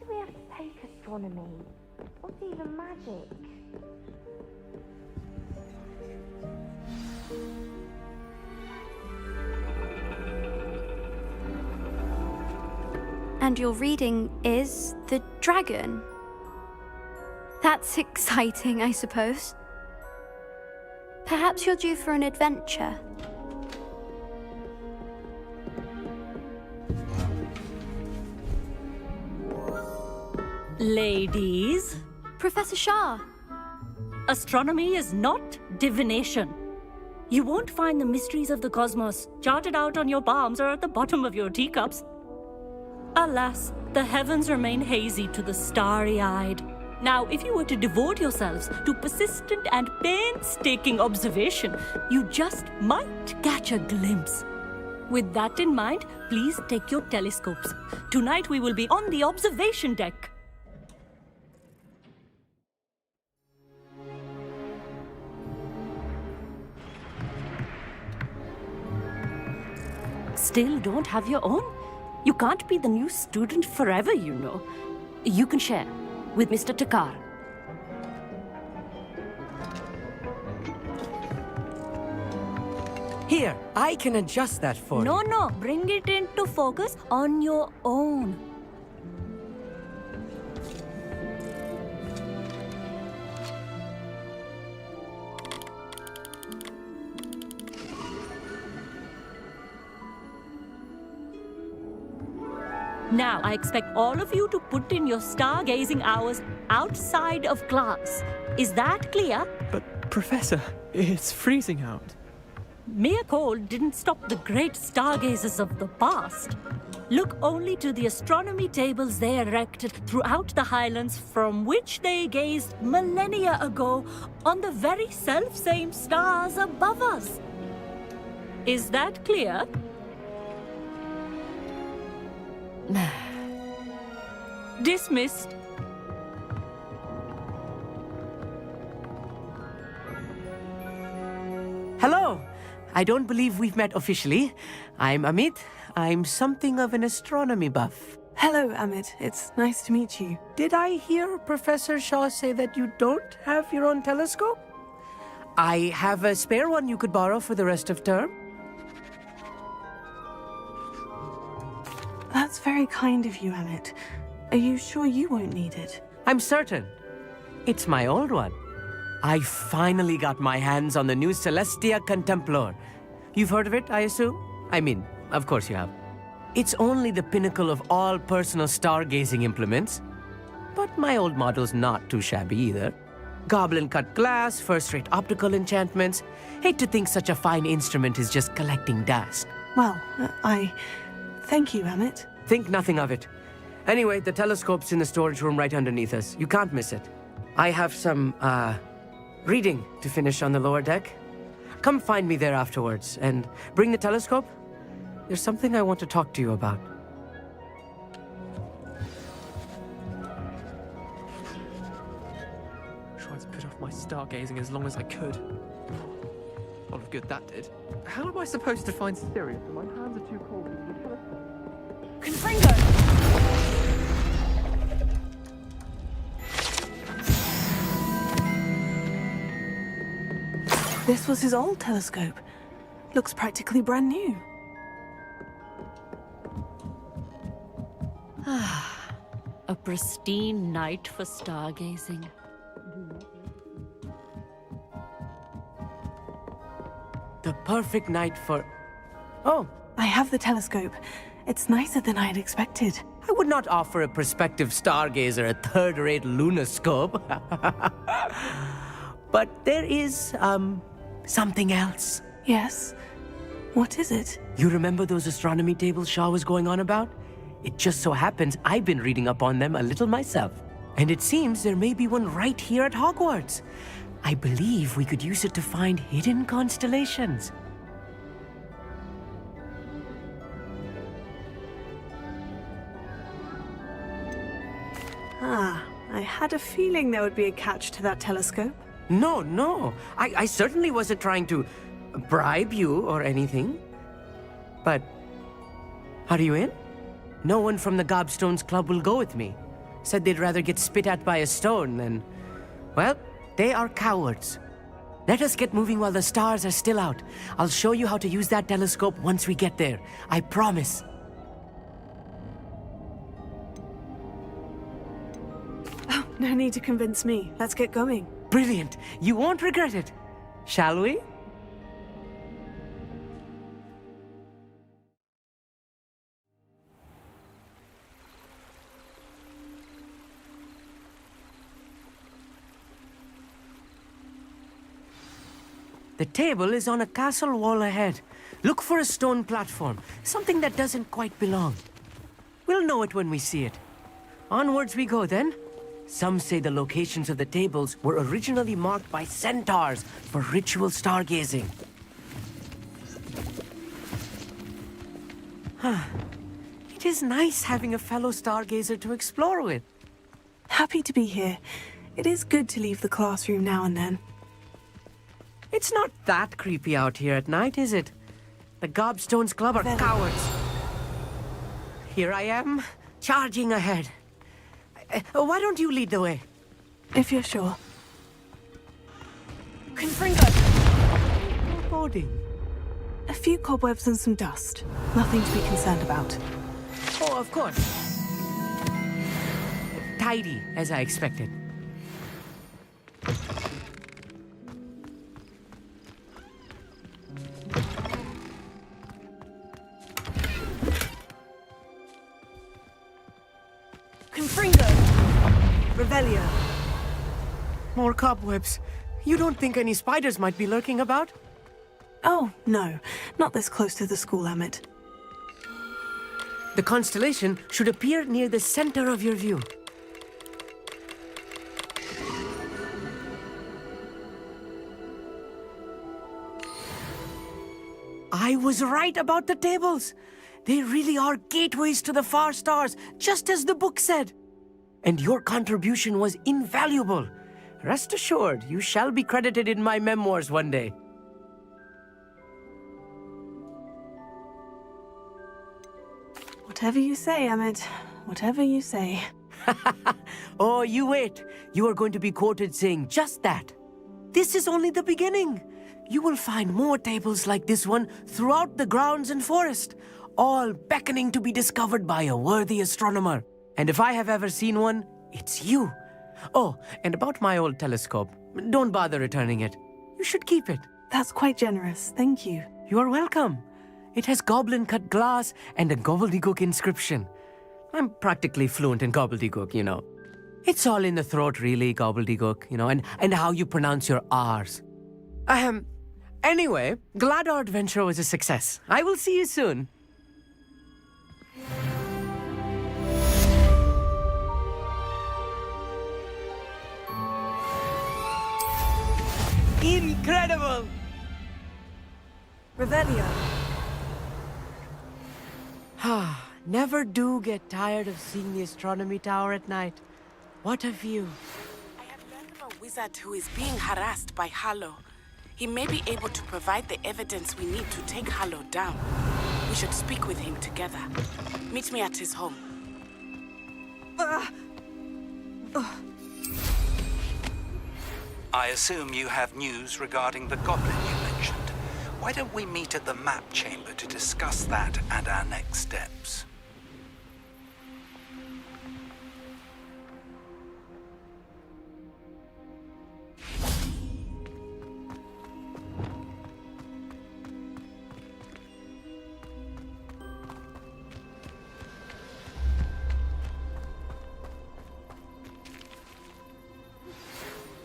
do we have to take astronomy? What's even magic? And your reading is the dragon. That's exciting, I suppose. Perhaps you're due for an adventure. Ladies, Professor Shah. astronomy is not divination. You won't find the mysteries of the cosmos charted out on your palms or at the bottom of your teacups. Alas, the heavens remain hazy to the starry-eyed. Now, if you were to devote yourselves to persistent and painstaking observation, you just might catch a glimpse. With that in mind, please take your telescopes. Tonight we will be on the observation deck. Still don't have your own? You can't be the new student forever, you know. You can share with Mr. Takar. Here, I can adjust that for you. No, bring it into focus on your own. Now, I expect all of you to put in your stargazing hours outside of class. Is that clear? But, Professor, it's freezing out. Mere cold didn't stop the great stargazers of the past. Look only to the astronomy tables they erected throughout the highlands from which they gazed millennia ago on the very self-same stars above us. Is that clear? Dismissed. Hello. I don't believe we've met officially. I'm Amit. I'm something of an astronomy buff. Hello, Amit. It's nice to meet you. Did I hear Professor Shaw say that you don't have your own telescope? I have a spare one you could borrow for the rest of term. That's very kind of you, Amit. Are you sure you won't need it? I'm certain. It's my old one. I finally got my hands on the new Celestia Contemplor. You've heard of it, I assume? I mean, of course you have. It's only the pinnacle of all personal stargazing implements. But my old model's not too shabby either. Goblin-cut glass, first-rate optical enchantments. Hate to think such a fine instrument is just collecting dust. Well, thank you, Amit. Think nothing of it. Anyway, the telescope's in the storage room right underneath us. You can't miss it. I have some, reading to finish on the lower deck. Come find me there afterwards, and bring the telescope. There's something I want to talk to you about. Tried to put off my stargazing as long as I could. A lot of good that did. How am I supposed to find Sirius when my hands are too cold to use the telescope? Confringo! This was his old telescope. Looks practically brand new. A pristine night for stargazing. The perfect night for... Oh, I have the telescope. It's nicer than I had expected. I would not offer a prospective stargazer a third-rate lunoscope. But there is, something else. Yes? What is it? You remember those astronomy tables Shaw was going on about? It just so happens I've been reading up on them a little myself. And it seems there may be one right here at Hogwarts. I believe we could use it to find hidden constellations. I had a feeling there would be a catch to that telescope. No. I certainly wasn't trying to bribe you or anything. But, are you in? No one from the Gobstones Club will go with me. said they'd rather get spit at by a stone than... Well, they are cowards. Let us get moving while the stars are still out. I'll show you how to use that telescope once we get there. I promise. Oh, no need to convince me. Let's get going. Brilliant. You won't regret it. Shall we? The table is on a castle wall ahead. Look for a stone platform, something that doesn't quite belong. We'll know it when we see it. Onwards we go then. Some say the locations of the tables were originally marked by centaurs for ritual stargazing. It is nice having a fellow stargazer to explore with. Happy to be here. It is good to leave the classroom now and then. It's not that creepy out here at night, is it? The Gobstones Club are cowards. Here I am, charging ahead. Why don't you lead the way? If you're sure. Boarding. A few cobwebs and some dust. Nothing to be concerned about. Oh, of course. Tidy, as I expected. Revelio. More cobwebs. You don't think any spiders might be lurking about? Oh, no. Not this close to the school, Emmett. The constellation should appear near the center of your view. I was right about the tables. They really are gateways to the far stars, just as the book said. And your contribution was invaluable. Rest assured, you shall be credited in my memoirs one day. Whatever you say, Emmett. Whatever you say. Oh, you wait. You are going to be quoted saying just that. This is only the beginning. You will find more tables like this one throughout the grounds and forest, all beckoning to be discovered by a worthy astronomer. And if I have ever seen one, it's you. Oh, and about my old telescope, don't bother returning it. You should keep it. That's quite generous. Thank you. You are welcome. It has goblin-cut glass and a gobbledygook inscription. I'm practically fluent in gobbledygook, you know. It's all in the throat, really, gobbledygook, you know, and how you pronounce your R's. Anyway, glad our adventure was a success. I will see you soon. Incredible! Revelio. Never do get tired of seeing the astronomy tower at night. What a view. I have learned of a wizard who is being harassed by Hallow. He may be able to provide the evidence we need to take Hallow down. We should speak with him together. Meet me at his home. I assume you have news regarding the goblin you mentioned. Why don't we meet at the map chamber to discuss that and our next steps?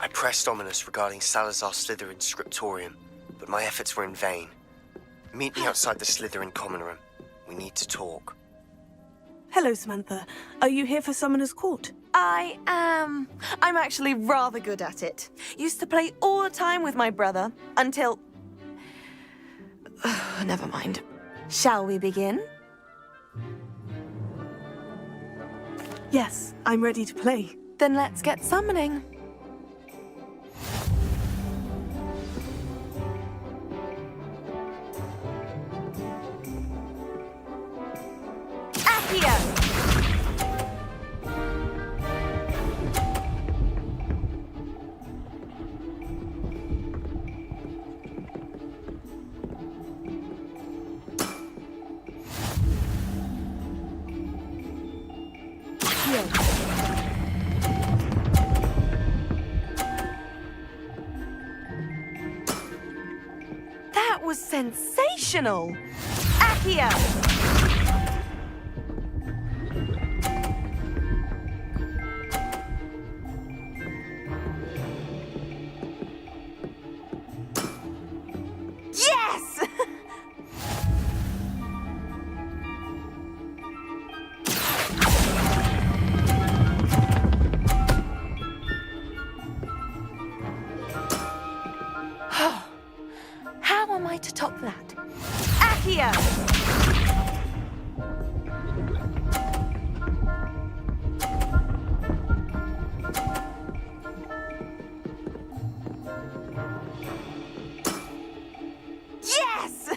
I pressed Ominous regarding Salazar Slytherin's scriptorium, but my efforts were in vain. Meet me outside the Slytherin common room. We need to talk. Hello, Samantha. Are you here for Summoner's Court? I am. I'm actually rather good at it. Used to play all the time with my brother, until... Never mind. Shall we begin? Yes, I'm ready to play. Then let's get summoning. Accio! was sensational! Accio! Yes! How am I to top that? Accio! Yes!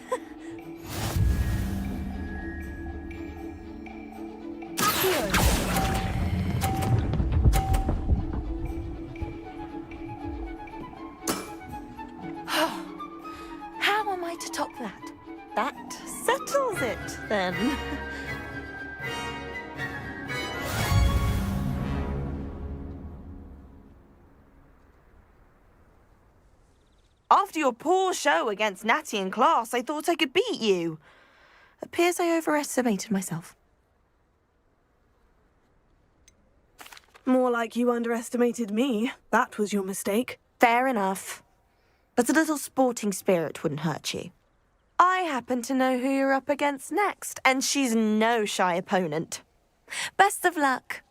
How am I to top that? That settles it, then. After your poor show against Natty in class, I thought I could beat you. Appears I overestimated myself. More like you underestimated me. That was your mistake. Fair enough. But a little sporting spirit wouldn't hurt you. I happen to know who you're up against next, and she's no shy opponent. Best of luck.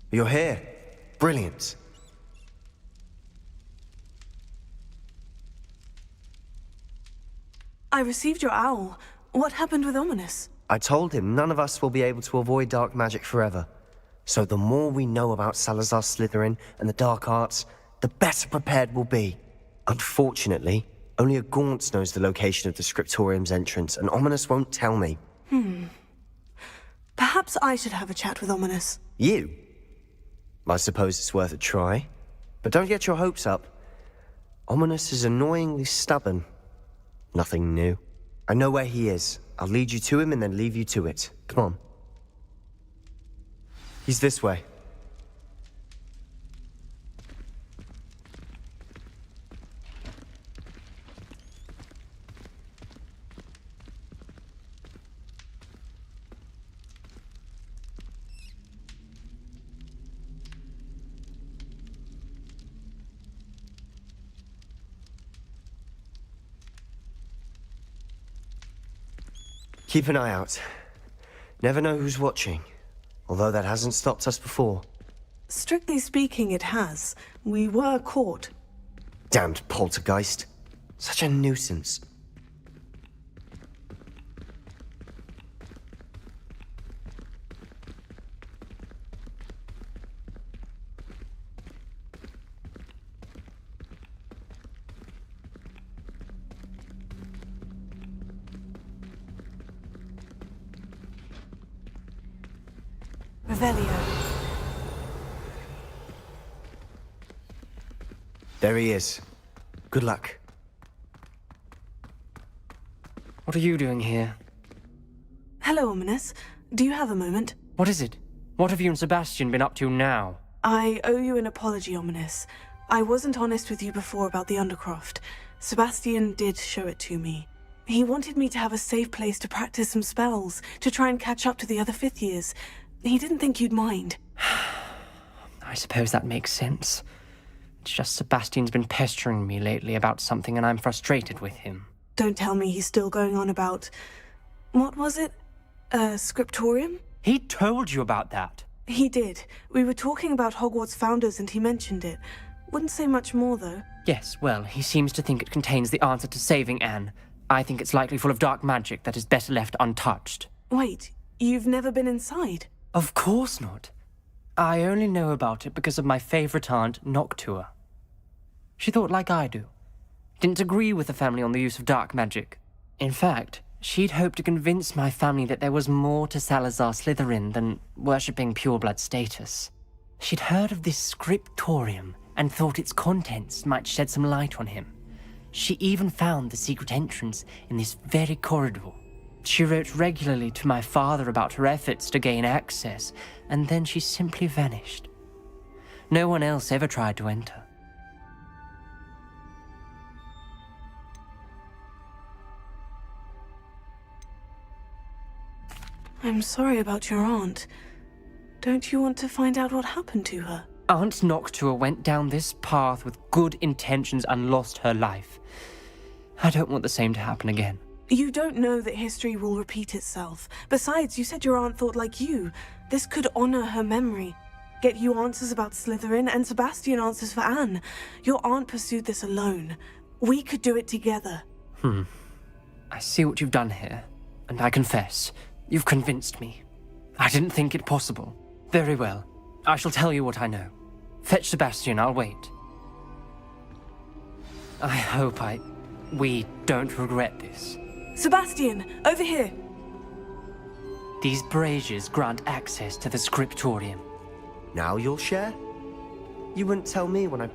You're here. Brilliant. I received your owl. What happened with Ominous? I told him none of us will be able to avoid dark magic forever. So the more we know about Salazar Slytherin and the dark arts, the better prepared we'll be. Unfortunately, only a Gaunt knows the location of the Scriptorium's entrance, and Ominous won't tell me. Perhaps I should have a chat with Ominous. You? I suppose it's worth a try. But don't get your hopes up. Ominous is annoyingly stubborn. Nothing new. I know where he is. I'll lead you to him and then leave you to it. Come on. He's this way. Keep an eye out. Never know who's watching. Although that hasn't stopped us before. Strictly speaking, it has. We were caught. Damned poltergeist. Such a nuisance. Revelio. There he is. Good luck. What are you doing here? Hello, Ominous. Do you have a moment? What is it? What have you and Sebastian been up to now? I owe you an apology, Ominous. I wasn't honest with you before about the Undercroft. Sebastian did show it to me. He wanted me to have a safe place to practice some spells, to try and catch up to the other fifth years. He didn't think you'd mind. I suppose that makes sense. It's just Sebastian's been pestering me lately about something and I'm frustrated with him. Don't tell me he's still going on about... What was it? Scriptorium? He told you about that. He did. We were talking about Hogwarts founders and he mentioned it. Wouldn't say much more, though. Yes, well, he seems to think it contains the answer to saving Anne. I think it's likely full of dark magic that is better left untouched. Wait, you've never been inside? Of course not. I only know about it because of my favorite aunt, Noctua. She thought like I do. Didn't agree with the family on the use of dark magic. In fact, she'd hoped to convince my family that there was more to Salazar Slytherin than worshipping pureblood status. She'd heard of this scriptorium and thought its contents might shed some light on him. She even found the secret entrance in this very corridor. She wrote regularly to my father about her efforts to gain access, and then she simply vanished. No one else ever tried to enter. I'm sorry about your aunt. Don't you want to find out what happened to her? Aunt Noctua went down this path with good intentions and lost her life. I don't want the same to happen again. You don't know that history will repeat itself. Besides, you said your aunt thought like you. This could honor her memory. Get you answers about Slytherin and Sebastian answers for Anne. Your aunt pursued this alone. We could do it together. I see what you've done here, and I confess, you've convinced me. I didn't think it possible. Very well. I shall tell you what I know. Fetch Sebastian, I'll wait. I hope we don't regret this. Sebastian, over here. These braziers grant access to the scriptorium. Now you'll share? You wouldn't tell me when I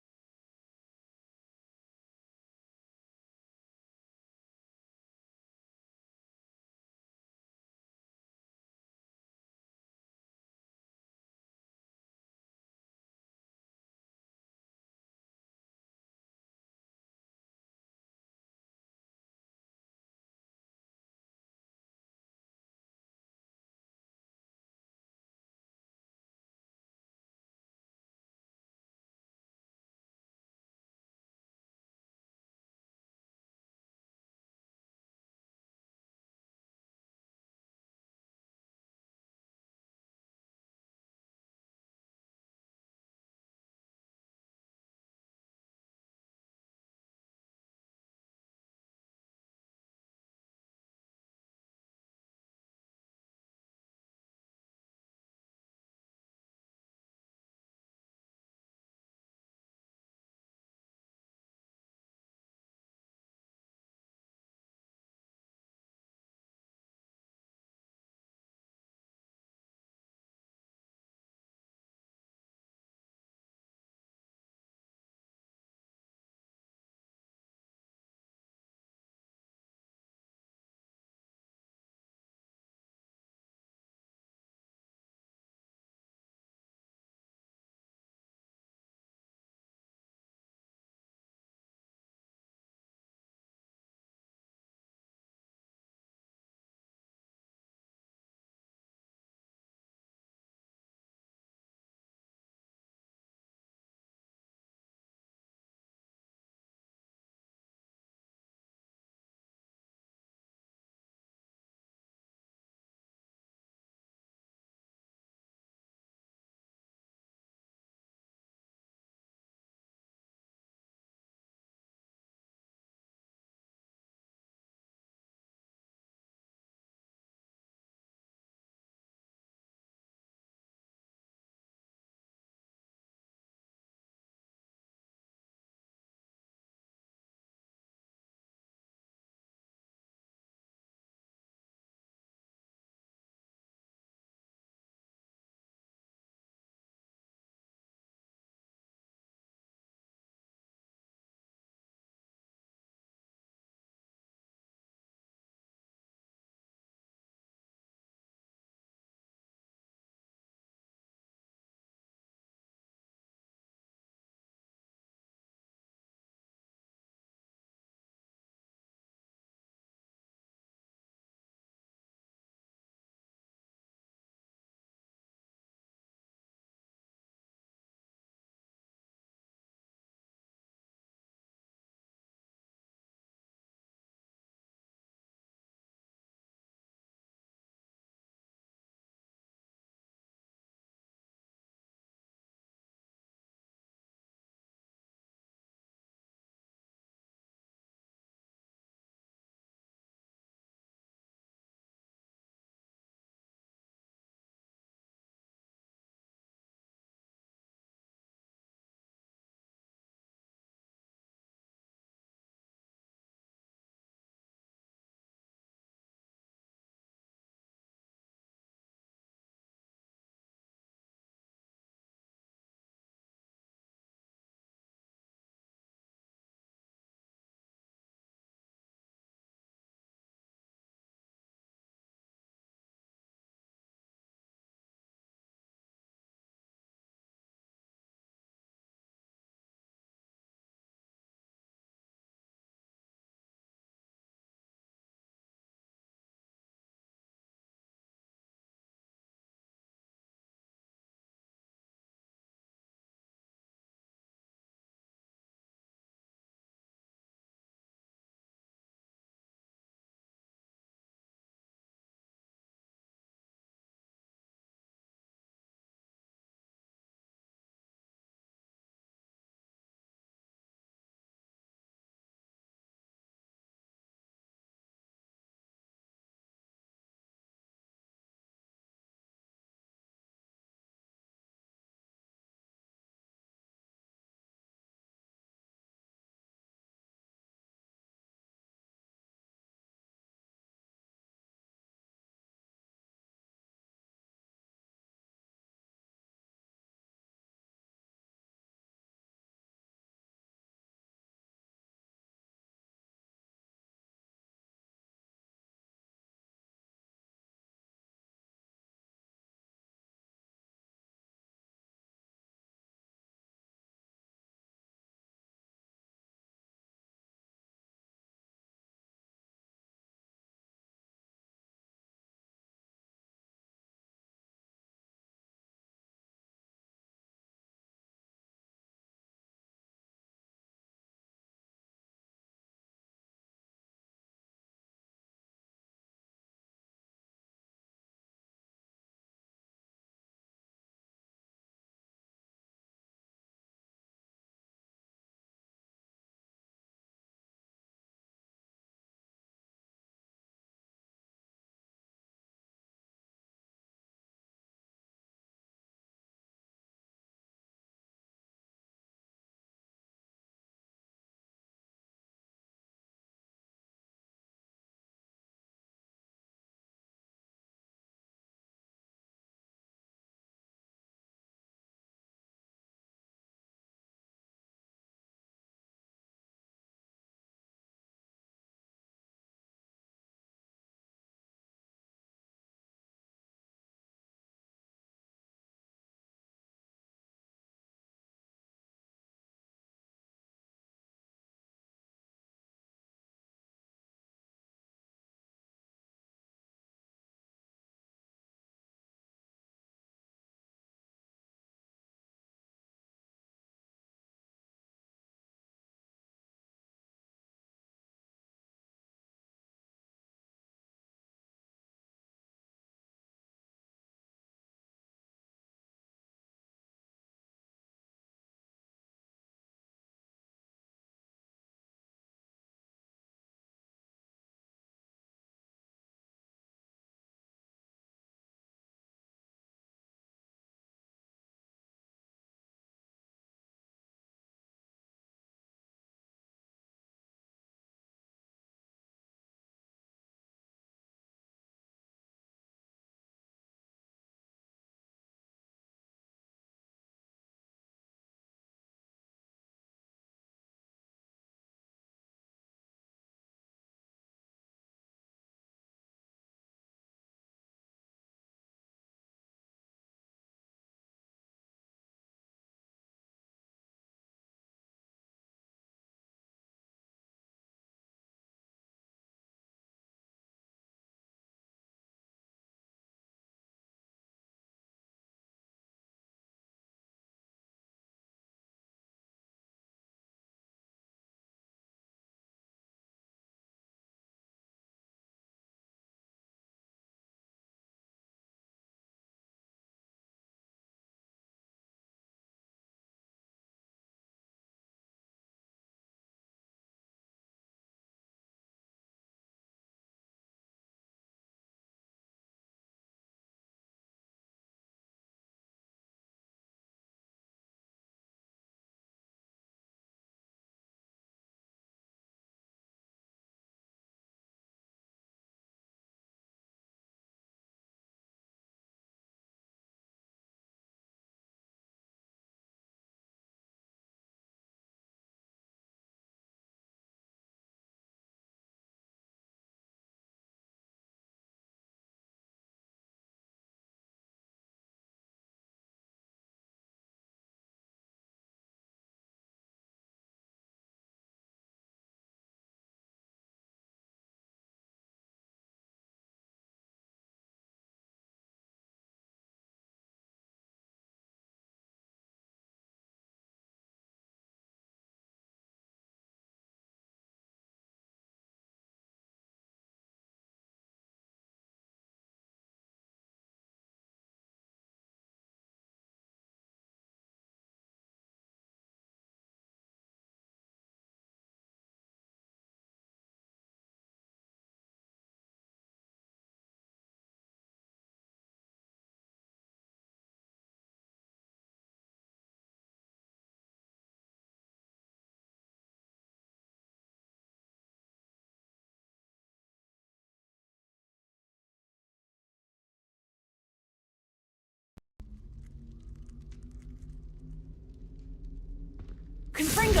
Confringo!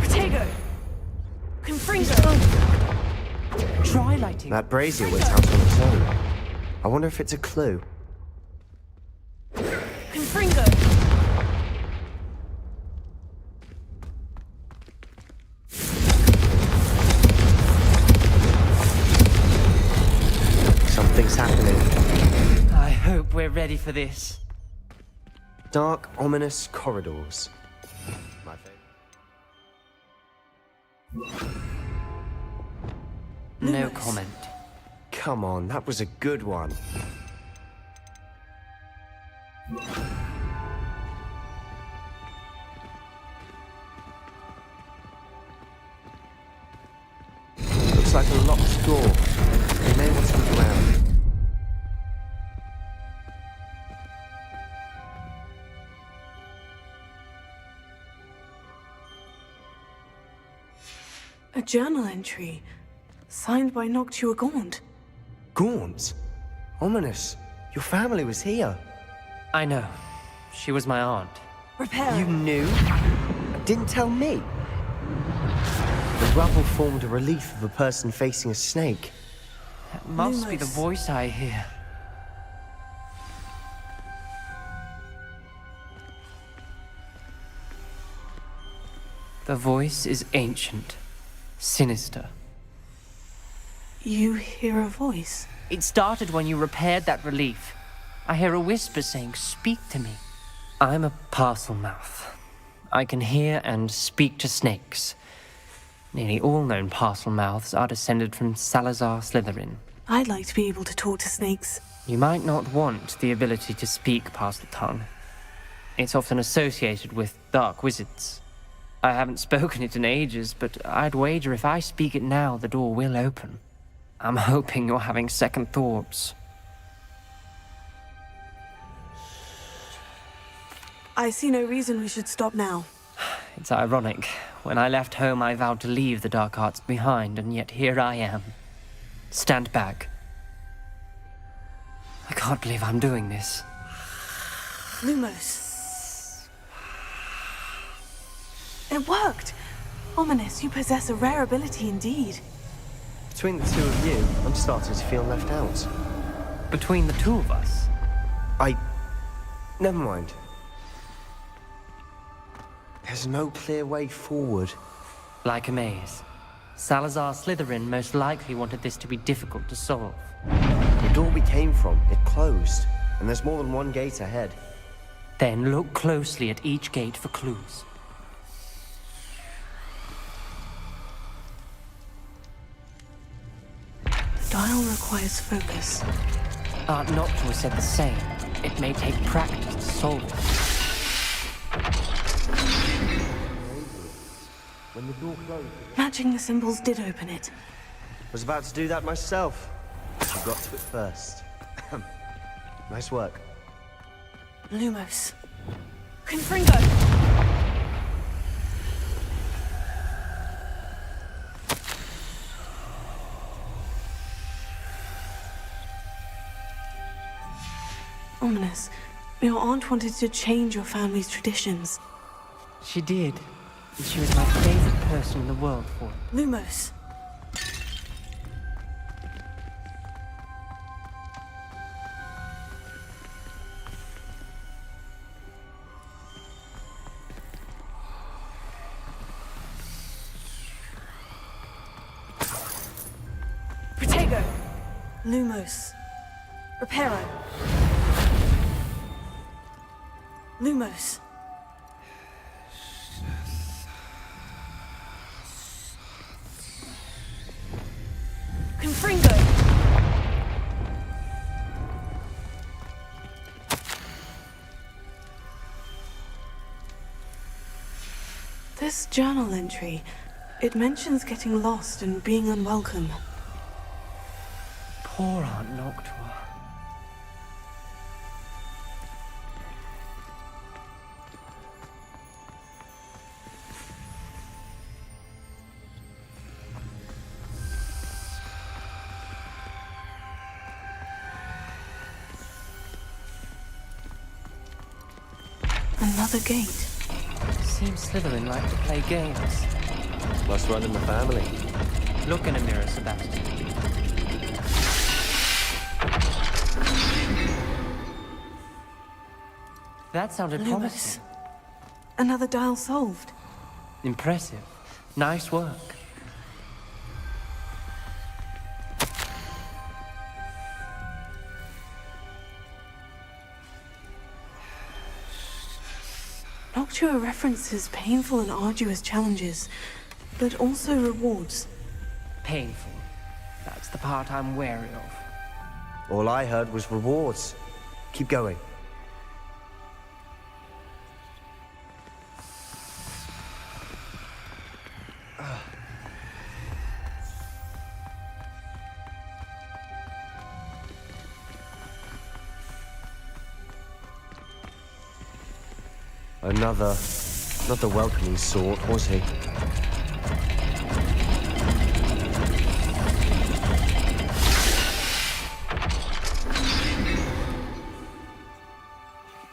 Protego! Confringo! Try lighting. That brazier went out on its own. I wonder if it's a clue. Confringo! Something's happening. I hope we're ready for this. Dark, ominous corridors. My favorite. No comment. Come on, that was a good one. Looks like a locked door. We may want to look around. A journal entry. Signed by Noctua Gaunt. Gaunt? Ominous. Your family was here. I know. She was my aunt. Repair. You knew? Didn't tell me. The rubble formed a relief of a person facing a snake. That must be the voice I hear. The voice is ancient, sinister. You hear a voice? It started when you repaired that relief. I hear a whisper saying, "Speak to me." I'm a parcel mouth. I can hear and speak to snakes. Nearly all known parcel mouths are descended from Salazar Slytherin. I'd like to be able to talk to snakes. You might not want the ability to speak parcel tongue. It's often associated with dark wizards. I haven't spoken it in ages, but I'd wager if I speak it now, the door will open. I'm hoping you're having second thoughts. I see no reason we should stop now. It's ironic. When I left home, I vowed to leave the dark arts behind, and yet here I am. Stand back. I can't believe I'm doing this. Lumos. It worked! Ominous, you possess a rare ability indeed. Between the two of you, I'm starting to feel left out. Between the two of us? Never mind. There's no clear way forward. Like a maze. Salazar Slytherin most likely wanted this to be difficult to solve. The door we came from, it closed. And there's more than one gate ahead. Then look closely at each gate for clues. Dial requires focus. Aunt Noctua said the same. It may take practice to solve it. When the door closed... Matching the symbols did open it. Was about to do that myself. But you got to it first. Nice work. Lumos. Confringo! Ominous. Your aunt wanted to change your family's traditions. She did. And she was my favorite person in the world for it. Lumos. Protego. Lumos. Reparo. Lumos. Confringo. This journal entry, it mentions getting lost and being unwelcome. Poor Aunt Noctua. Another gate. seems Slytherin like to play games. Must run in the family. Look in a mirror, Sebastian. That sounded Lewis. promising. Another dial solved. Impressive. Nice work. Noctua references painful and arduous challenges, but also rewards. Painful. That's the part I'm wary of. All I heard was rewards. Keep going. Another, not the welcoming sort, was he?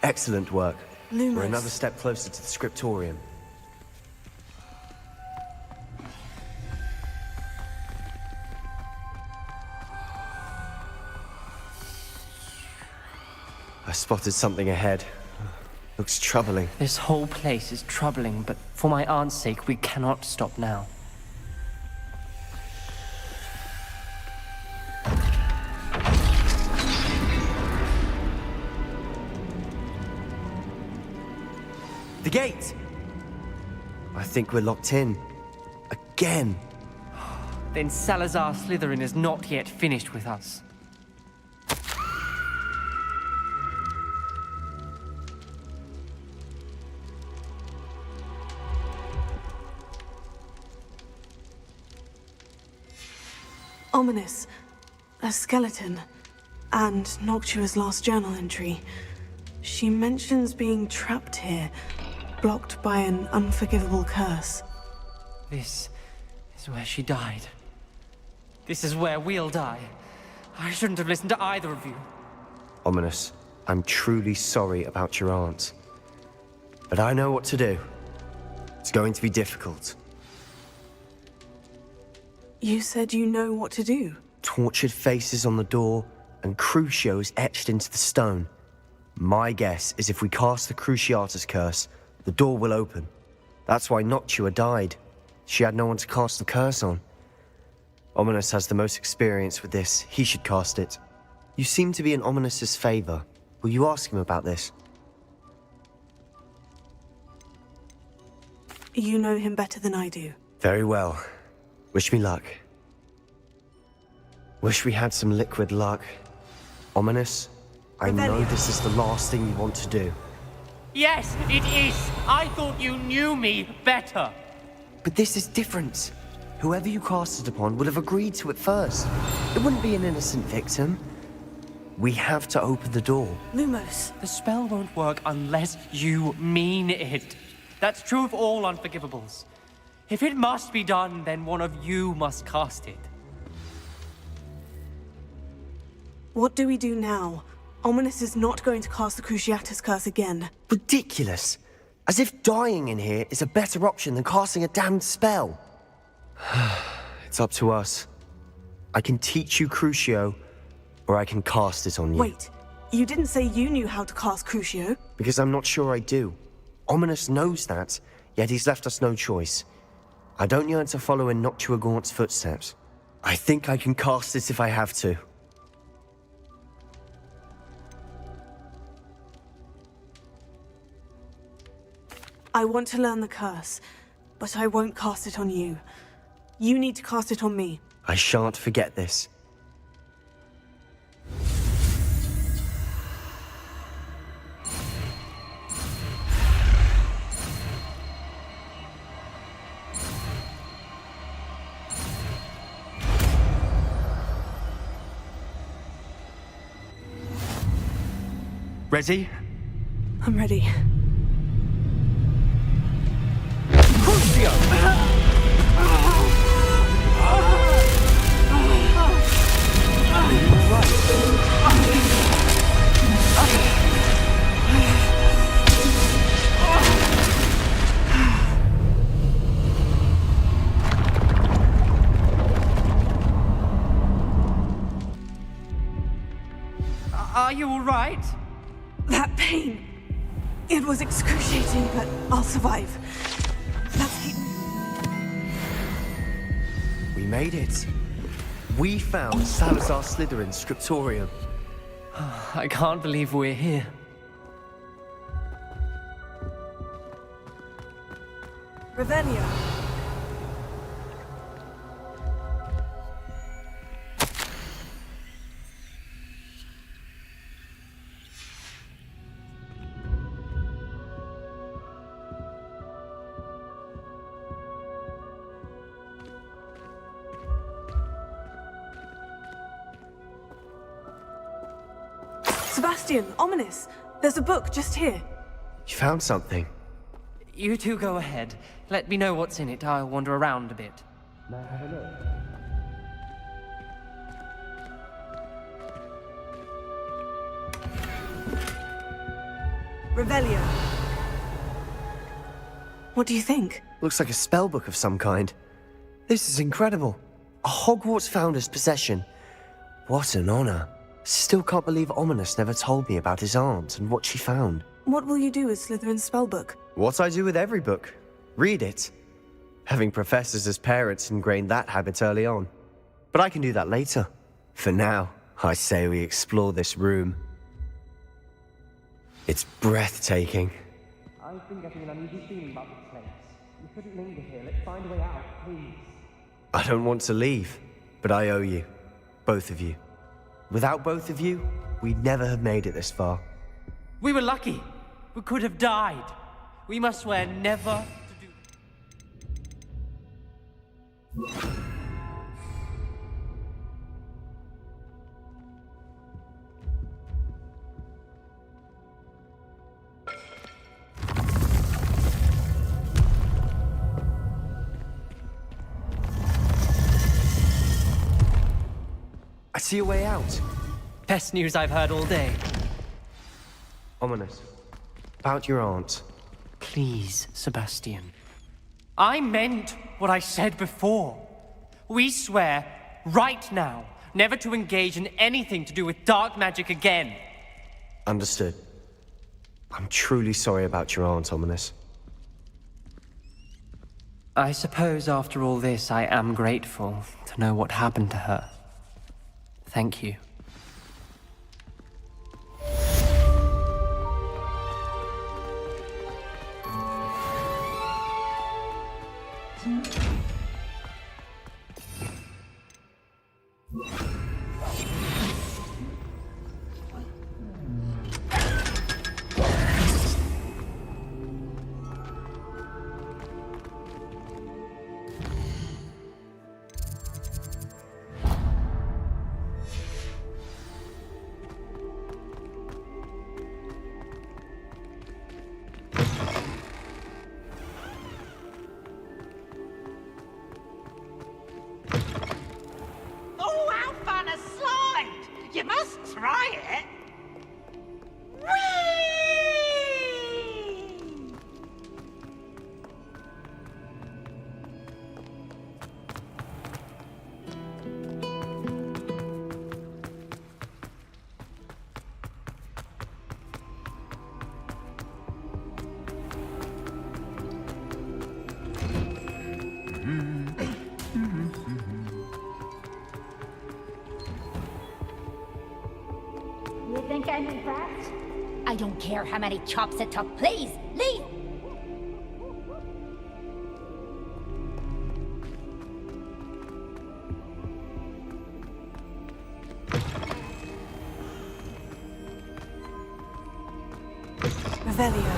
Excellent work. Lumos. We're another step closer to the scriptorium. I spotted something ahead. Looks troubling. This whole place is troubling, but for my aunt's sake, we cannot stop now. The gate! I think we're locked in. Again. Then Salazar Slytherin is not yet finished with us. Ominous. A skeleton. And Noctua's last journal entry. She mentions being trapped here, blocked by an unforgivable curse. This is where she died. This is where we'll die. I shouldn't have listened to either of you. Ominous, I'm truly sorry about your aunt. But I know what to do. It's going to be difficult. You said you know what to do. Tortured faces on the door, and Crucios etched into the stone. My guess is if we cast the Cruciatus curse, the door will open. That's why Noctua died. She had no one to cast the curse on. Ominous has the most experience with this. He should cast it. You seem to be in Ominous's favor. Will you ask him about this? You know him better than I do. Very well. Wish me luck. Wish we had some liquid luck. Ominous, I know this is the last thing you want to do. Yes, it is! I thought you knew me better! But this is different. Whoever you cast it upon would have agreed to it first. It wouldn't be an innocent victim. We have to open the door. Lumos. The spell won't work unless you mean it. That's true of all unforgivables. If it must be done, then one of you must cast it. What do we do now? Ominous is not going to cast the Cruciatus curse again. Ridiculous. As if dying in here is a better option than casting a damned spell. It's up to us. I can teach you Crucio, or I can cast it on you. Wait, you didn't say you knew how to cast Crucio? Because I'm not sure I do. Ominous knows that, yet he's left us no choice. I don't yearn to follow in Noctua Gaunt's footsteps. I think I can cast it if I have to. I want to learn the curse, but I won't cast it on you. You need to cast it on me. I shan't forget this. Ready? I'm ready. right? That pain. It was excruciating, but I'll survive. Let's keep... We made it. We found Salazar Slytherin's scriptorium. I can't believe we're here. Revelio. Sebastian, ominous. There's a book just here. You found something. You two go ahead. Let me know what's in it. I'll wander around a bit. May I have a look? Revelio. What do you think? Looks like a spellbook of some kind. This is incredible. A Hogwarts founder's possession. What an honor. Still can't believe Ominous never told me about his aunt and what she found. What will you do with Slytherin's spellbook? What I do with every book. Read it. Having professors as parents ingrained that habit early on. But I can do that later. For now, I say we explore this room. It's breathtaking. I've been getting an uneasy feeling about this place. We couldn't linger here. Let's find a way out, please. I don't want to leave, but I owe you. Both of you. Without both of you, we'd never have made it this far. We were lucky. We could have died. We must swear never to do... I see a way out. Best news I've heard all day. Ominous. About your aunt. Please, Sebastian. I meant what I said before. We swear, right now, never to engage in anything to do with dark magic again. Understood. I'm truly sorry about your aunt, Ominous. I suppose after all this, I am grateful to know what happened to her. Thank you. You think I'm impressed? I don't care how many chops it took. Please, leave! Revelio.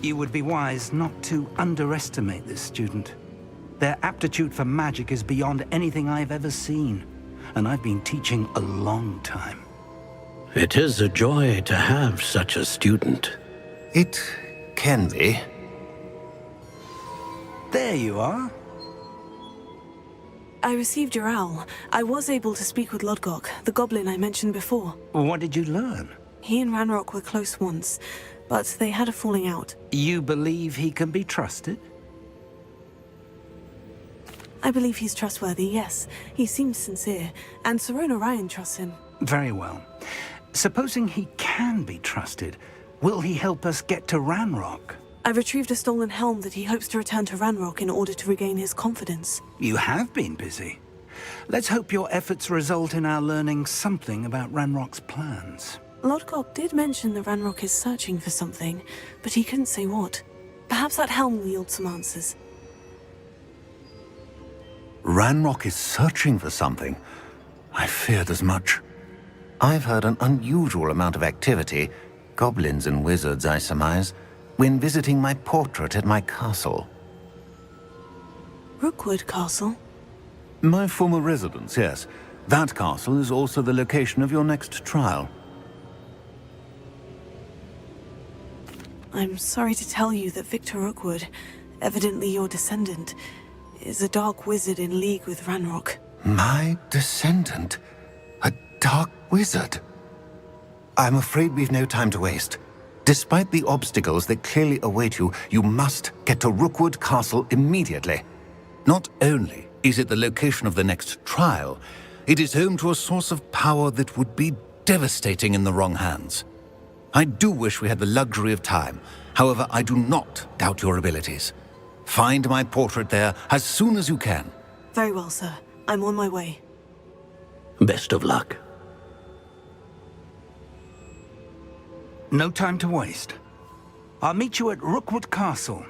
You would be wise not to underestimate this student. Their aptitude for magic is beyond anything I've ever seen, and I've been teaching a long time. It is a joy to have such a student. It can be. There you are. I received your owl. I was able to speak with Lodgok, the goblin I mentioned before. What did you learn? He and Ranrock were close once, but they had a falling out. You believe he can be trusted? I believe he's trustworthy, yes. He seems sincere, and Serona Ryan trusts him. Very well. Supposing he can be trusted, will he help us get to Ranrock? I've retrieved a stolen helm that he hopes to return to Ranrock in order to regain his confidence. You have been busy. Let's hope your efforts result in our learning something about Ranrock's plans. Lodgok did mention that Ranrock is searching for something, but he couldn't say what. Perhaps that helm will yield some answers. Ranrock is searching for something. I feared as much. I've heard an unusual amount of activity, goblins and wizards, I surmise, when visiting my portrait at my castle. Rookwood Castle? My former residence, yes. That castle is also the location of your next trial. I'm sorry to tell you that Victor Rookwood, evidently your descendant, is a dark wizard in league with Ranrock. My descendant? A dark wizard? I'm afraid we've no time to waste. Despite the obstacles that clearly await you, you must get to Rookwood Castle immediately. Not only is it the location of the next trial, it is home to a source of power that would be devastating in the wrong hands. I do wish we had the luxury of time. However, I do not doubt your abilities. Find my portrait there as soon as you can. Very well, sir. I'm on my way. Best of luck. No time to waste. I'll meet you at Rookwood Castle.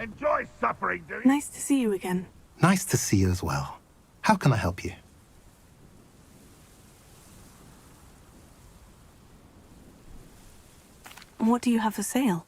Enjoy suffering, do you? Nice to see you again. Nice to see you as well. How can I help you? What do you have for sale?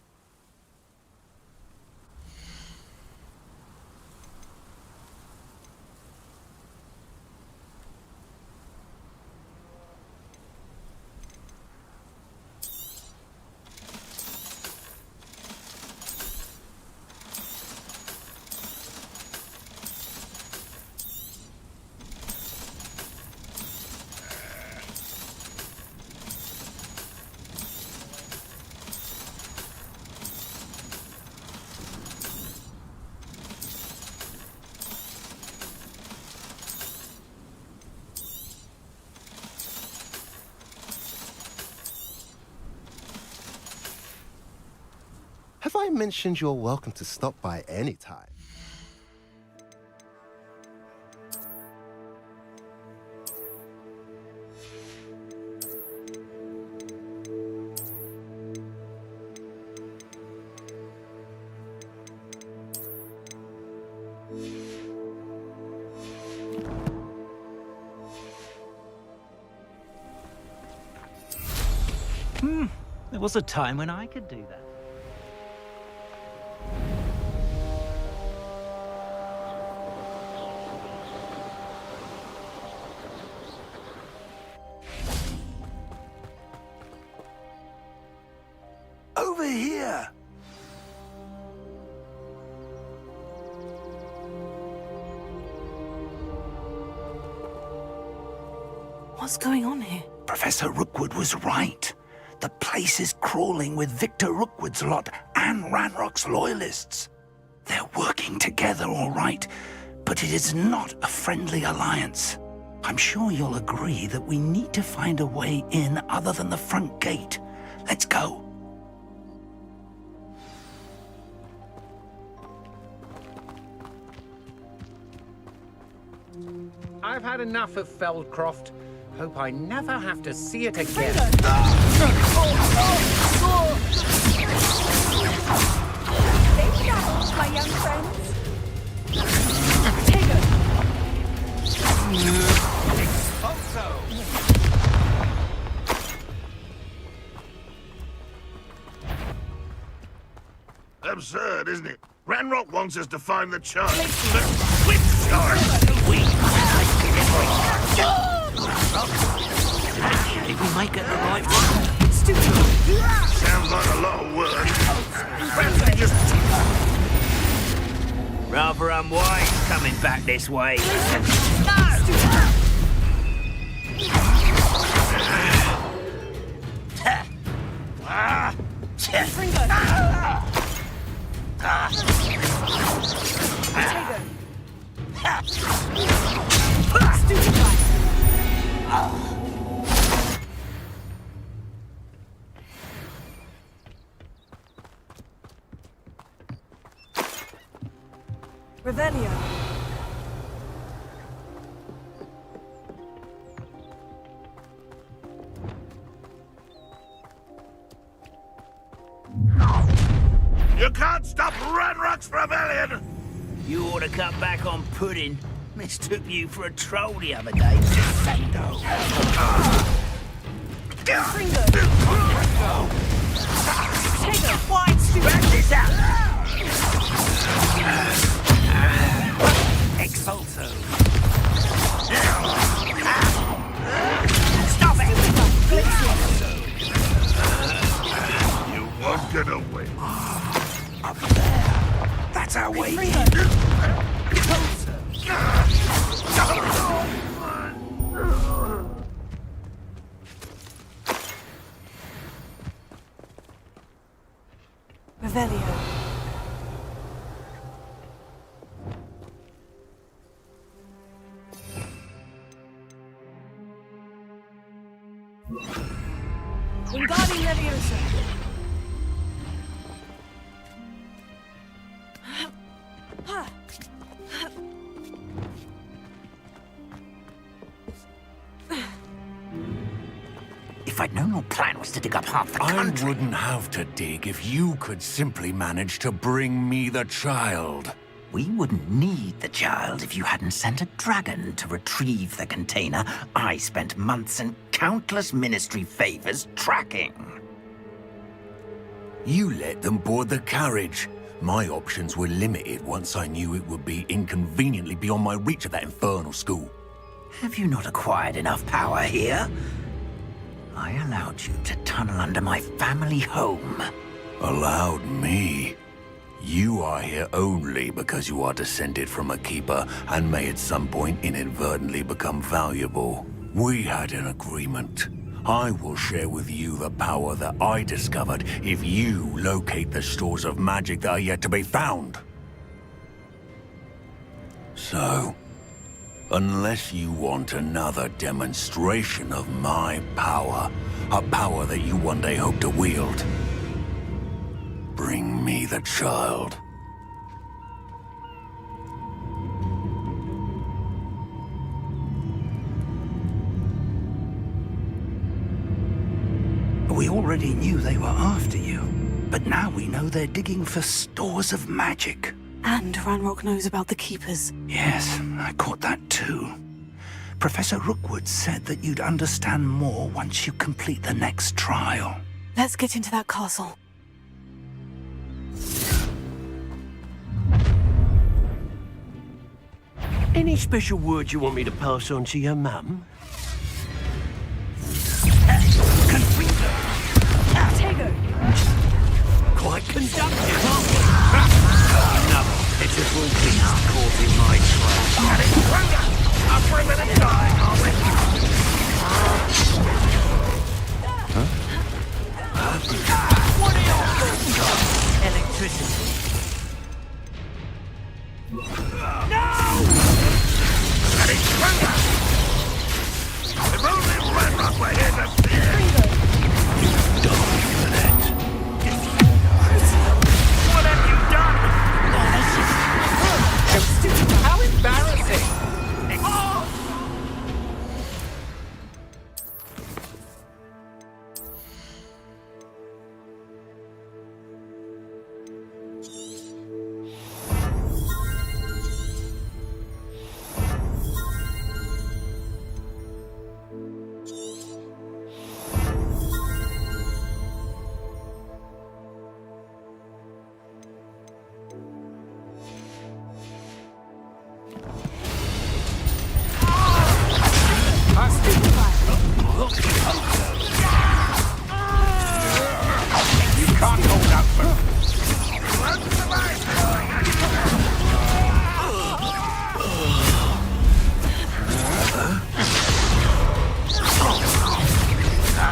Have I mentioned you're welcome to stop by any time? There was a time when I could do that. over here! What's going on here? Professor Rookwood was right. The place is crawling with Victor Rookwood's lot and Ranrock's loyalists. They're working together, all right, but it is not a friendly alliance. I'm sure you'll agree that we need to find a way in other than the front gate. Let's go. I've had enough of Feldcroft. Hope I never have to see it again. Safe travels, my young friends. Take Absurd, isn't it? Ranrock wants us to find the child. Which child? Did we make it the right one? Sounds like a lot of work. Perhaps they just... Rather unwise coming back this way. Revelio. You can't stop Ranrock's rebellion! You ought to cut back on pudding. Mistook you for a troll the other day. Sando. Take a wide stupid. Back this up! Exalto. Stop it! You won't get away. Up there. That's our way in. Revelio. Wingardium Leviosa. If I'd known your plan was to dig up half the country... I wouldn't have to dig if you could simply manage to bring me the child. We wouldn't need the child if you hadn't sent a dragon to retrieve the container I spent months and countless ministry favors tracking. You let them board the carriage. My options were limited once I knew it would be inconveniently beyond my reach at that infernal school. Have you not acquired enough power here? I allowed you to tunnel under my family home. Allowed me? You are here only because you are descended from a keeper and may at some point inadvertently become valuable. We had an agreement. I will share with you the power that I discovered if you locate the stores of magic that are yet to be found. So, unless you want another demonstration of my power, a power that you one day hope to wield, bring me the child. We already knew they were after you, but now we know they're digging for stores of magic. And Ranrock knows about the Keepers. Yes, I caught that too. Professor Rookwood said that you'd understand more once you complete the next trial. Let's get into that castle. Any special words you want me to pass on to your mum? conducted. Another pitiful beast caught in my trap. Get it, Ranga! After a minute dying, are we? What are your thoughts? Electricity. No! Get it, Ranga! If only Ranrock were here to see it! What have you done? How embarrassing! You can't hold out for... What's the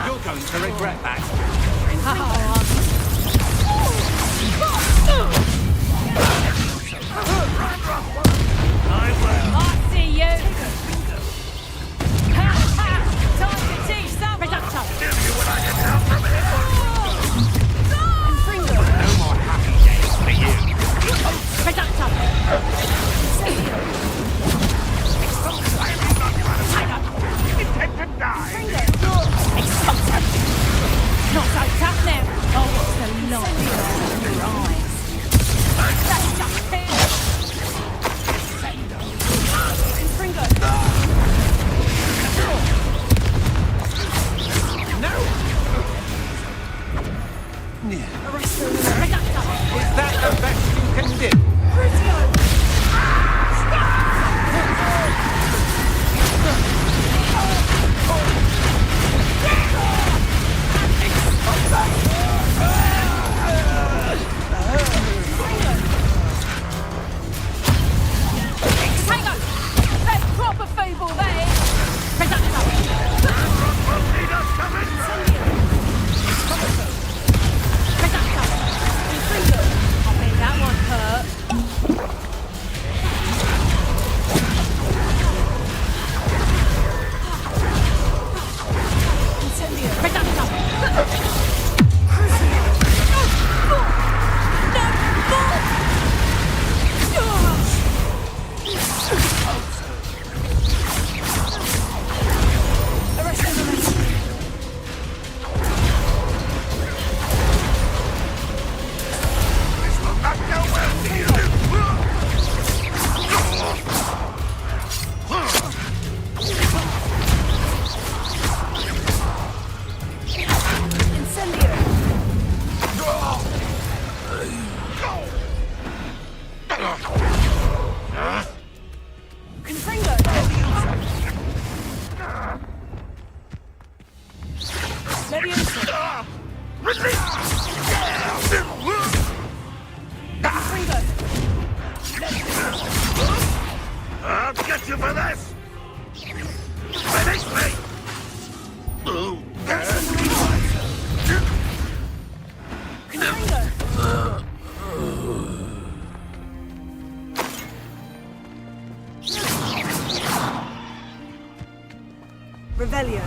You're going to regret that. I see you. Ha ha! Time to teach some reductor. No more happy days for you. Reductor. Intend to die! Not so tough now. Oh, what's the light in your eyes? That's just here. No! Is that the best you can do? Hang on. That's proper feeble there. Reductor. I bet that one hurt. I'll get you for this! Finish me! Revelio.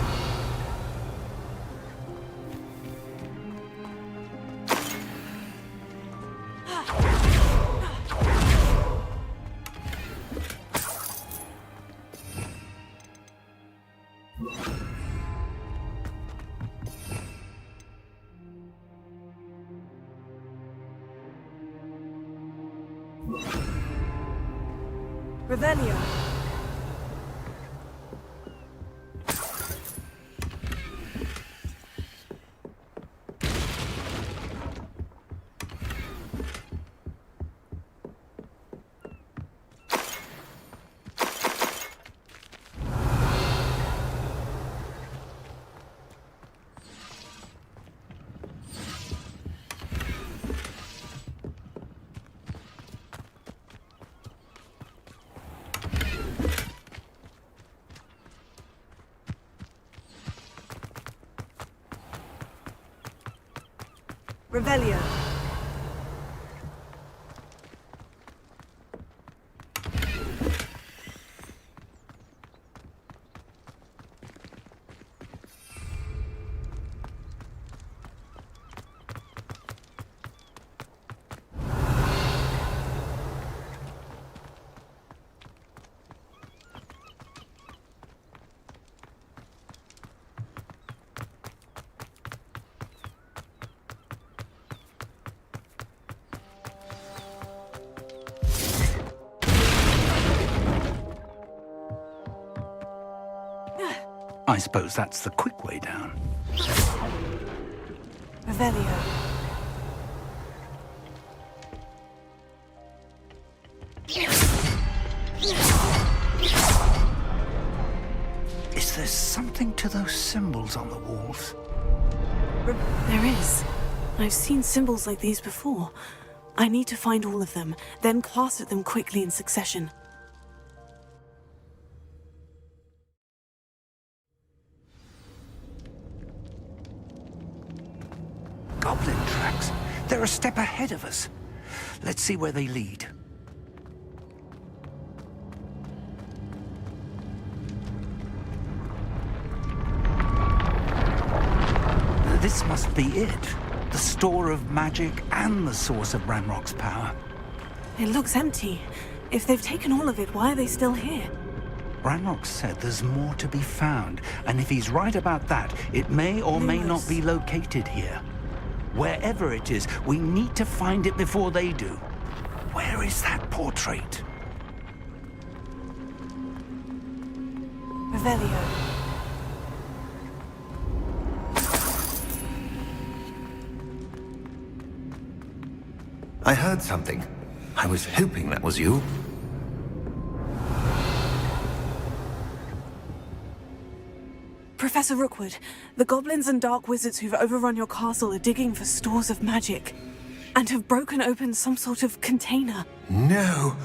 Revelio. Revelio. I suppose that's the quick way down. Revelio. Is there something to those symbols on the walls? There is. I've seen symbols like these before. I need to find all of them, then cast at them quickly in succession. Goblin tracks. They're a step ahead of us. Let's see where they lead. This must be it. The store of magic and the source of Ranrock's power. It looks empty. If they've taken all of it, why are they still here? Ranrock said there's more to be found, and if he's right about that, it may or may not be located here. Wherever it is, we need to find it before they do. Where is that portrait? Revelio. I heard something. I was hoping that was you. Professor Rookwood, the goblins and dark wizards who've overrun your castle are digging for stores of magic, and have broken open some sort of container. No.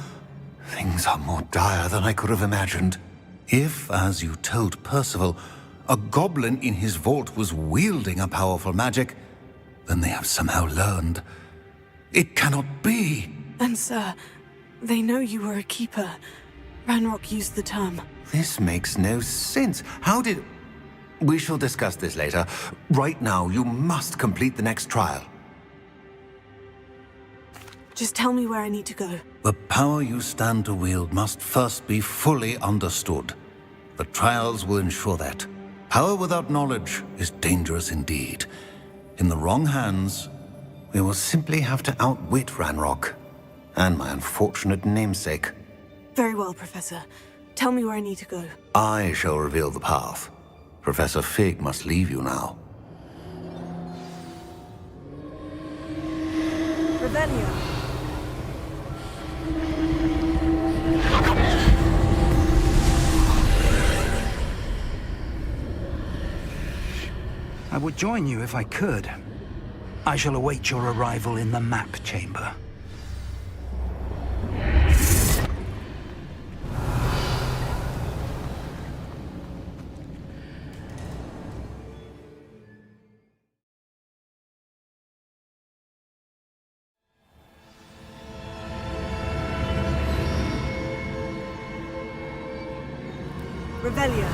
Things are more dire than I could have imagined. If, as you told Percival, a goblin in his vault was wielding a powerful magic, then they have somehow learned. It cannot be. And sir, they know you were a keeper. Ranrock used the term. This makes no sense. How did... We shall discuss this later. Right now, you must complete the next trial. Just tell me where I need to go. The power you stand to wield must first be fully understood. The trials will ensure that. Power without knowledge is dangerous indeed. In the wrong hands, we will simply have to outwit Ranrock and my unfortunate namesake. Very well, Professor. Tell me where I need to go. I shall reveal the path. Professor Fig must leave you now. Revelio. I would join you if I could. I shall await your arrival in the map chamber. Revelio.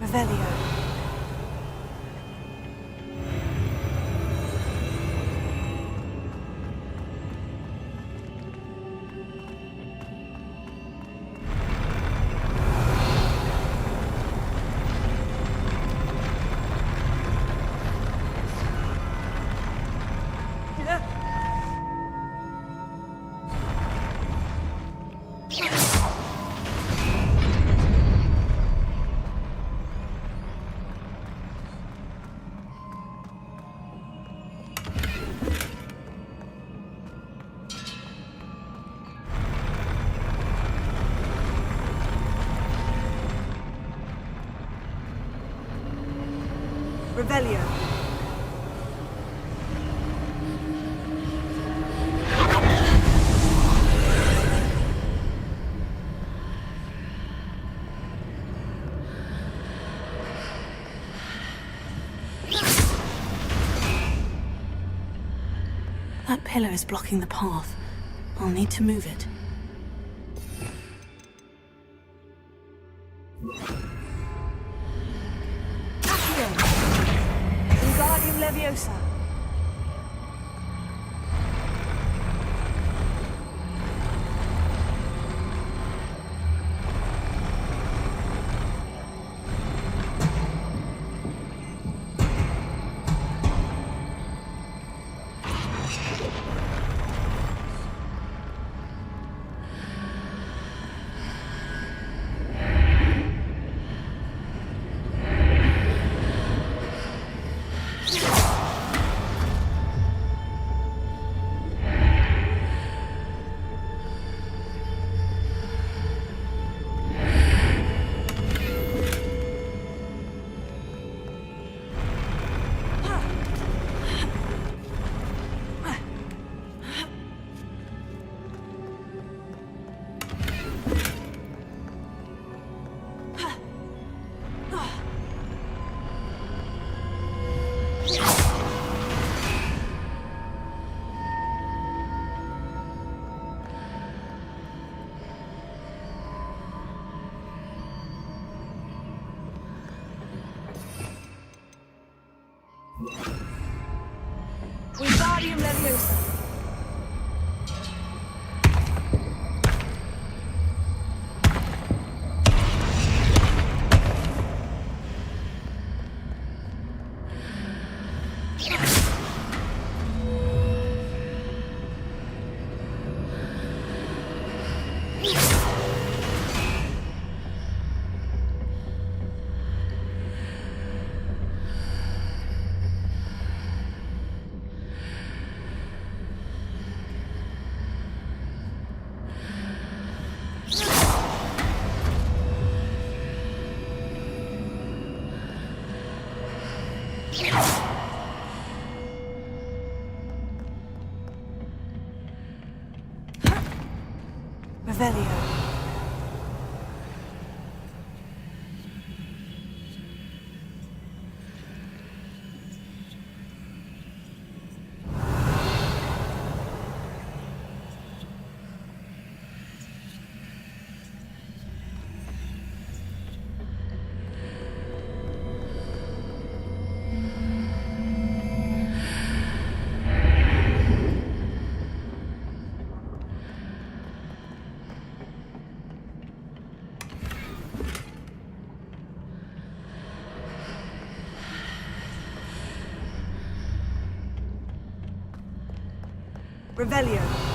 Revelio. Revelio. That pillar is blocking the path. I'll need to move it. Wingardium Leviosa. Wingardium Leviosa. Revelio. Revelio.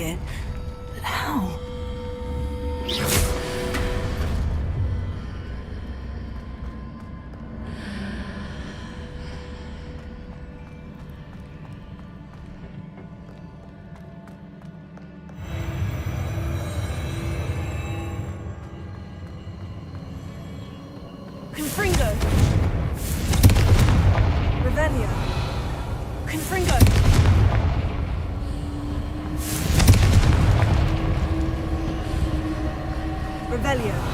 here. But how? Confringo! Revelio! Confringo! Revelio!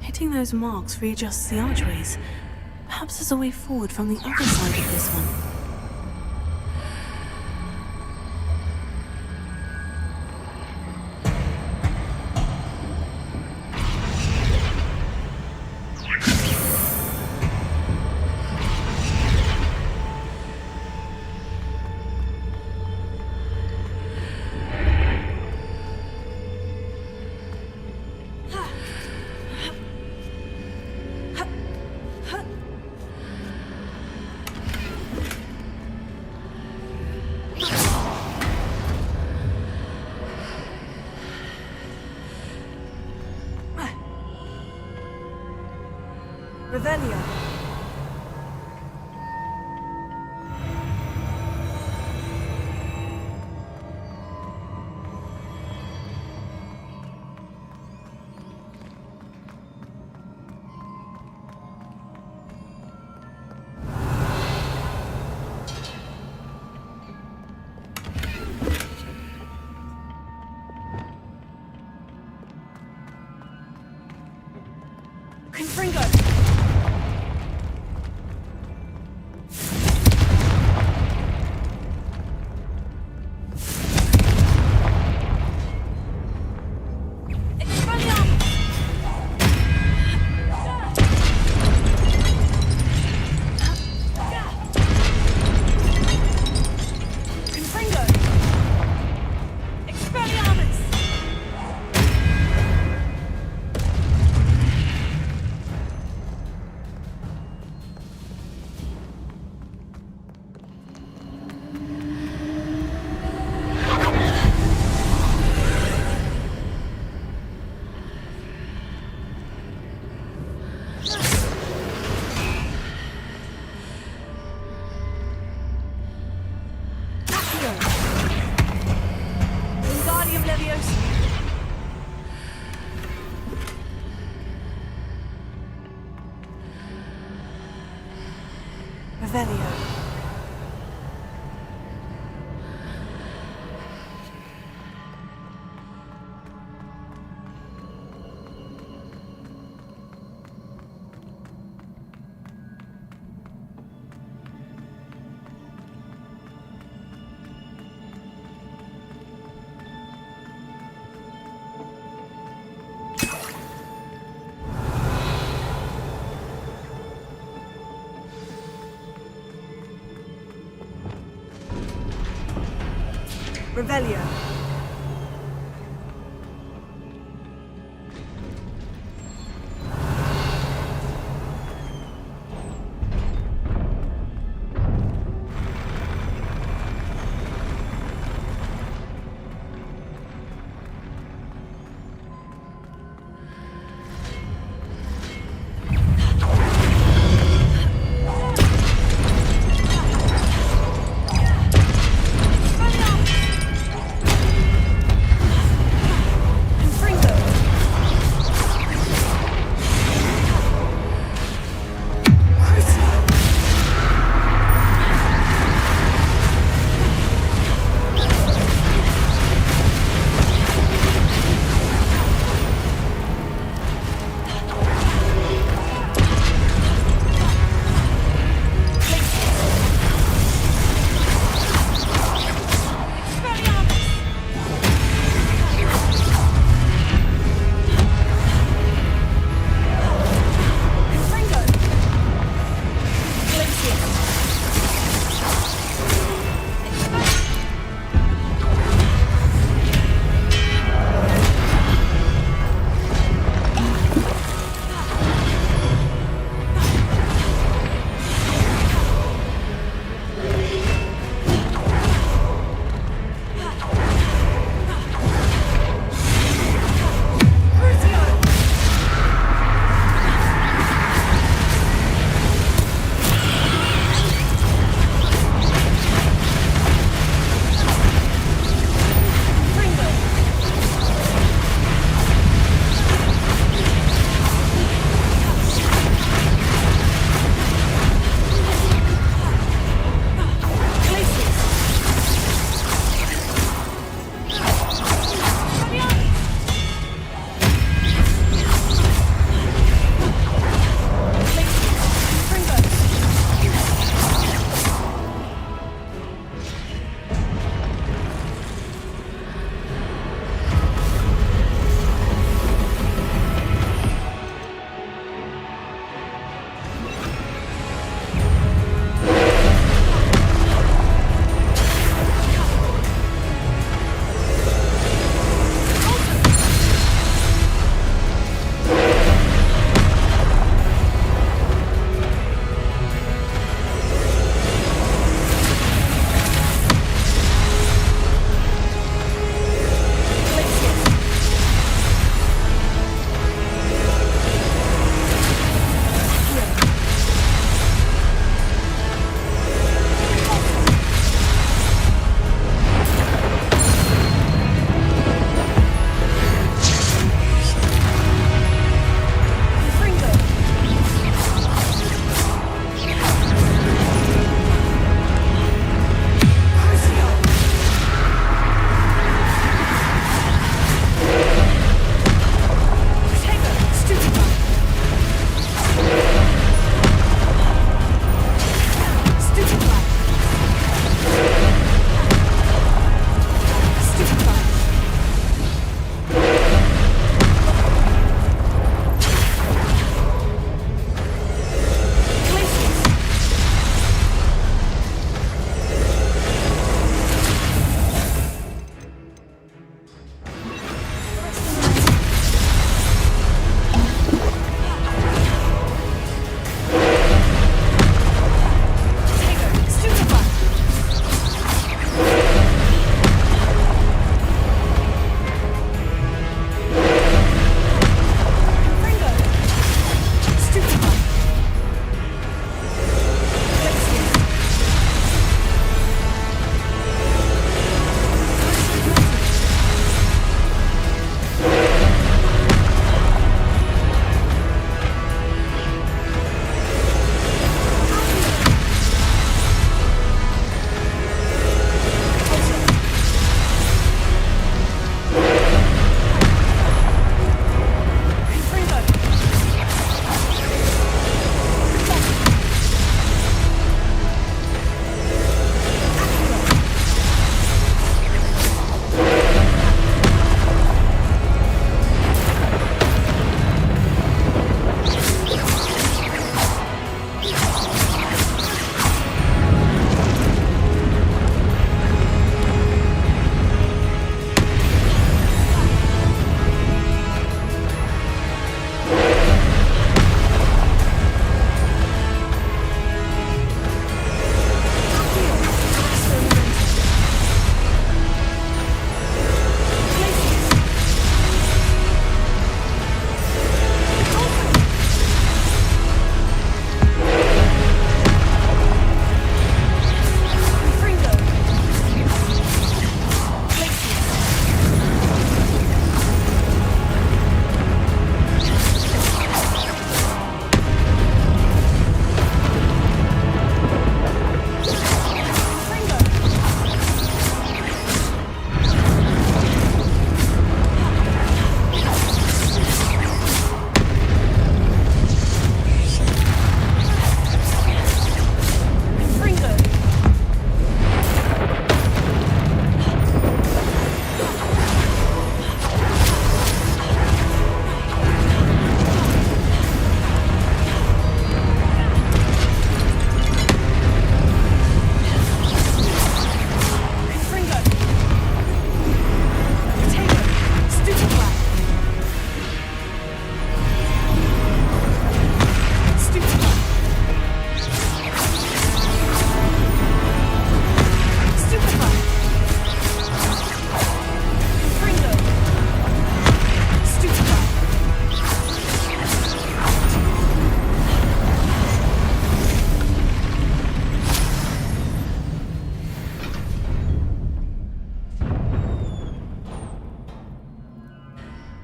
Hitting those marks readjusts the archways. Perhaps there's a way forward from the other side of this one. Revelio. Confringo! Revelio. Revelio.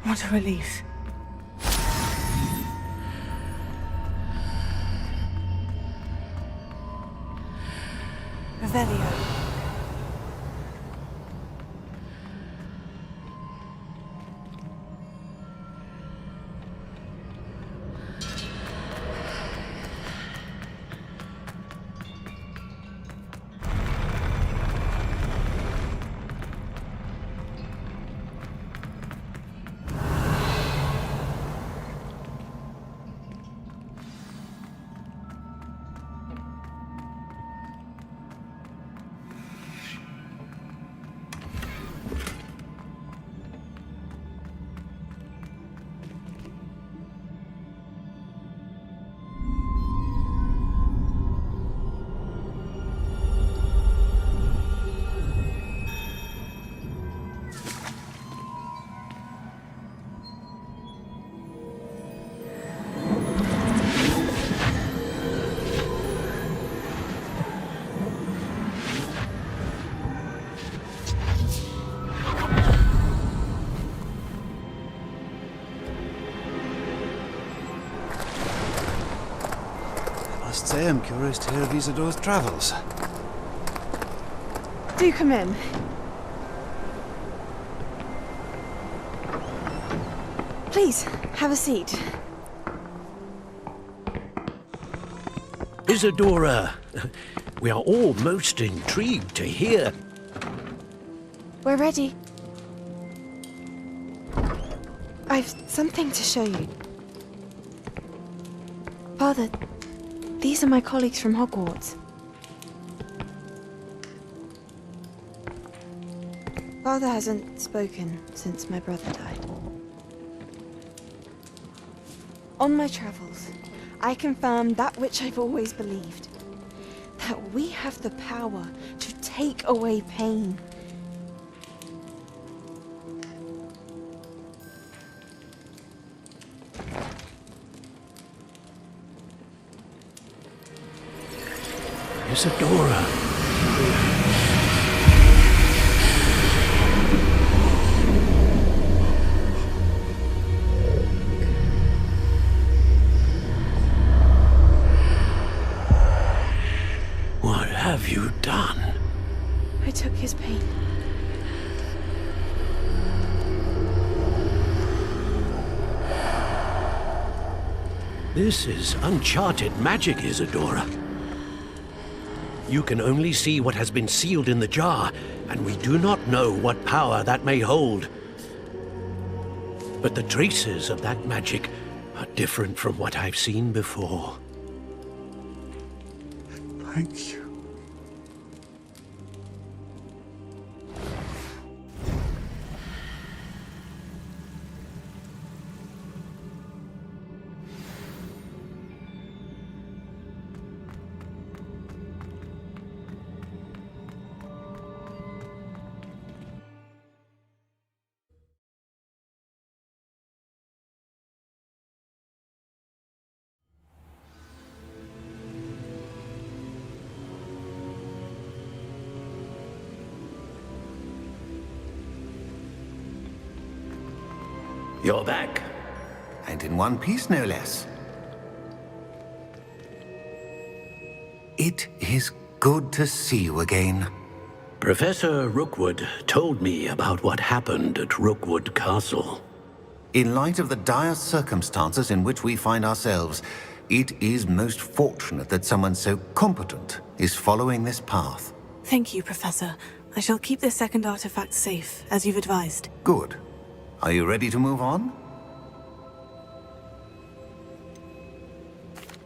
What a relief. Revelio. I must say I'm curious to hear of Isidore's travels. Do come in. Please, have a seat. Isadora, we are all most intrigued to hear. We're ready. I've something to show you. Father, these are my colleagues from Hogwarts. Father hasn't spoken since my brother died. On my travels, I confirmed that which I've always believed. That we have the power to take away pain. Isadora. What have you done? I took his pain. This is uncharted magic, Isadora. You can only see what has been sealed in the jar, and we do not know what power that may hold. But the traces of that magic are different from what I've seen before. Thank you. You're back. And in one piece, no less. It is good to see you again. Professor Rookwood told me about what happened at Rookwood Castle. In light of the dire circumstances in which we find ourselves, it is most fortunate that someone so competent is following this path. Thank you, Professor. I shall keep this second artifact safe, as you've advised. Good. Are you ready to move on?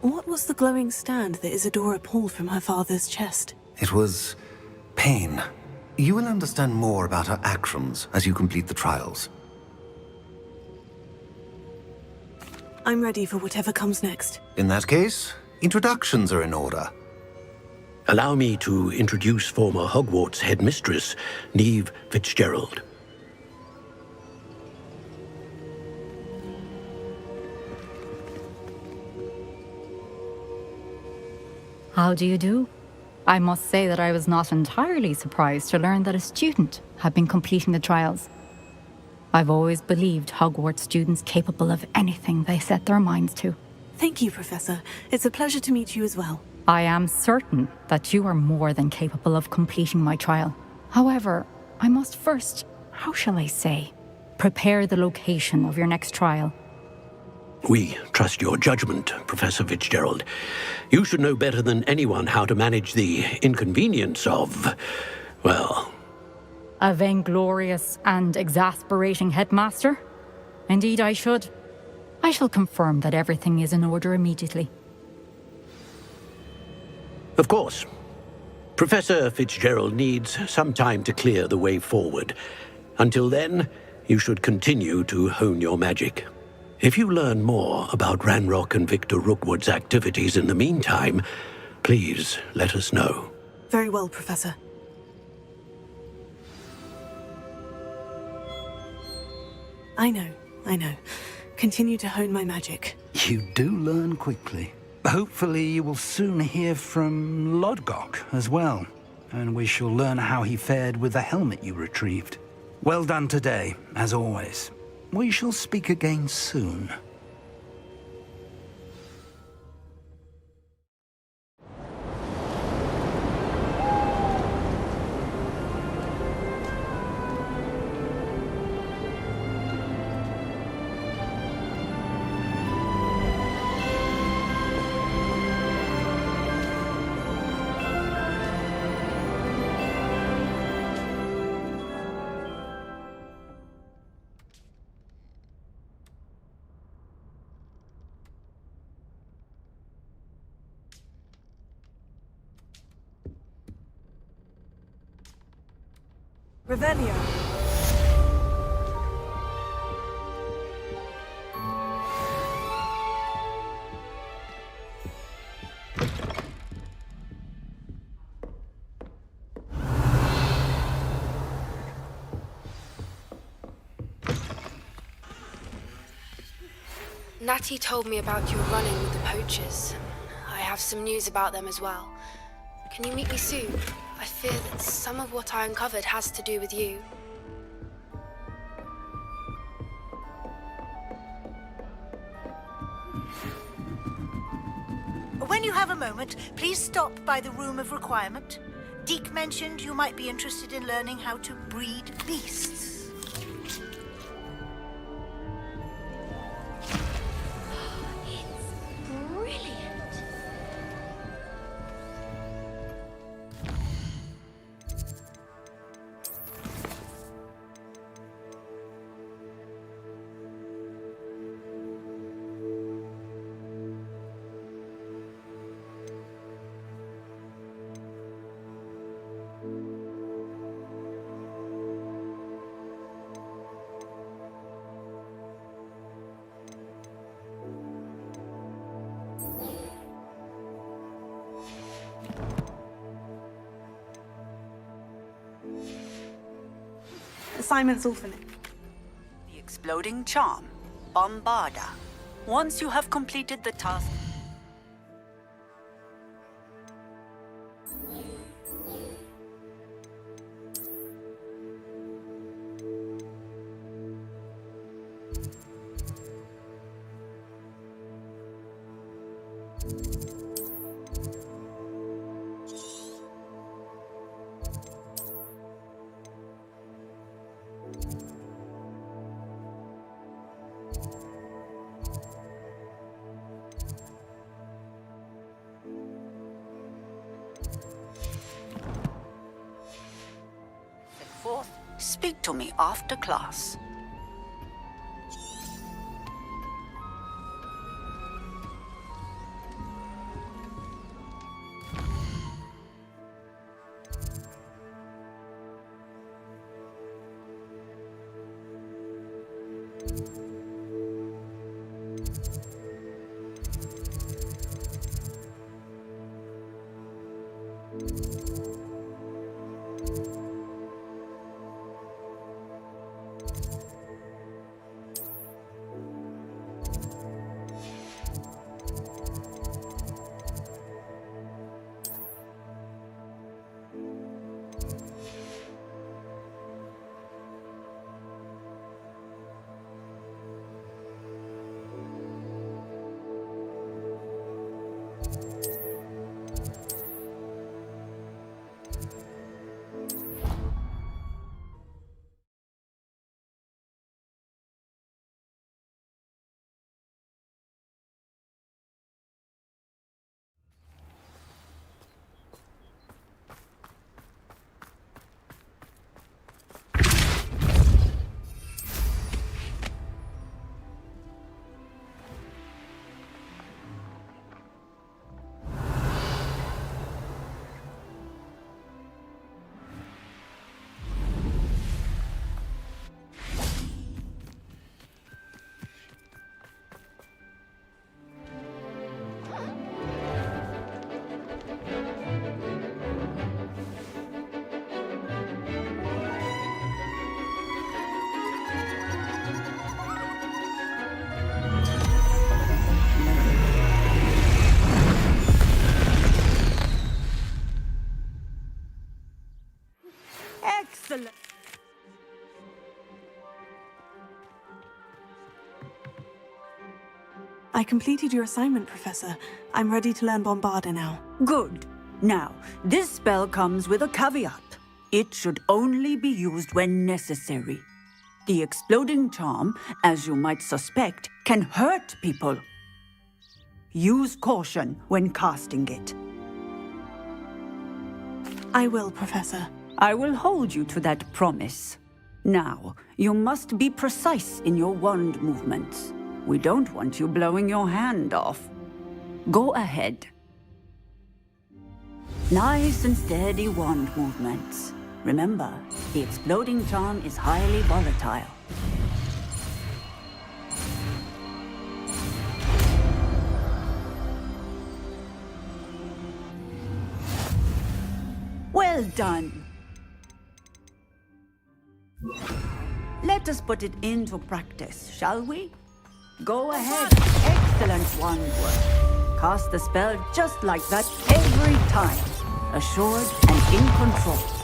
What was the glowing stand that Isadora pulled from her father's chest? It was pain. You will understand more about her actions as you complete the trials. I'm ready for whatever comes next. In that case, introductions are in order. Allow me to introduce former Hogwarts headmistress, Neve Fitzgerald. How do you do? I must say that I was not entirely surprised to learn that a student had been completing the trials. I've always believed Hogwarts students capable of anything they set their minds to. Thank you, Professor. It's a pleasure to meet you as well. I am certain that you are more than capable of completing my trial. However, I must first, how shall I say, prepare the location of your next trial. We trust your judgment, Professor Fitzgerald. You should know better than anyone how to manage the inconvenience of, well... A vainglorious and exasperating headmaster? Indeed I should. I shall confirm that everything is in order immediately. Of course. Professor Fitzgerald needs some time to clear the way forward. Until then, you should continue to hone your magic. If you learn more about Ranrock and Victor Rookwood's activities in the meantime, please let us know. Very well, Professor. I know. Continue to hone my magic. You do learn quickly. Hopefully you will soon hear from Lodgok as well, and we shall learn how he fared with the helmet you retrieved. Well done today, as always. We shall speak again soon. Revelio. Natty told me about your run-in with the poachers. I have some news about them as well. Can you meet me soon? I fear that some of what I uncovered has to do with you. When you have a moment, please stop by the Room of Requirement. Deke mentioned you might be interested in learning how to breed beasts. Assignment's all finished. The exploding charm, Bombarda. Once you have completed the task... Forth, speak to me after class. I completed your assignment, Professor. I'm ready to learn Bombarda now. Good. Now, this spell comes with a caveat. It should only be used when necessary. The exploding charm, as you might suspect, can hurt people. Use caution when casting it. I will, Professor. I will hold you to that promise. Now, you must be precise in your wand movements. We don't want you blowing your hand off. Go ahead. Nice and steady wand movements. Remember, the exploding charm is highly volatile. Well done. Let us put it into practice, shall we? Go ahead. Excellent wand work. Cast the spell just like that every time. Assured and in control.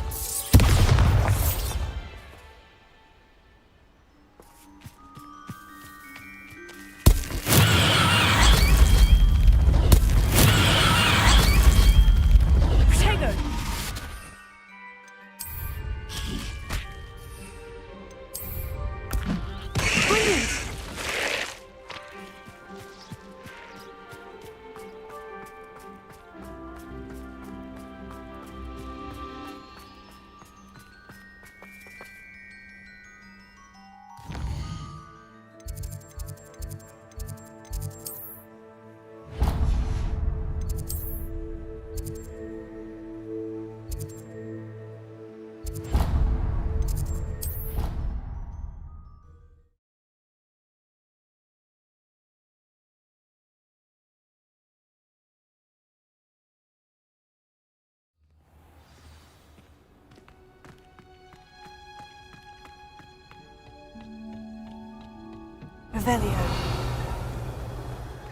Revelio.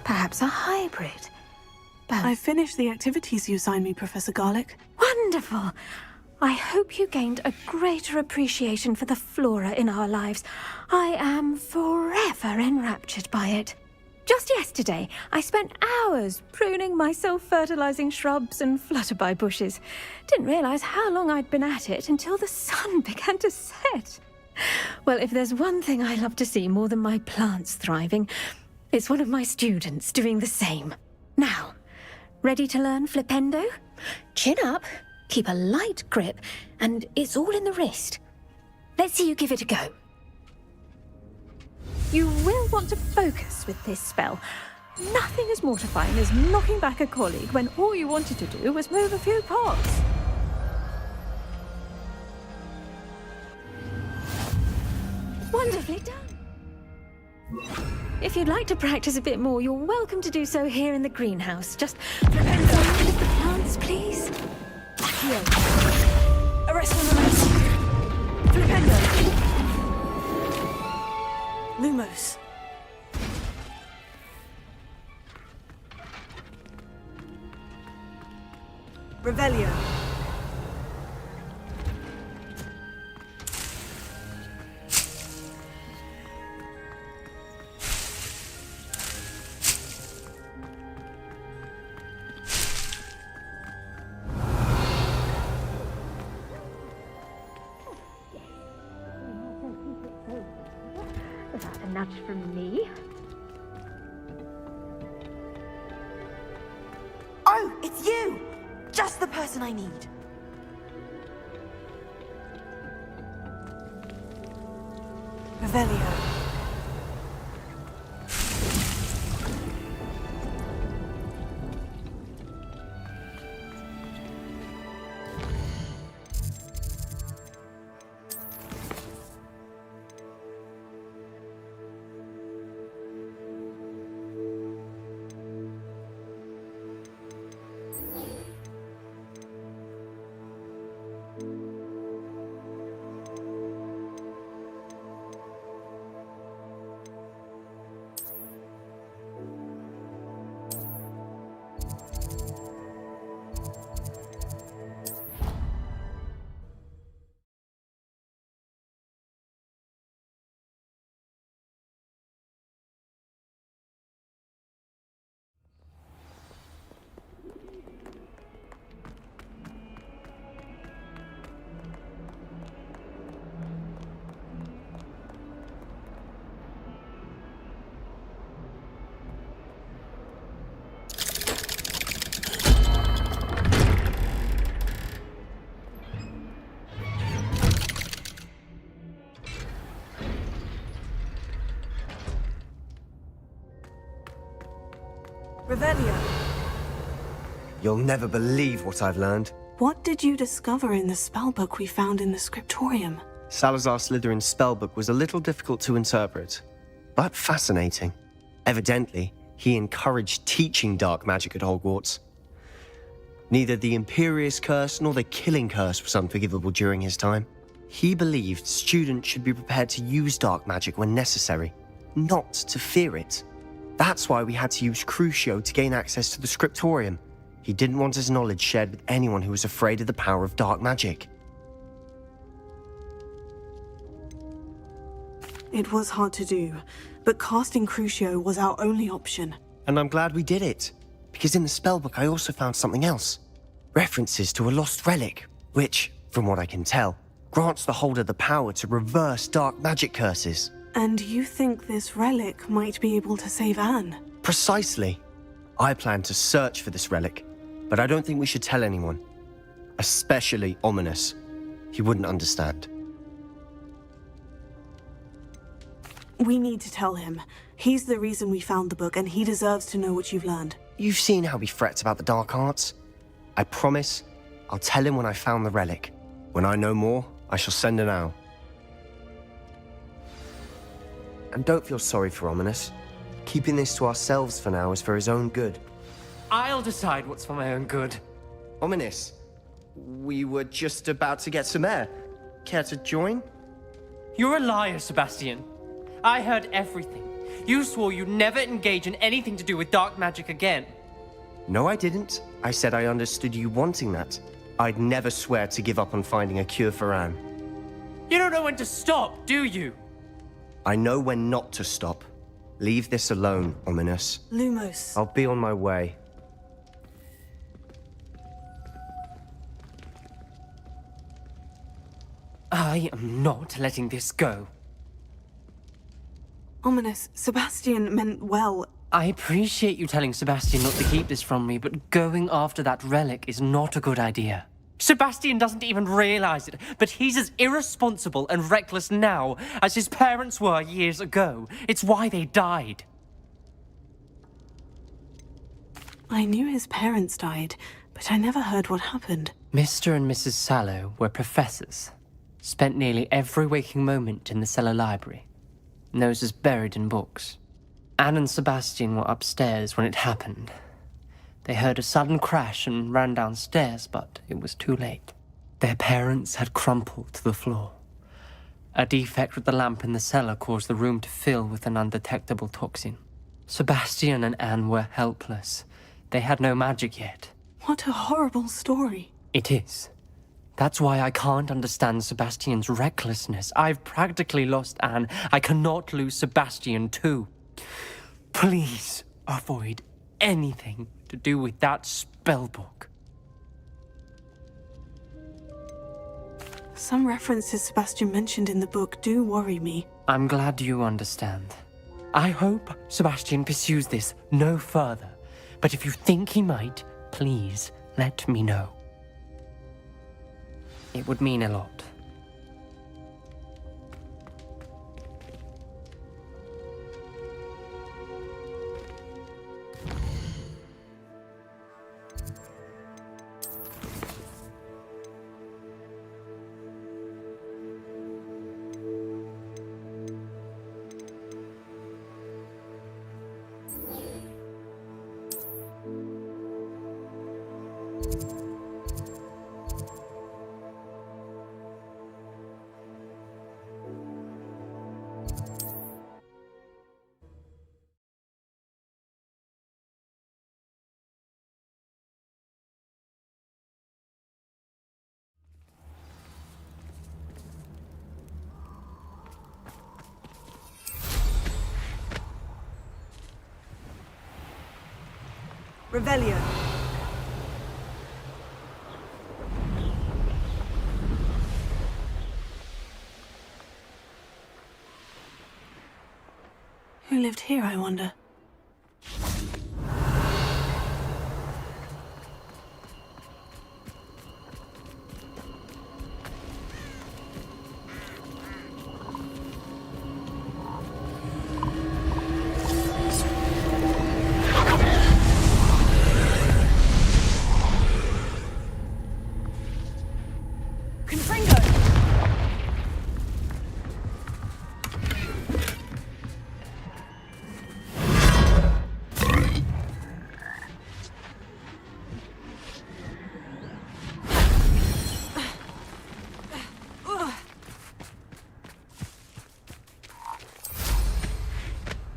Perhaps a hybrid. I finished the activities you assigned me, Professor Garlick. Wonderful! I hope you gained a greater appreciation for the flora in our lives. I am forever enraptured by it. Just yesterday, I spent hours pruning my self-fertilizing shrubs and flutterby bushes. Didn't realize how long I'd been at it until the sun began to set. Well, if there's one thing I love to see more than my plants thriving, it's one of my students doing the same. Now, ready to learn Flipendo? Chin up, keep a light grip, and it's all in the wrist. Let's see you give it a go. You will want to focus with this spell. Nothing as mortifying as knocking back a colleague when all you wanted to do was move a few pots. Wonderfully done. If you'd like to practice a bit more, you're welcome to do so here in the greenhouse. Just remember to the plants, please. Here. Arrest on the rest. Flipendo. Lumos. Revelio. Without a nudge from me. Oh, it's you! Just the person I need. Revelio. Revelio, You'll never believe what I've learned. what did you discover in the spellbook we found in the scriptorium? Salazar Slytherin's spellbook was a little difficult to interpret, but fascinating. Evidently, he encouraged teaching dark magic at Hogwarts. Neither the Imperious Curse nor the Killing Curse was unforgivable during his time. He believed students should be prepared to use dark magic when necessary, not to fear it. That's why we had to use Crucio to gain access to the scriptorium. He didn't want his knowledge shared with anyone who was afraid of the power of dark magic. It was hard to do, but casting Crucio was our only option. And I'm glad we did it, because in the spellbook I also found something else. References to a lost relic, which, from what I can tell, grants the holder the power to reverse dark magic curses. And you think this relic might be able to save Anne? Precisely. I plan to search for this relic, but I don't think we should tell anyone. Especially Ominous. He wouldn't understand. We need to tell him. He's the reason we found the book, and he deserves to know what you've learned. You've seen how he frets about the dark arts. I promise I'll tell him when I found the relic. When I know more, I shall send an owl. And don't feel sorry for Ominous. Keeping this to ourselves for now is for his own good. I'll decide what's for my own good. Ominous, we were just about to get some air. Care to join? You're a liar, Sebastian. I heard everything. You swore you'd never engage in anything to do with dark magic again. No, I didn't. I said I understood you wanting that. I'd never swear to give up on finding a cure for Anne. You don't know when to stop, do you? I know when not to stop. Leave this alone, Ominous. Lumos. I'll be on my way. I am not letting this go. Ominous, Sebastian meant well. I appreciate you telling Sebastian not to keep this from me, but going after that relic is not a good idea. Sebastian doesn't even realize it, but he's as irresponsible and reckless now as his parents were years ago. It's why they died. I knew his parents died, but I never heard what happened. Mr. and Mrs. Sallow were professors. Spent nearly every waking moment in the cellar library. Noses buried in books. Anne and Sebastian were upstairs when it happened. They heard a sudden crash and ran downstairs, but it was too late. Their parents had crumpled to the floor. A defect with the lamp in the cellar caused the room to fill with an undetectable toxin. Sebastian and Anne were helpless. They had no magic yet. What a horrible story. It is. That's why I can't understand Sebastian's recklessness. I've practically lost Anne. I cannot lose Sebastian too. Please avoid anything to do with that spellbook. Some references Sebastian mentioned in the book do worry me. I'm glad you understand. I hope Sebastian pursues this no further. But if you think he might, please let me know. It would mean a lot. Revelio. Who lived here, I wonder?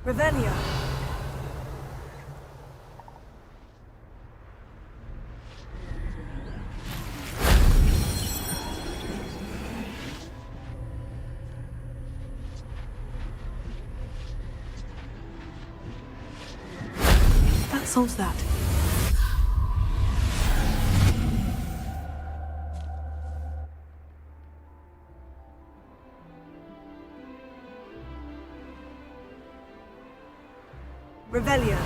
Revelio. That solves that. Revelio.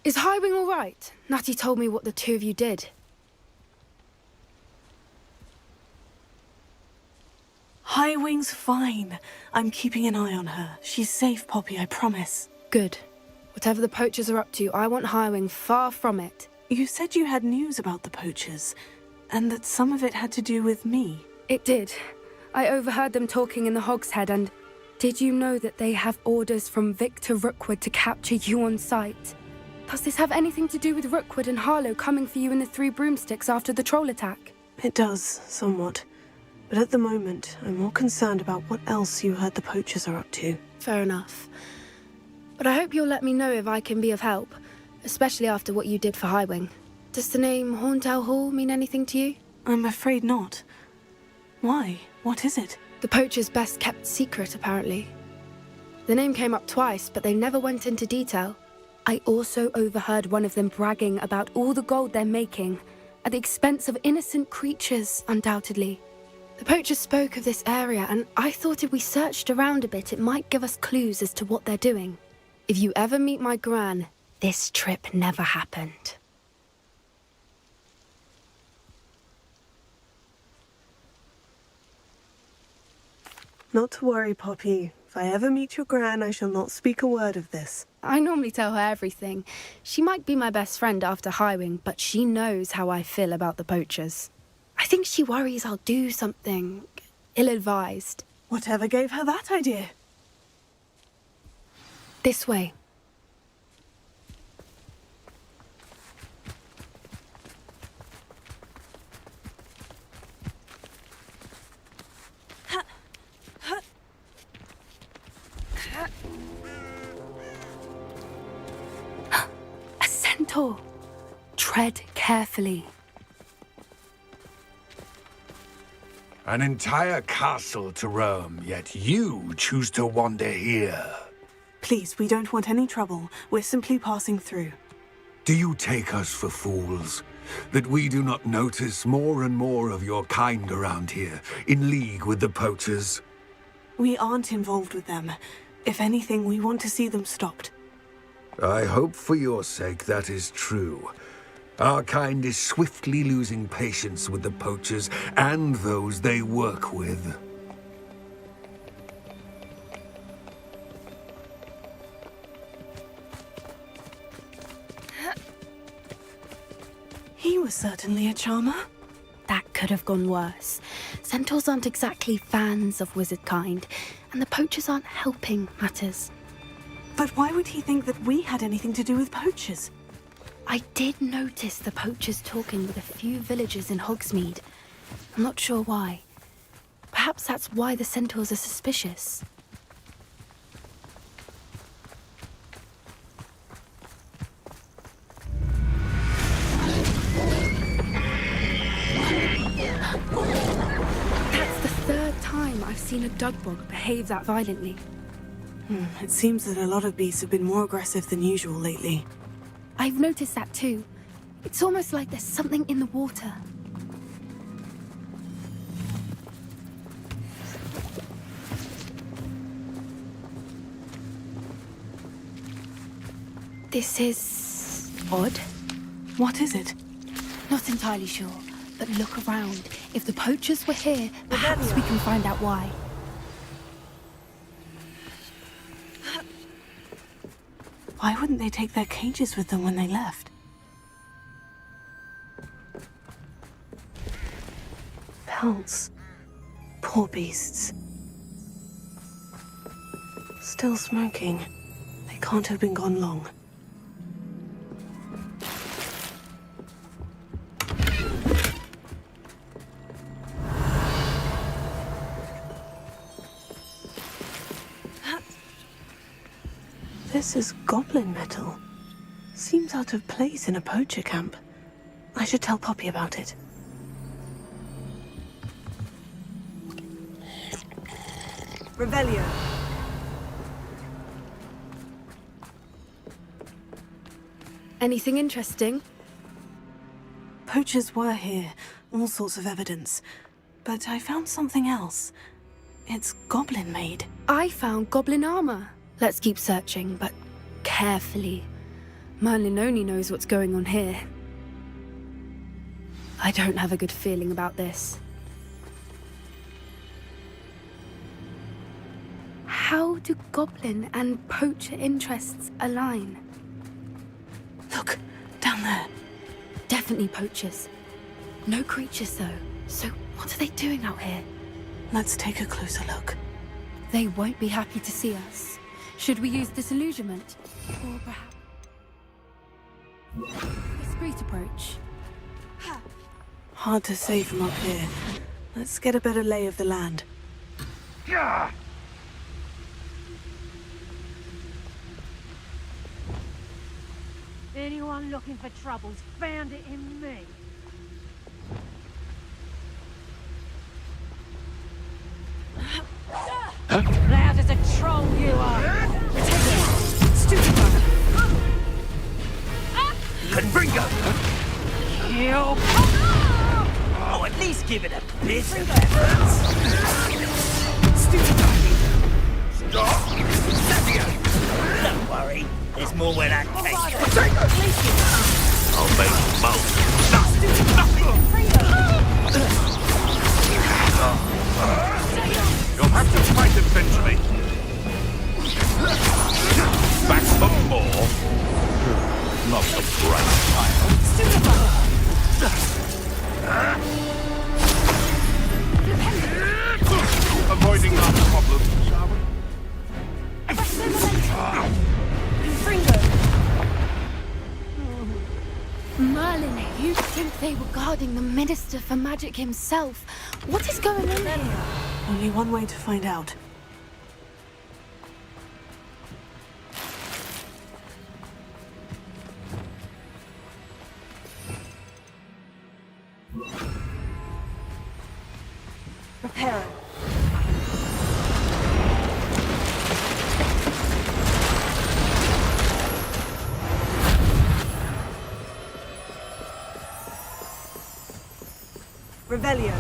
Is Highwing all right? Natty told me what the two of you did. Highwing's fine. I'm keeping an eye on her. She's safe, Poppy, I promise. Good. Whatever the poachers are up to, I want Highwing far from it. You said you had news about the poachers, and that some of it had to do with me. It did. I overheard them talking in the Hogshead, and did you know that they have orders from Victor Rookwood to capture you on sight? Does this have anything to do with Rookwood and Harlow coming for you in the Three Broomsticks after the troll attack? It does, somewhat. But at the moment, I'm more concerned about what else you heard the poachers are up to. Fair enough. But I hope you'll let me know if I can be of help, especially after what you did for Highwing. Does the name Horntail Hall mean anything to you? I'm afraid not. Why? What is it? The poachers' best kept secret, apparently. The name came up twice, but they never went into detail. I also overheard one of them bragging about all the gold they're making, at the expense of innocent creatures, undoubtedly. The poachers spoke of this area, and I thought if we searched around a bit, it might give us clues as to what they're doing. If you ever meet my gran, this trip never happened. Not to worry, Poppy. If I ever meet your gran, I shall not speak a word of this. I normally tell her everything. She might be my best friend after Highwing, but she knows how I feel about the poachers. I think she worries I'll do something ill-advised. Whatever gave her that idea? This way. A centaur. Tread carefully. An entire castle to roam, yet you choose to wander here. Please, we don't want any trouble. We're simply passing through. Do you take us for fools? That we do not notice more and more of your kind around here, in league with the poachers? We aren't involved with them. If anything, we want to see them stopped. I hope for your sake that is true. Our kind is swiftly losing patience with the poachers and those they work with. He was certainly a charmer. That could have gone worse. Centaurs aren't exactly fans of wizard kind, and the poachers aren't helping matters. But why would he think that we had anything to do with poachers? I did notice the poachers talking with a few villagers in Hogsmeade. I'm not sure why. Perhaps that's why the centaurs are suspicious. That's the third time I've seen a dugbog behave that violently. It seems that a lot of beasts have been more aggressive than usual lately. I've noticed that too. It's almost like there's something in the water. This is odd. What is it? Not entirely sure, but look around. If the poachers were here, perhaps we can find out why. Why wouldn't they take their cages with them when they left? pulse. Poor beasts. Still smoking. They can't have been gone long. This is goblin metal. Seems out of place in a poacher camp. I should tell Poppy about it. Revelio. Anything interesting? Poachers were here, all sorts of evidence. But I found something else. It's goblin-made. I found goblin armor. Let's keep searching, but carefully. Merlin only knows what's going on here. I don't have a good feeling about this. How do goblin and poacher interests align? Look, down there. Definitely poachers. No creatures, though. So what are they doing out here? Let's take a closer look. They won't be happy to see us. Should we use disillusionment? Or perhaps... discreet approach? Hard to say from up here. Let's get a better lay of the land. Anyone looking for troubles found it in me. Loud as a troll you are! Stupid bugger! Confringo! Kill! Oh, at least give it a bit of effort. Stupid bugger! Stop! Savio! Don't worry, there's more where that came. I'll make You'll have to fight eventually. Back for more. Not the bright child. Avoiding our problem, shall we? Merlin, you think they were guarding the Minister for Magic himself? What is going on here? Only one way to find out. Reparo. Revelio.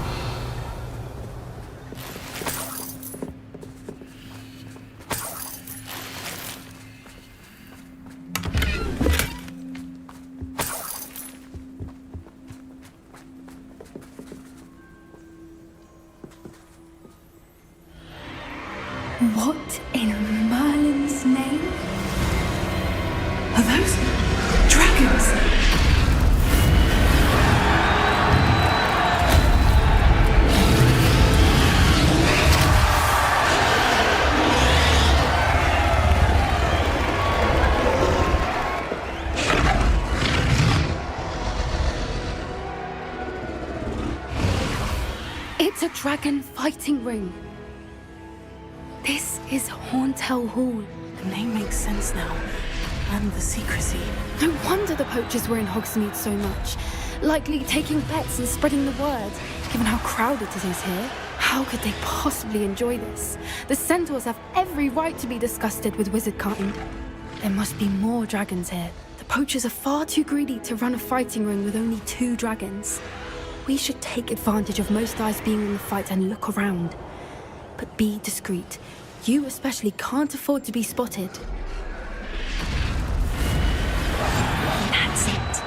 What in Merlin's name? Are those dragons? It's a dragon fighting ring. This is Horntail Hall. The name makes sense now. And the secrecy. No wonder the poachers were in Hogsmeade so much. Likely taking bets and spreading the word. Given how crowded it is here, how could they possibly enjoy this? The centaurs have every right to be disgusted with wizard kind. There must be more dragons here. The poachers are far too greedy to run a fighting ring with only 2 dragons. We should take advantage of most eyes being in the fight and look around. But be discreet. You especially can't afford to be spotted. That's it.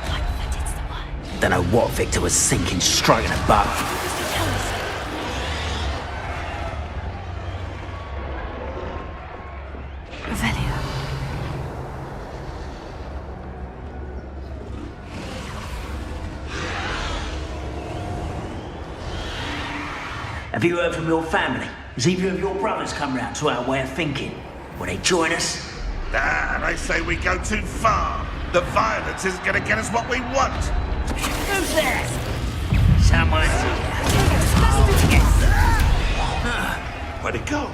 Lightfooted's the one. Don't know what Victor was thinking, striking above. Revelio. Have you heard from your family? Has either of your brothers come round to our way of thinking? Will they join us? They say we go too far. The violence isn't going to get us what we want. Who's that? Someone's here. Where'd it go?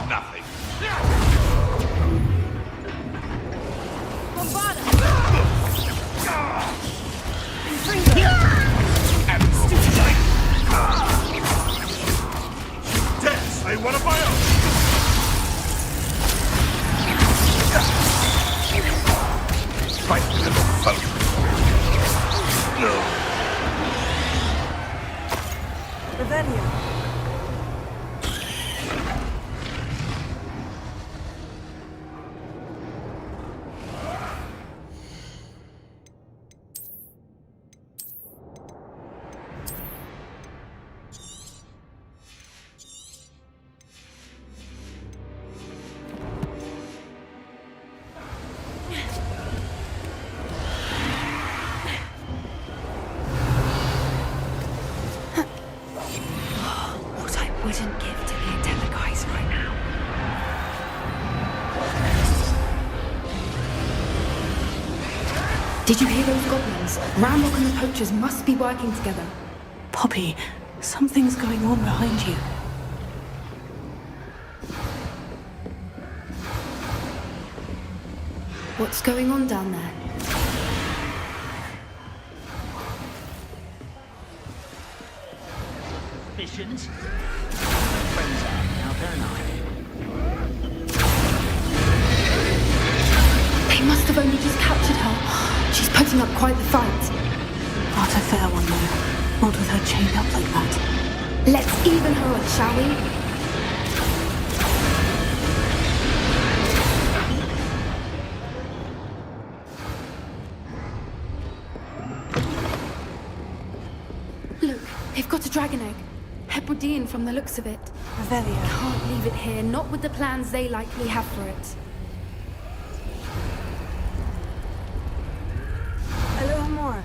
Nothing. Dance, they want to buy up. Fight little folk. Revelio. What I wouldn't give to be a Delegate right now. Did you hear those goblins? Ramrock and the poachers must be working together. Poppy, something's going on behind you. What's going on down there? Missions? Friends out now, don't I? They must have only just captured her. She's putting up quite the fight. Not a fair one, though. Not with her chained up like that. Let's even her up, shall we? Look, they've got a dragon egg. Hebridean from the looks of it. Revelio. Can't leave it here, not with the plans they likely have for it. A little more.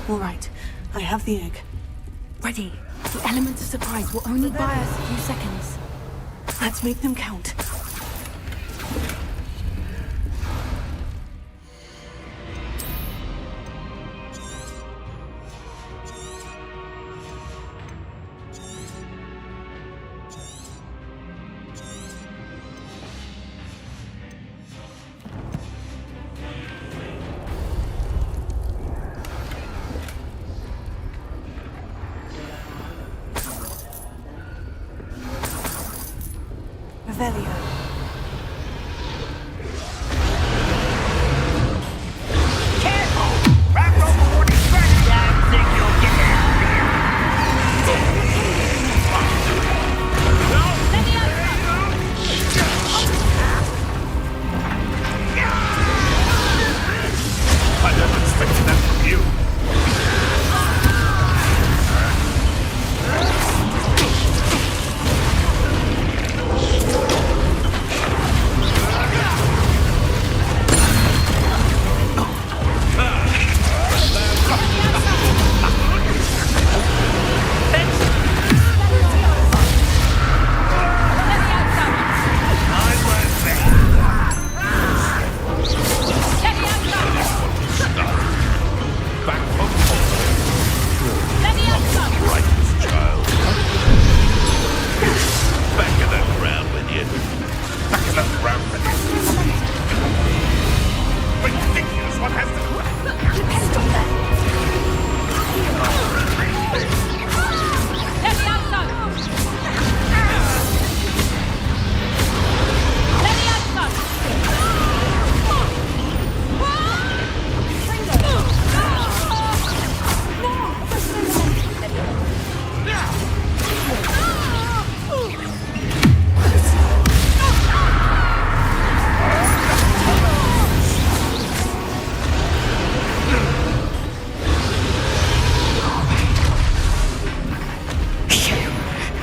All right, I have the egg. Ready. The element of surprise will only buy us a few seconds. Let's make them count. Revelio. I never expected that from you.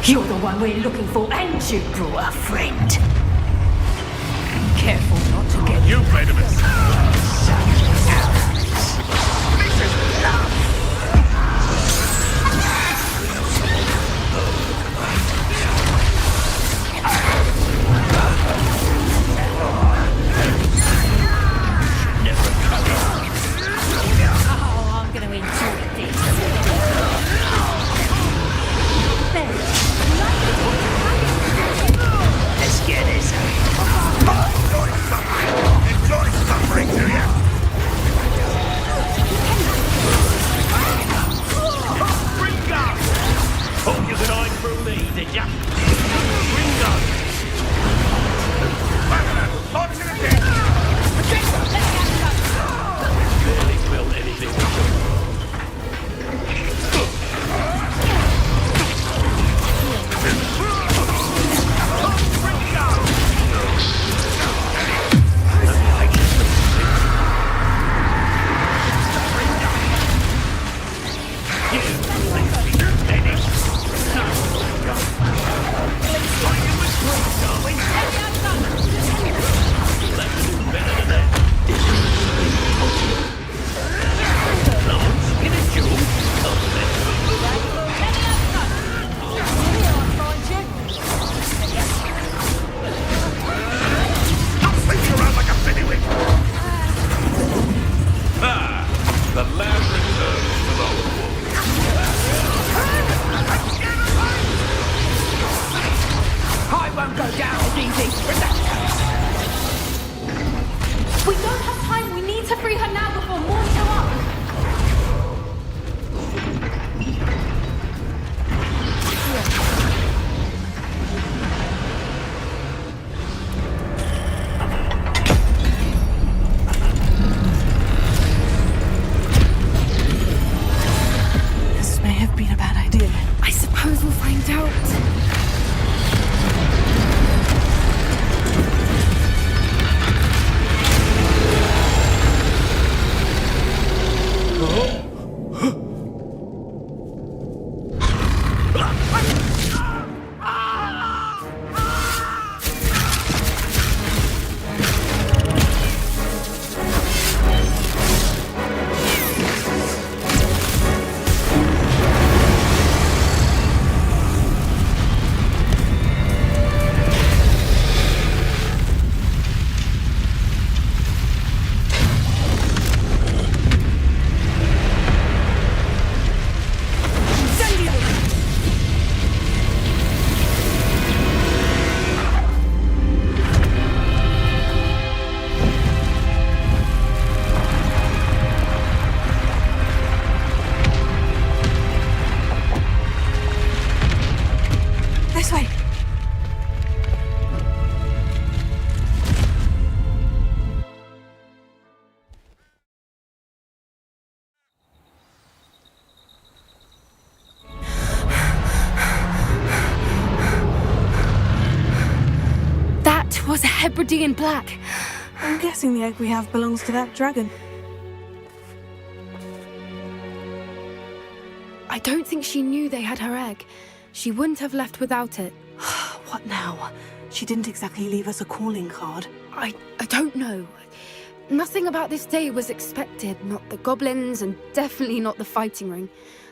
You're the one we're looking for, and you brought a friend. Careful not to get... You made a mistake. Oh, I'm gonna enjoy this. Let's get this. Enjoy suffering, do you? Bring gun! Thought you could hide from me, did ya? Bring gun! Launch it again! Barely built anything. The land returns to the I won't go down as easy. We don't have time. We need to free her now before more show up. This may have been a bad idea. I suppose we'll find out. This way. That was a Hebridean black. I'm guessing the egg we have belongs to that dragon. I don't think she knew they had her egg. She wouldn't have left without it. What now? She didn't exactly leave us a calling card. I don't know. Nothing about this day was expected. Not the goblins, and definitely not the fighting ring.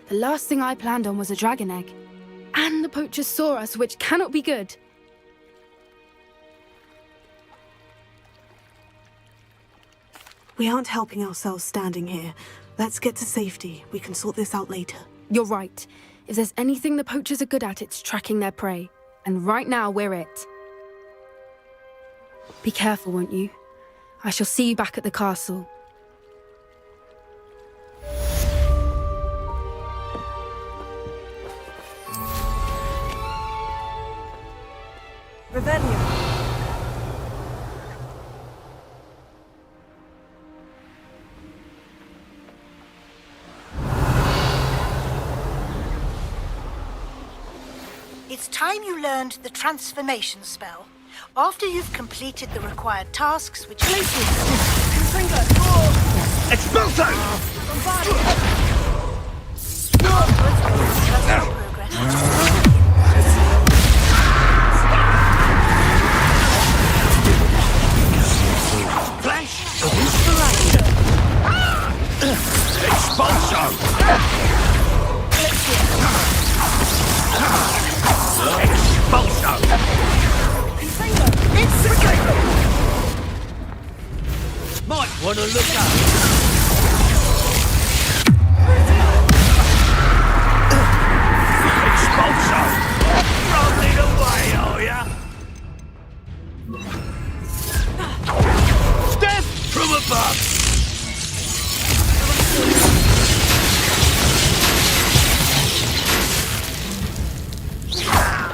The last thing I planned on was a dragon egg. And the poachers saw us, which cannot be good. We aren't helping ourselves standing here. Let's get to safety. We can sort this out later. You're right. If there's anything the poachers are good at, it's tracking their prey. And right now, we're it. Be careful, won't you? I shall see you back at the castle. Revelio. It's time you learned the transformation spell. After you've completed the required tasks, which... Expulso! Progress. the lookout! Expulso! Rolling away, are ya? Death from above!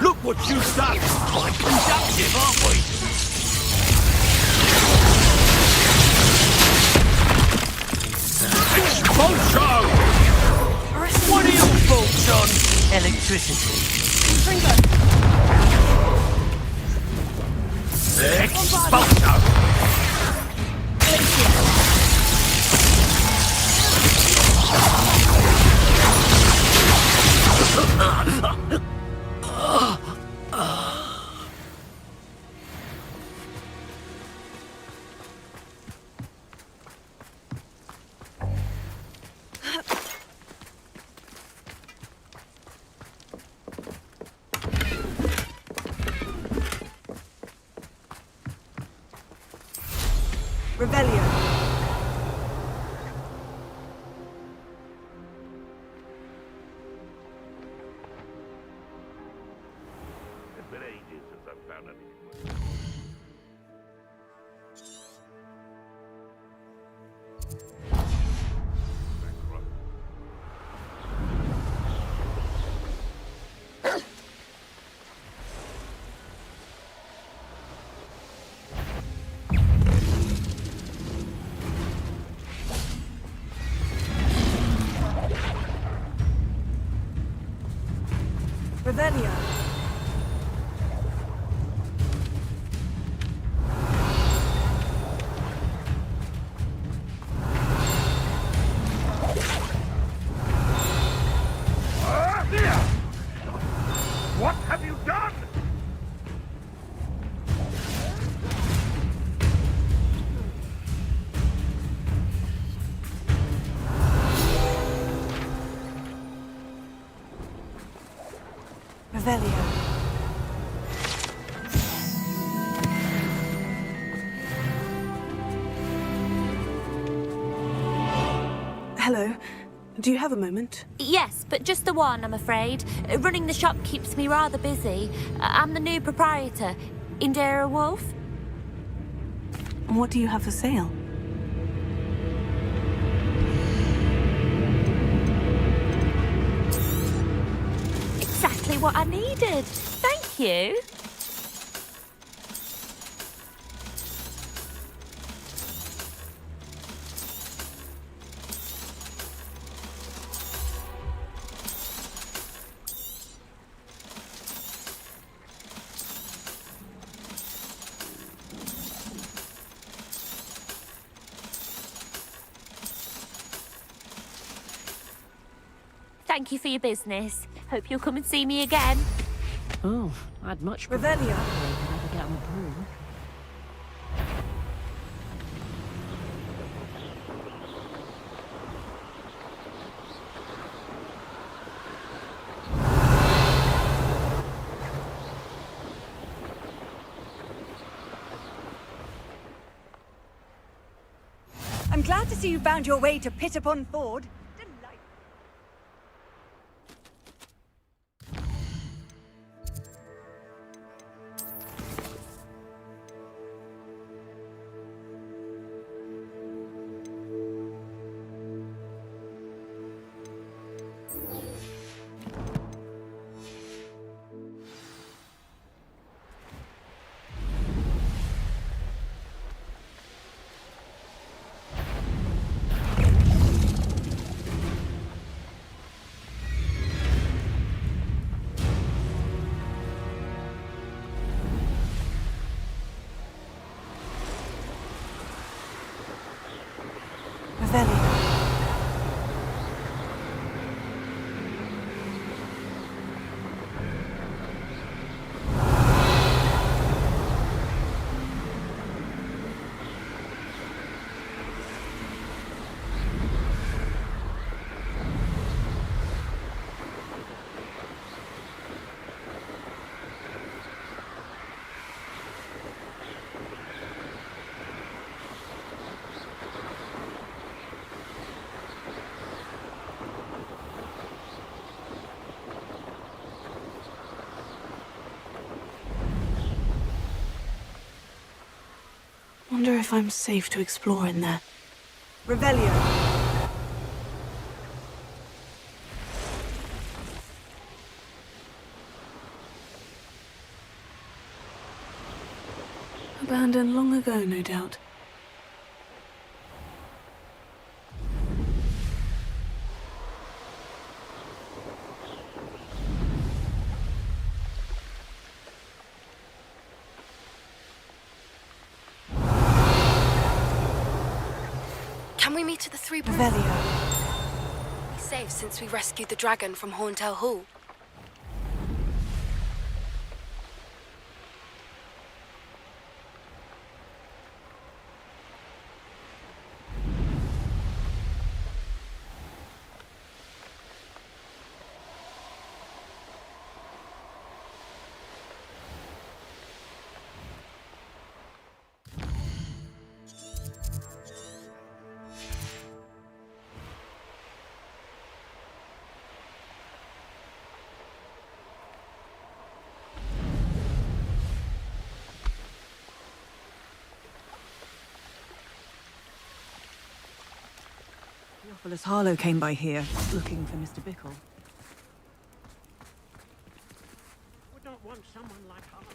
Look what you've done! Quite productive, aren't we? Expulso! What are your thoughts on electricity? Expulso! Revelio. It's been ages since I've found anything. Revelio. What have you done? Revelio. Hello. Do you have a moment? Yes, but just the one, I'm afraid. Running the shop keeps me rather busy. I'm the new proprietor, Indira Wolf. What do you have for sale? Exactly what I needed. Thank you. Thank you for your business. Hope you'll come and see me again. Oh, I'd much prefer Revelio. to never get on the broom. I'm glad to see you found your way to Pit upon Ford. if I'm safe to explore in there. Revelio. Abandoned long ago, no doubt. Can we meet at the Three Revelio. We're safe since we rescued the dragon from Horntail Hall. Theophilus Harlow came by here, looking for Mr. Bickle. We don't want someone like Harlow.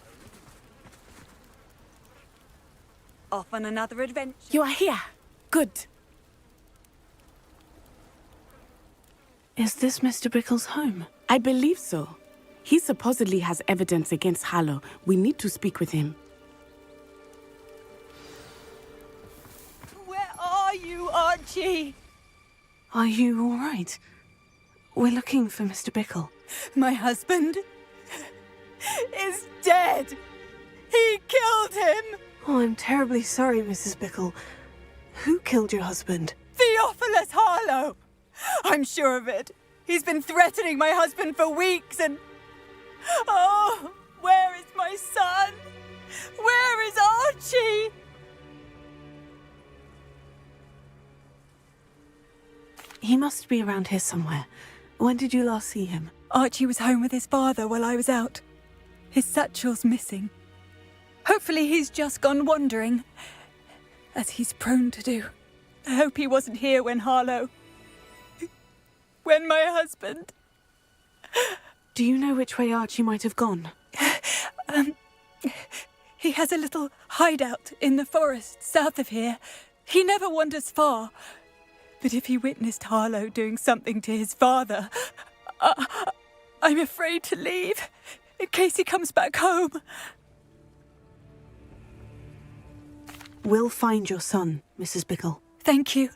Off on another adventure. You are here. Good. Is this Mr. Bickle's home? I believe so. He supposedly has evidence against Harlow. We need to speak with him. Where are you, Archie? Are you all right? We're looking for Mr. Bickle. My husband is dead. He killed him. Oh, I'm terribly sorry, Mrs. Bickle. Who killed your husband? Theophilus Harlow. I'm sure of it. He's been threatening my husband for weeks and... Oh, where is my son? Where is Archie? He must be around here somewhere. When did you last see him? Archie was home with his father while I was out. His satchel's missing. Hopefully he's just gone wandering, as he's prone to do. I hope he wasn't here when Harlow... when my husband... Do you know which way Archie might have gone? He has a little hideout in the forest south of here. He never wanders far. But if he witnessed Harlow doing something to his father, I'm afraid to leave, in case he comes back home. We'll find your son, Mrs. Bickle. Thank you.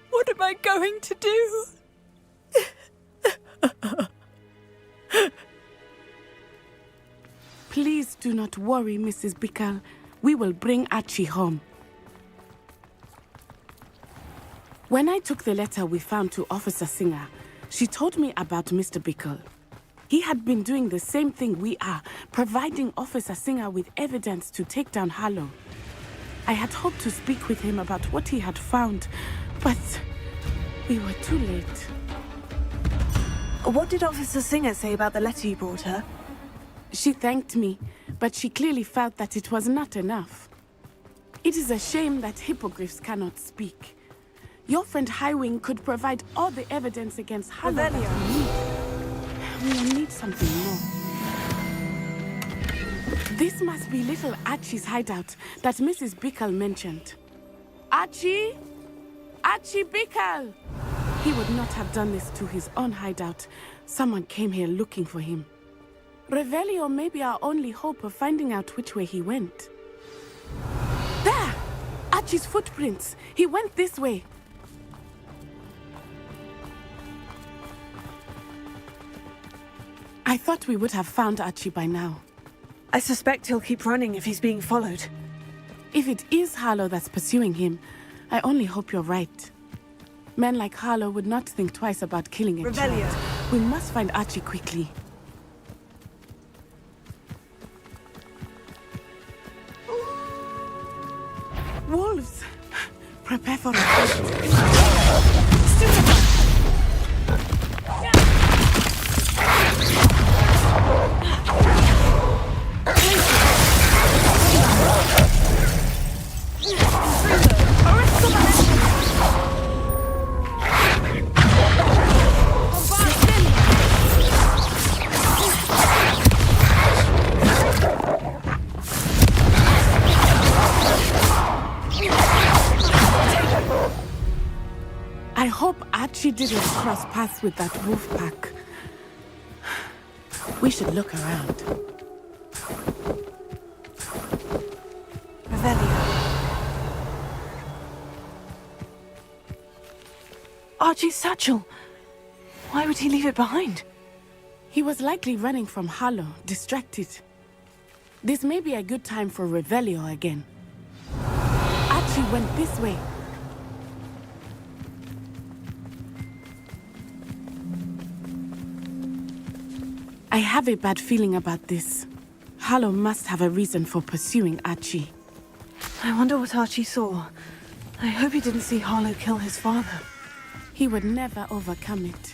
What am I going to do? Please do not worry, Mrs. Bickle. We will bring Archie home. When I took the letter we found to Officer Singer, she told me about Mr. Bickle. He had been doing the same thing we are, providing Officer Singer with evidence to take down Harlow. I had hoped to speak with him about what he had found, but we were too late. What did Officer Singer say about the letter you brought her? She thanked me, but she clearly felt that it was not enough. It is a shame that hippogriffs cannot speak. Your friend Highwing could provide all the evidence against Harlow that we need. We will need something more. This must be little Archie's hideout that Mrs. Bickle mentioned. Archie? Archie Bickle! He would not have done this to his own hideout. Someone came here looking for him. Revelio may be our only hope of finding out which way he went. There! Archie's footprints. He went this way. I thought we would have found Archie by now. I suspect he'll keep running if he's being followed. If it is Harlow that's pursuing him, I only hope you're right. Men like Harlow would not think twice about killing a child. We must find Archie quickly. Wolves! Prepare for a fight. Archie didn't cross paths with that wolf pack. We should look around. Archie's satchel. Why would he leave it behind? He was likely running from Harlow, distracted. This may be a good time for Revelio again. Archie went this way. I have a bad feeling about this. Harlow must have a reason for pursuing Archie. I wonder what Archie saw. I hope he didn't see Harlow kill his father. He would never overcome it.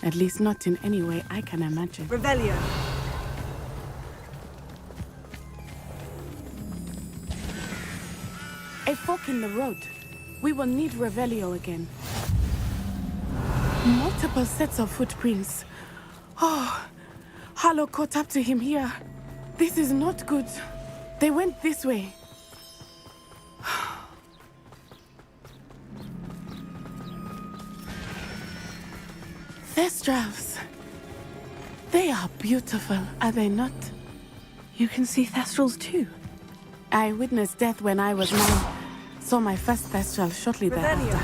At least not in any way I can imagine. Revelio. A fork in the road. We will need Revelio again. Multiple sets of footprints. Oh, Harlow caught up to him here. This is not good. They went this way. Thestrals. They are beautiful, are they not? You can see Thestrals too. I witnessed death when I was 9. Saw my first Thestral shortly thereafter.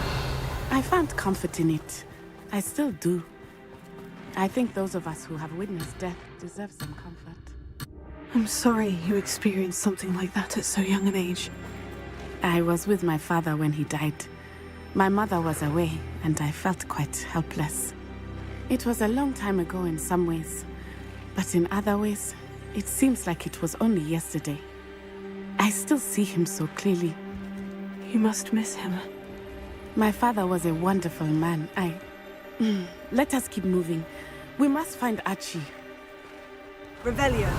I found comfort in it. I still do. I think those of us who have witnessed death deserve some comfort. I'm sorry you experienced something like that at so young an age. I was with my father when he died. My mother was away, and I felt quite helpless. It was a long time ago in some ways, but in other ways, it seems like it was only yesterday. I still see him so clearly. You must miss him. My father was a wonderful man. Let us keep moving. We must find Archie. Revelio.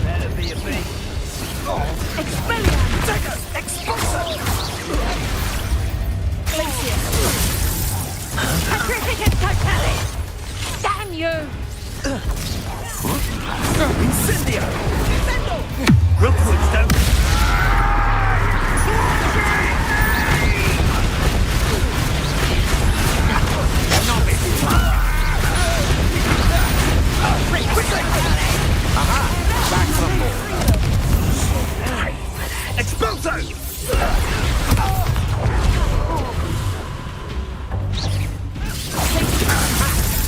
Better be a big. Expelliarmus! Take us! Expulsor! Petrificus totalis! Damn you! Incendio! Rookwoods don't... Aha! Back from more. Expulso!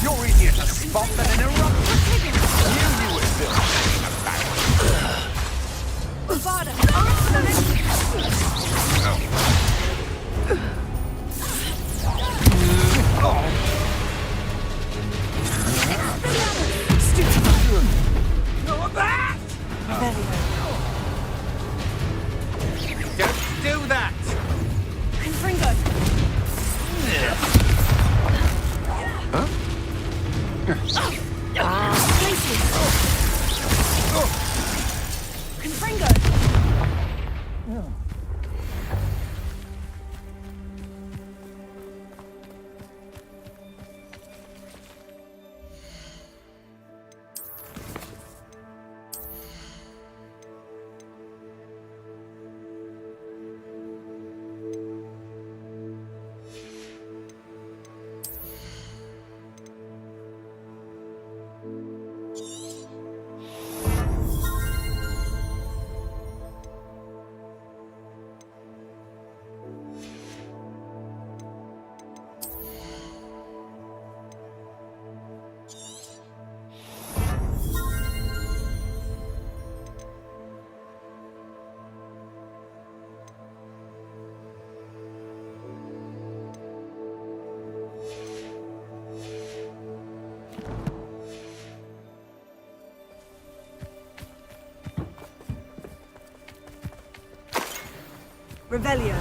You're easier to spot than an eruption. Knew you were still hanging about. Don't do that! Confringo! Huh? Confringo! Revelio.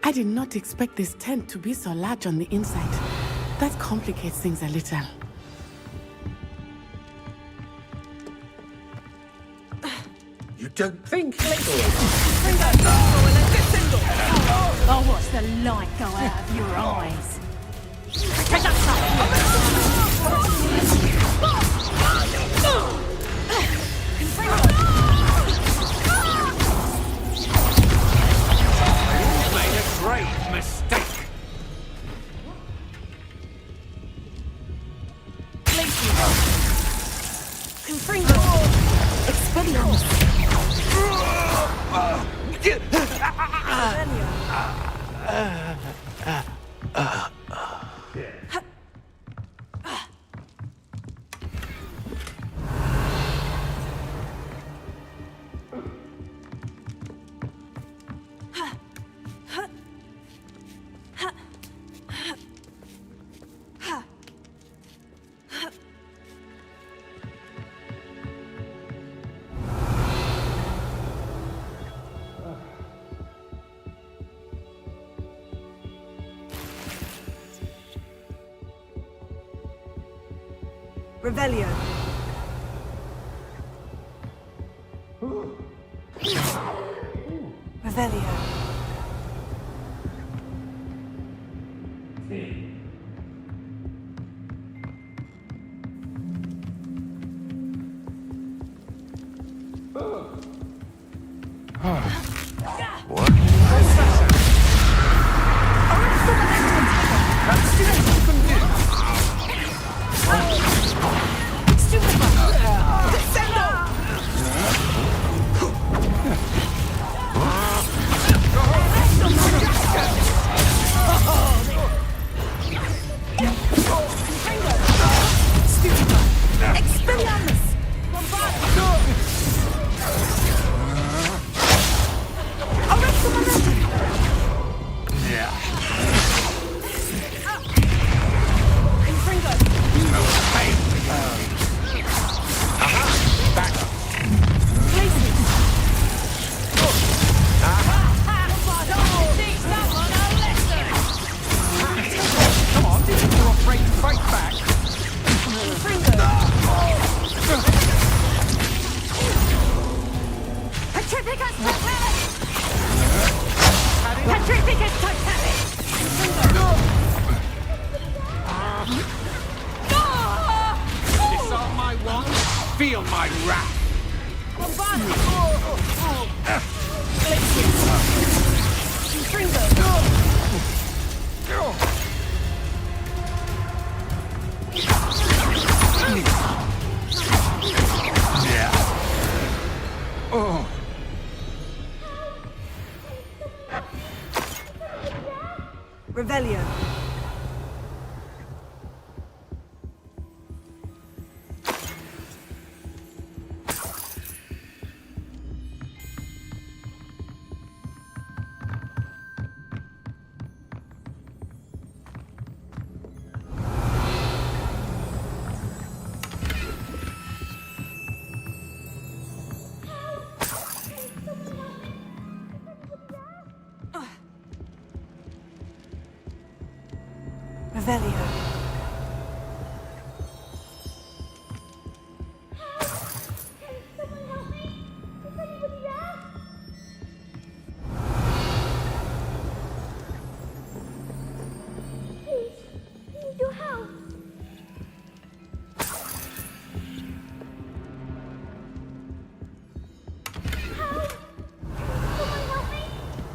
I did not expect this tent to be so large on the inside. That complicates things a little. You don't think... I'll watch the light go out of your eyes. You made a great mistake. Revelio. Revelio. Disarm my wand, feel my wrath. Revelio. Revelio.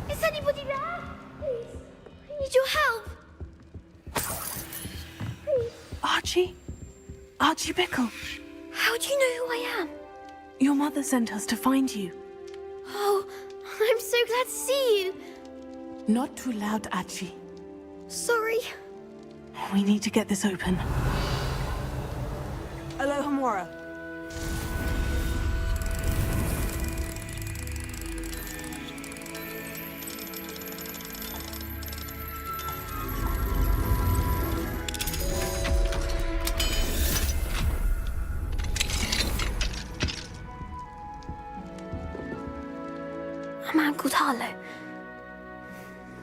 Is anybody there? Please, I need your help. Archie? Archie Bickle. How do you know who I am? Your mother sent us to find you. Oh, I'm so glad to see you. Not too loud, Archie. Sorry. We need to get this open. Alohomora. A man called Harlow.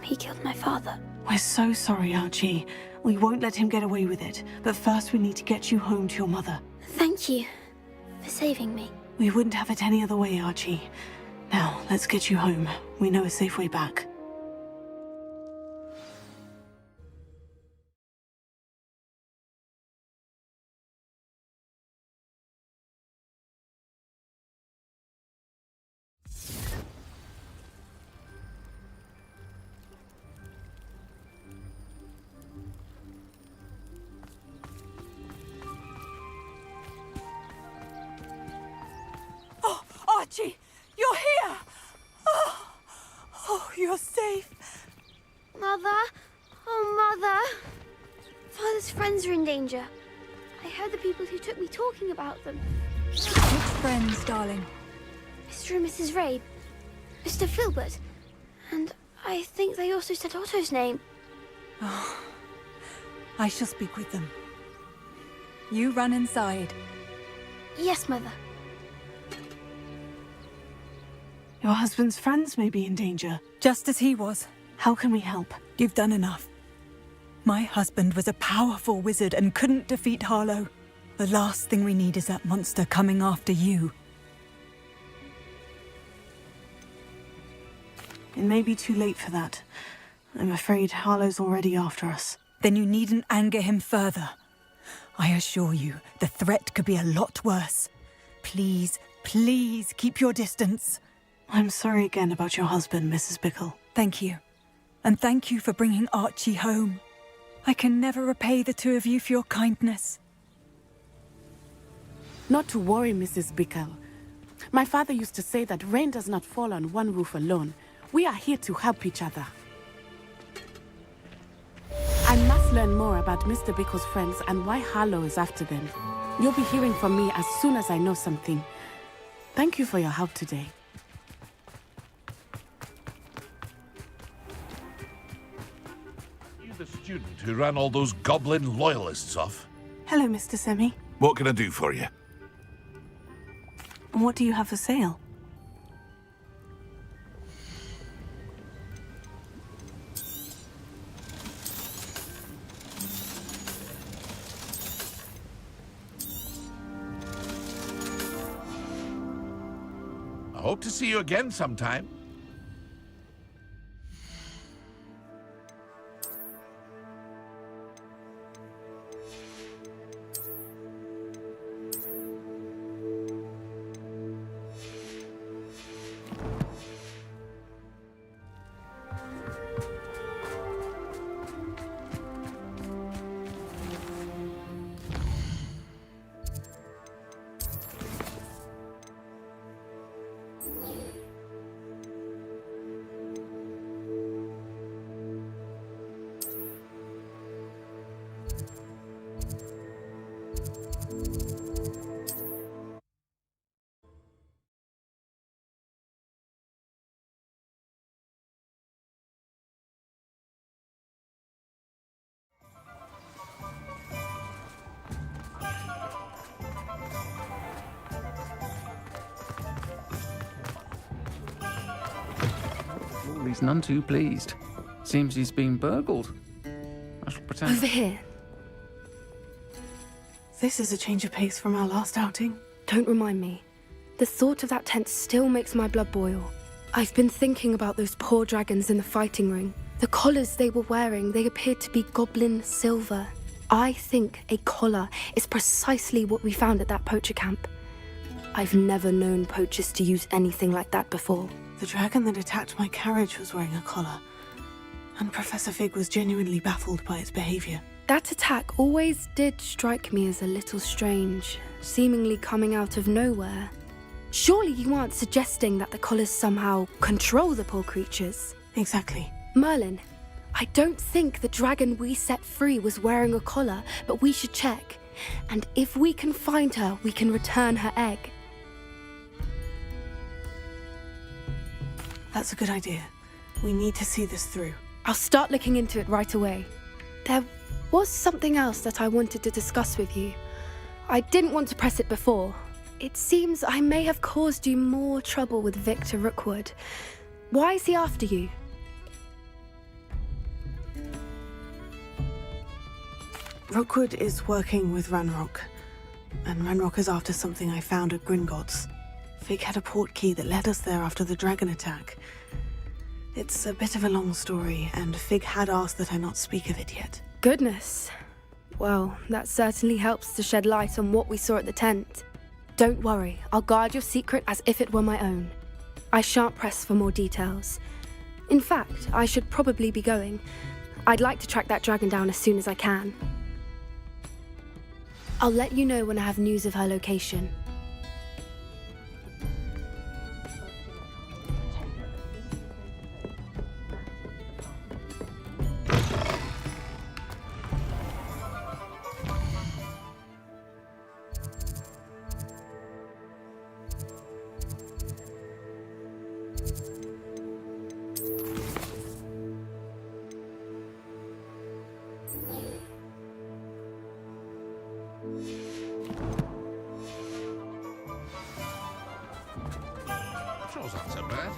he killed my father. We're so sorry, Archie. We won't let him get away with it. But first we need to get you home to your mother. Thank you for saving me. We wouldn't have it any other way, Archie. Now, let's get you home. We know a safe way back. Archie, you're here! Oh, you're safe. Mother? Oh, Mother! Father's friends are in danger. I heard the people who took me talking about them. Which friends, darling? Mr. and Mrs. Ray, Mr. Filbert, and I think they also said Otto's name. Oh, I shall speak with them. You run inside. Yes, Mother. Your husband's friends may be in danger. Just as he was. How can we help? You've done enough. My husband was a powerful wizard and couldn't defeat Harlow. The last thing we need is that monster coming after you. It may be too late for that. I'm afraid Harlow's already after us. Then you needn't anger him further. I assure you, the threat could be a lot worse. Please, please keep your distance. I'm sorry again about your husband, Mrs. Bickle. Thank you. And thank you for bringing Archie home. I can never repay the two of you for your kindness. Not to worry, Mrs. Bickle. My father used to say that rain does not fall on one roof alone. We are here to help each other. I must learn more about Mr. Bickle's friends and why Harlow is after them. You'll be hearing from me as soon as I know something. Thank you for your help today. The student who ran all those goblin loyalists off. Hello, Mr. Semi. What can I do for you? What do you have for sale? I hope to see you again sometime. He's none too pleased. Seems he's been burgled. I shall pretend. Over here. This is a change of pace from our last outing. Don't remind me. The thought of that tent still makes my blood boil. I've been thinking about those poor dragons in the fighting ring. The collars they were wearing, they appeared to be goblin silver. I think a collar is precisely what we found at that poacher camp. I've never known poachers to use anything like that before. The dragon that attacked my carriage was wearing a collar, and Professor Fig was genuinely baffled by its behavior. That attack always did strike me as a little strange, seemingly coming out of nowhere. Surely you aren't suggesting that the collars somehow control the poor creatures? Exactly. Merlin, I don't think the dragon we set free was wearing a collar, but we should check. And if we can find her, we can return her egg. That's a good idea. We need to see this through. I'll start looking into it right away. There was something else that I wanted to discuss with you. I didn't want to press it before. It seems I may have caused you more trouble with Victor Rookwood. Why is he after you? Rookwood is working with Ranrock, and Ranrock is after something I found at Gringotts. Fig had a port key that led us there after the dragon attack. It's a bit of a long story, and Fig had asked that I not speak of it yet. Goodness. Well, that certainly helps to shed light on what we saw at the tent. Don't worry, I'll guard your secret as if it were my own. I shan't press for more details. In fact, I should probably be going. I'd like to track that dragon down as soon as I can. I'll let you know when I have news of her location. Sure, not so bad.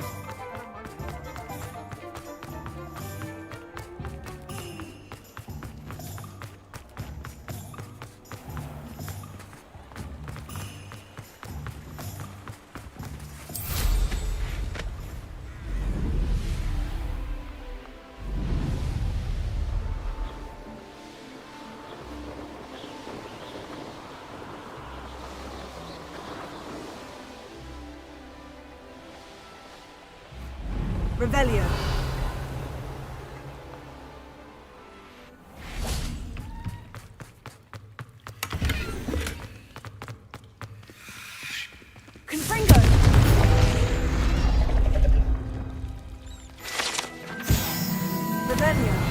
Revelio. Confringo. Revelio.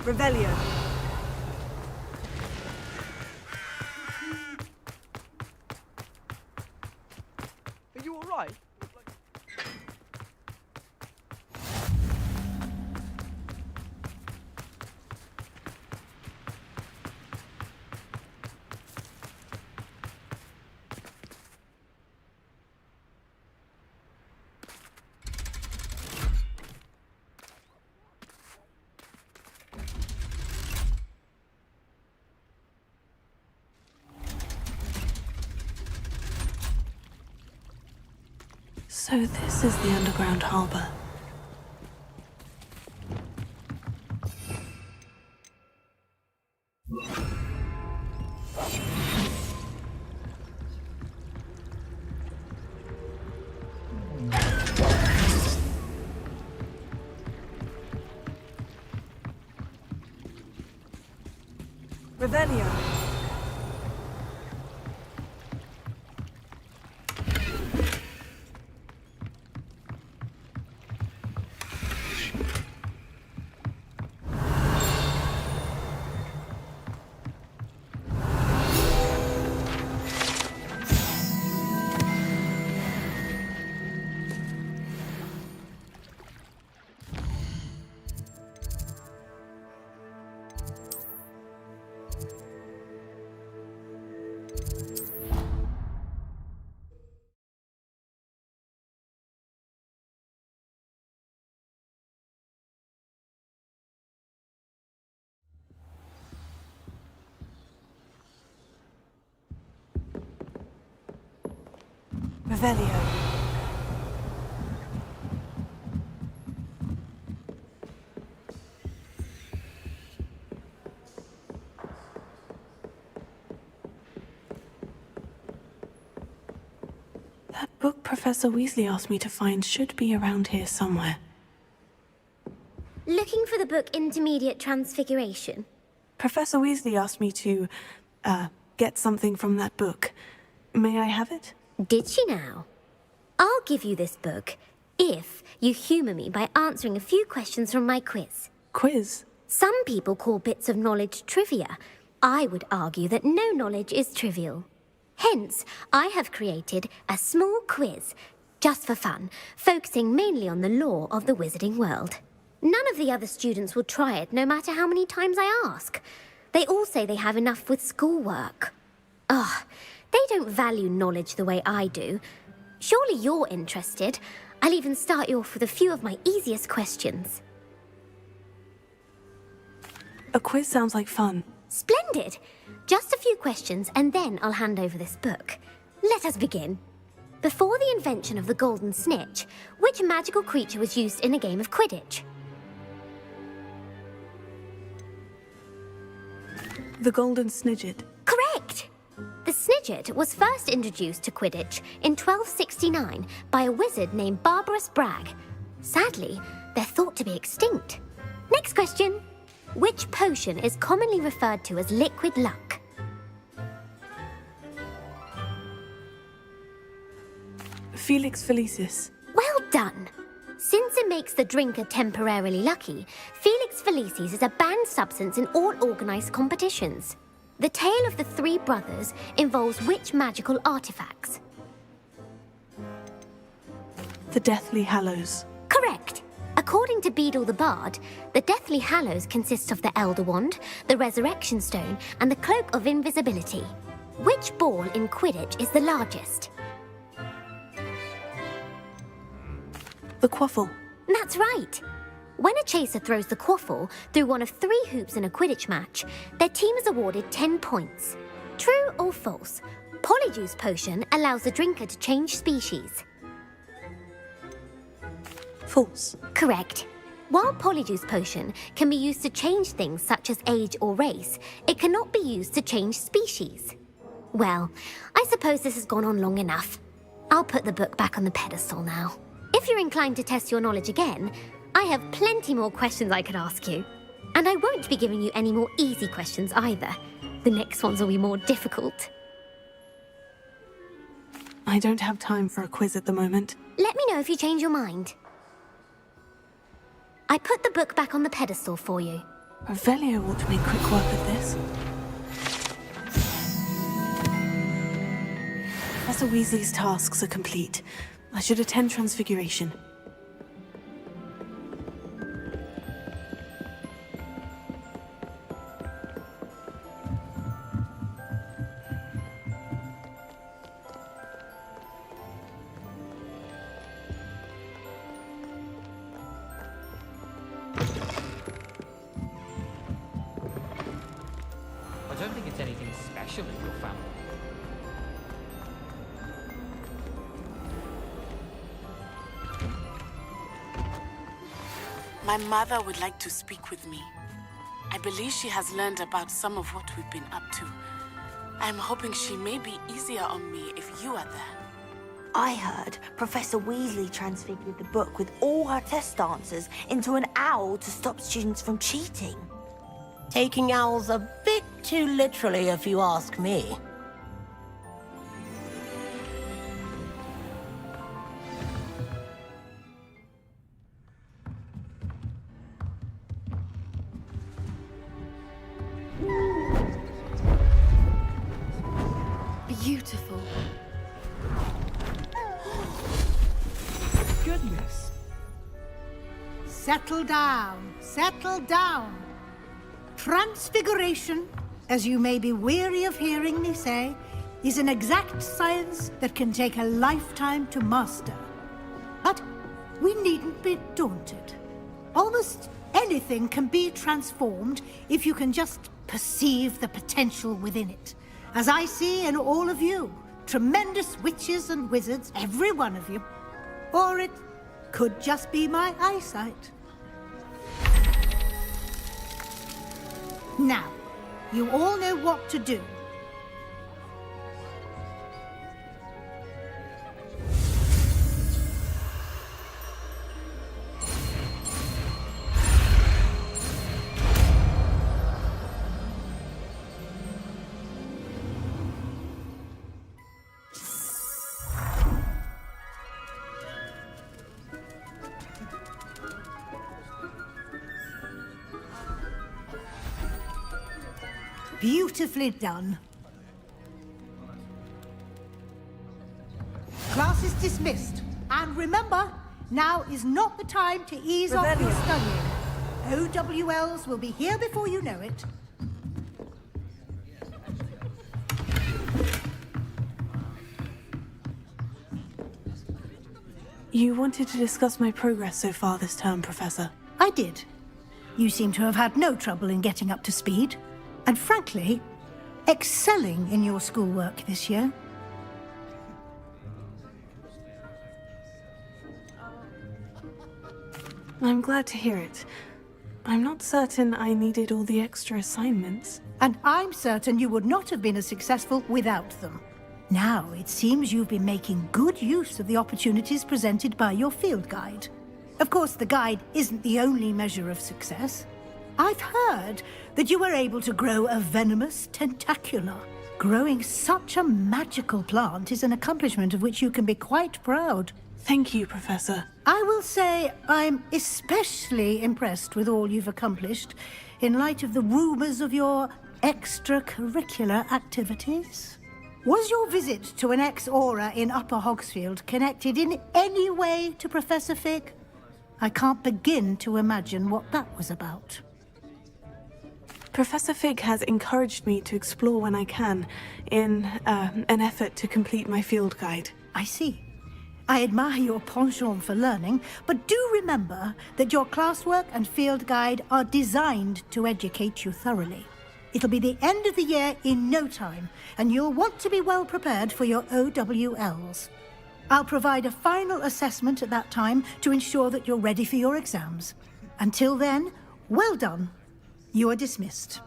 Revelio. Are you alright? So this is the underground harbour. Revelio. Revelio. That book Professor Weasley asked me to find should be around here somewhere. Looking for the book Intermediate Transfiguration? Professor Weasley asked me to, get something from that book. May I have it? Did she now? I'll give you this book if you humour me by answering a few questions from my quiz. Quiz? Some people call bits of knowledge trivia. I would argue that no knowledge is trivial. Hence, I have created a small quiz, just for fun, focusing mainly on the lore of the wizarding world. None of the other students will try it, no matter how many times I ask. They all say they have enough with schoolwork. Ugh, they don't value knowledge the way I do. Surely you're interested. I'll even start you off with a few of my easiest questions. A quiz sounds like fun. Splendid! Just a few questions, and then I'll hand over this book. Let us begin. Before the invention of the golden snitch, which magical creature was used in a game of Quidditch? The golden snidget. Correct! The snidget was first introduced to Quidditch in 1269 by a wizard named Barbarous Bragg. Sadly, they're thought to be extinct. Next question. Which potion is commonly referred to as liquid luck? Felix Felicis. Well done! Since it makes the drinker temporarily lucky, Felix Felicis is a banned substance in all organised competitions. The tale of the three brothers involves which magical artifacts? The Deathly Hallows. Correct! According to Beadle the Bard, the Deathly Hallows consists of the Elder Wand, the Resurrection Stone, and the Cloak of Invisibility. Which ball in Quidditch is the largest? The quaffle. That's right. When a chaser throws the quaffle through one of 3 hoops in a Quidditch match, their team is awarded 10 points. True or false? Polyjuice Potion allows the drinker to change species. False. Correct. While Polyjuice Potion can be used to change things such as age or race, it cannot be used to change species. Well, I suppose this has gone on long enough. I'll put the book back on the pedestal now. If you're inclined to test your knowledge again, I have plenty more questions I could ask you. And I won't be giving you any more easy questions either. The next ones will be more difficult. I don't have time for a quiz at the moment. Let me know if you change your mind. I put the book back on the pedestal for you. Revelio ought to make quick work of this. Professor Weasley's tasks are complete. I should attend Transfiguration. I don't think it's anything special in your family. My mother would like to speak with me. I believe she has learned about some of what we've been up to. I'm hoping she may be easier on me if you are there. I heard Professor Weasley transfigured the book with all her test answers into an owl to stop students from cheating. Taking owls a bit too literally, if you ask me. Beautiful. Goodness. Settle down. Settle down. Transfiguration, as you may be weary of hearing me say, is an exact science that can take a lifetime to master. But we needn't be daunted. Almost anything can be transformed if you can just perceive the potential within it, as I see in all of you, tremendous witches and wizards, every one of you. Or it could just be my eyesight. Now, you all know what to do. Beautifully done. Class is dismissed. And remember, now is not the time to ease off your studying. OWLs will be here before you know it. You wanted to discuss my progress so far this term, Professor. I did. You seem to have had no trouble in getting up to speed. And frankly, excelling in your schoolwork this year. I'm glad to hear it. I'm not certain I needed all the extra assignments. And I'm certain you would not have been as successful without them. Now, it seems you've been making good use of the opportunities presented by your field guide. Of course, the guide isn't the only measure of success. I've heard that you were able to grow a venomous tentacula. Growing such a magical plant is an accomplishment of which you can be quite proud. Thank you, Professor. I will say I'm especially impressed with all you've accomplished in light of the rumors of your extracurricular activities. Was your visit to an ex-aura in Upper Hogsfield connected in any way to Professor Fig? I can't begin to imagine what that was about. Professor Fig has encouraged me to explore when I can, in an effort to complete my field guide. I see. I admire your penchant for learning, but do remember that your classwork and field guide are designed to educate you thoroughly. It'll be the end of the year in no time, and you'll want to be well prepared for your OWLs. I'll provide a final assessment at that time to ensure that you're ready for your exams. Until then, well done. You are dismissed.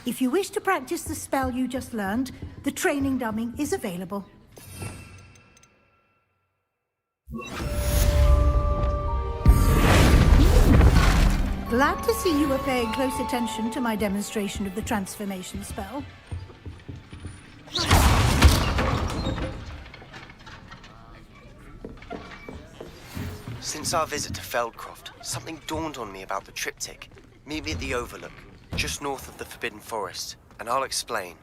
If you wish to practice the spell you just learned, the training dummy is available. Glad to see you were paying close attention to my demonstration of the transformation spell. Since our visit to Feldcroft, something dawned on me about the triptych. Meet me at the Overlook, just north of the Forbidden Forest, and I'll explain.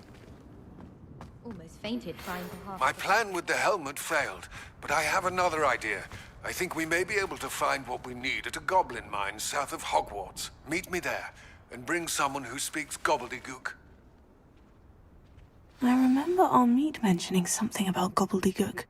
Almost fainted trying to half... My plan with the helmet failed, but I have another idea. I think we may be able to find what we need at a goblin mine south of Hogwarts. Meet me there, and bring someone who speaks gobbledygook. I remember our meet mentioning something about gobbledygook.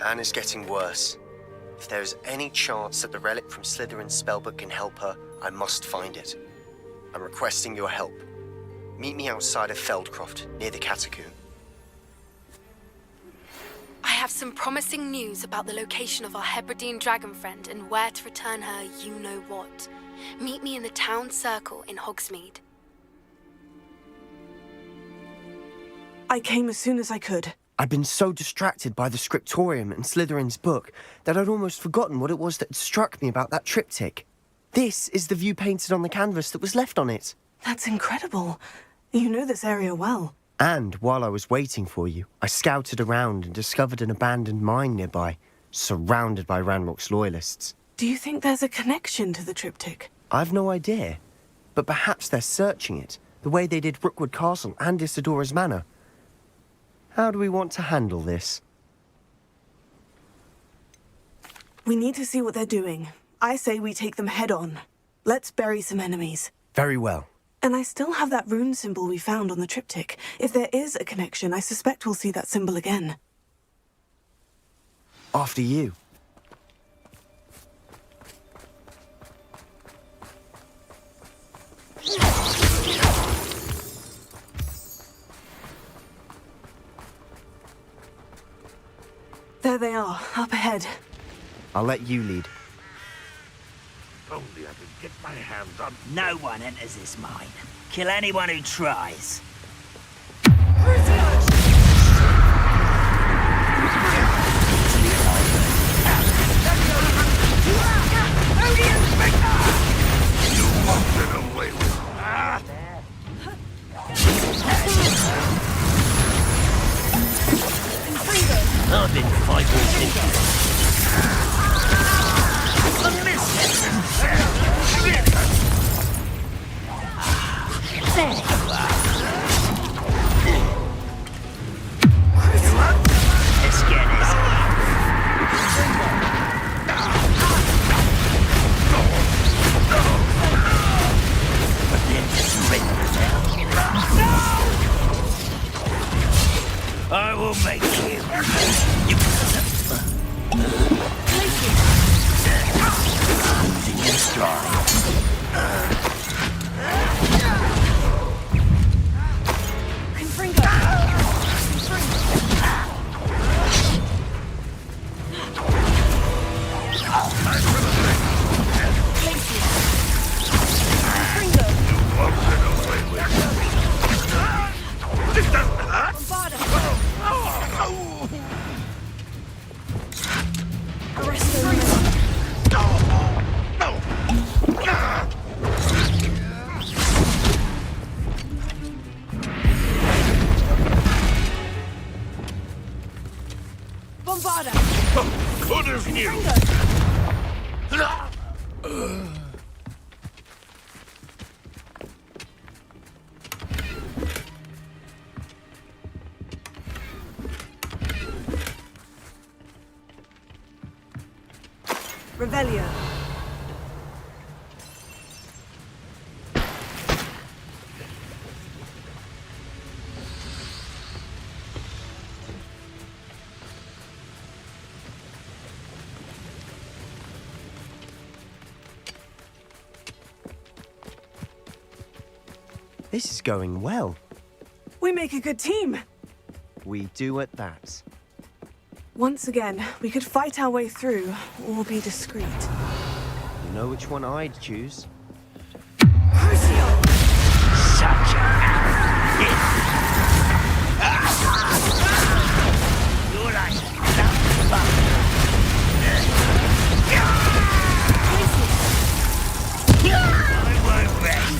Anne is getting worse. If there is any chance that the relic from Slytherin's spellbook can help her, I must find it. I'm requesting your help. Meet me outside of Feldcroft, near the Catacomb. I have some promising news about the location of our Hebridean dragon friend and where to return her you-know-what. Meet me in the town circle in Hogsmeade. I came as soon as I could. I'd been so distracted by the scriptorium and Slytherin's book that I'd almost forgotten what it was that struck me about that triptych. This is the view painted on the canvas that was left on it. That's incredible. You know this area well. And while I was waiting for you, I scouted around and discovered an abandoned mine nearby, surrounded by Ranrock's loyalists. Do you think there's a connection to the triptych? I've no idea, but perhaps they're searching it, the way they did Rookwood Castle and Isidora's Manor. How do we want to handle this? We need to see what they're doing. I say we take them head on. Let's bury some enemies. Very well. And I still have that rune symbol we found on the triptych. If there is a connection, I suspect we'll see that symbol again. After you. There they are, up ahead. I'll let you lead. Only I could get my hands on... No one enters this mine. Kill anyone who tries. You won't get away with it. I've been fighting since. A miss. There you are. Let's get this. But then surrender now. I will make you. Losing your stride. This doesn't hurt. Good as new. Revelio. This is going well. We make a good team. We do at that. Once again, we could fight our way through, or be discreet. You know which one I'd choose? Such a... You're like I won't rest.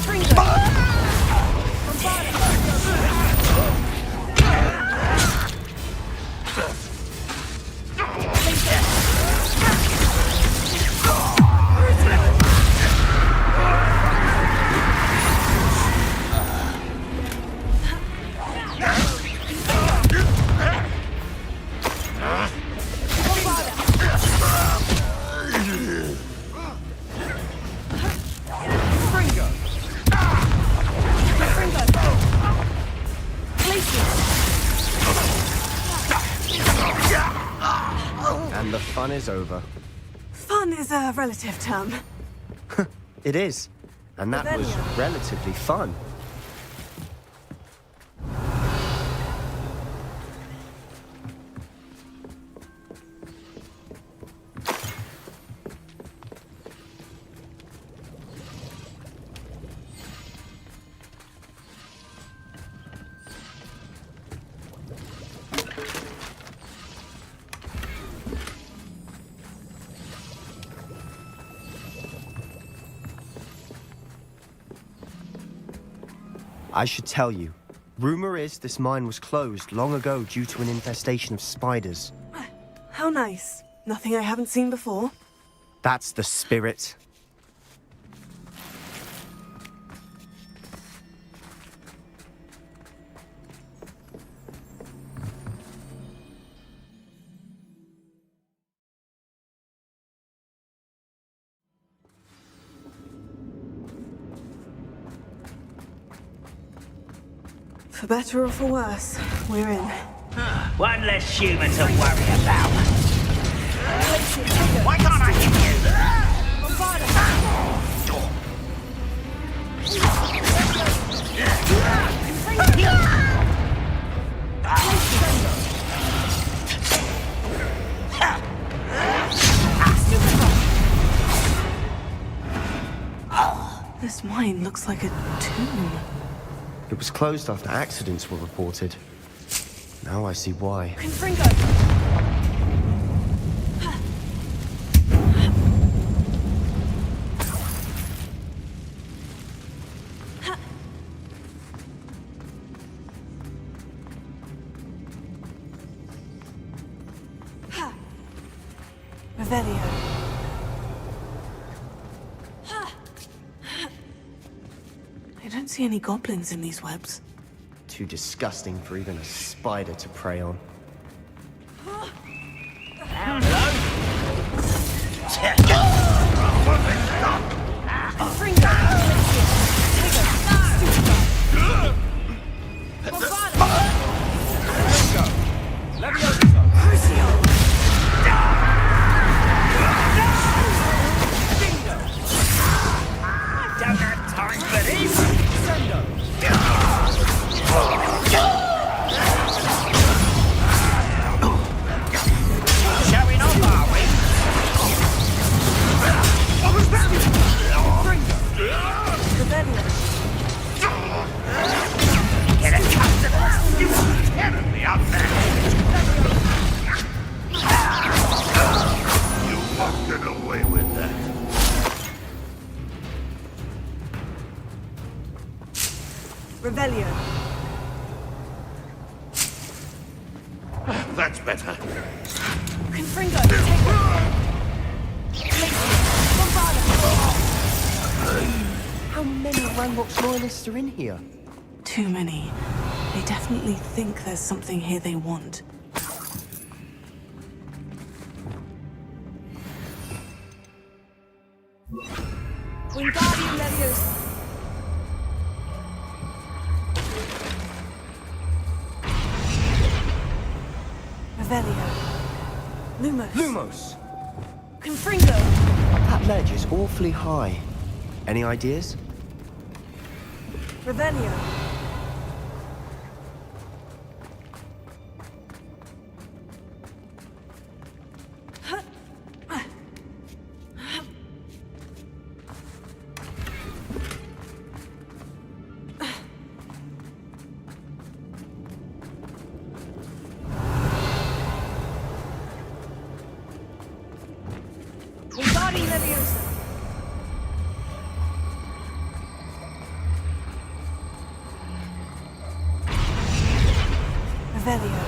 And the fun is over. Fun is a relative term. It is. And that was relatively fun. I should tell you, Rumor is this mine was closed long ago due to an infestation of spiders. How nice. Nothing I haven't seen before. That's the spirit. For better or for worse, we're in. One less human to worry about. Why can't I hit you? This mine looks like a tomb. It was closed after accidents were reported. Now I see why. Revelio. I don't see any goblins in these webs. Too disgusting for even a spider to prey on. Revelio. That's better. Confringo, take How many Ranrock's loyalists are in here? Too many. They definitely think there's something here they want. Wingardium Leviosa. Revelio. Lumos. Lumos! Confringo. That ledge is awfully high. Any ideas? Revelio. Wingardium Leviosa. Revelio.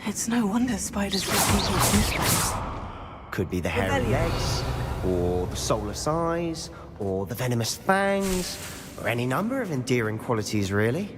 It's no wonder spiders give people goosebumps. Could be the hairy legs, or the soulless eyes, or the venomous fangs, or any number of endearing qualities, really.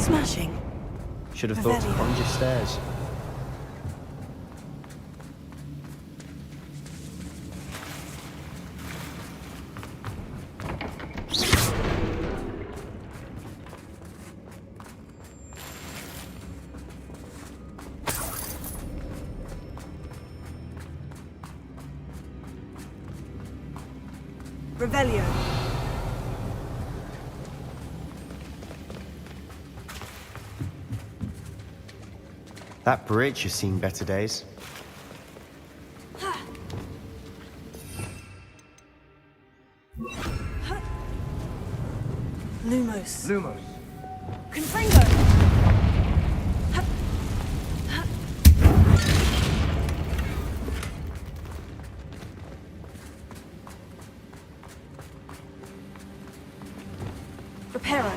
Smashing. Should have thought to conjure stairs. Revelio. That bridge has seen better days. Lumos. Lumos. Confringo! Reparo.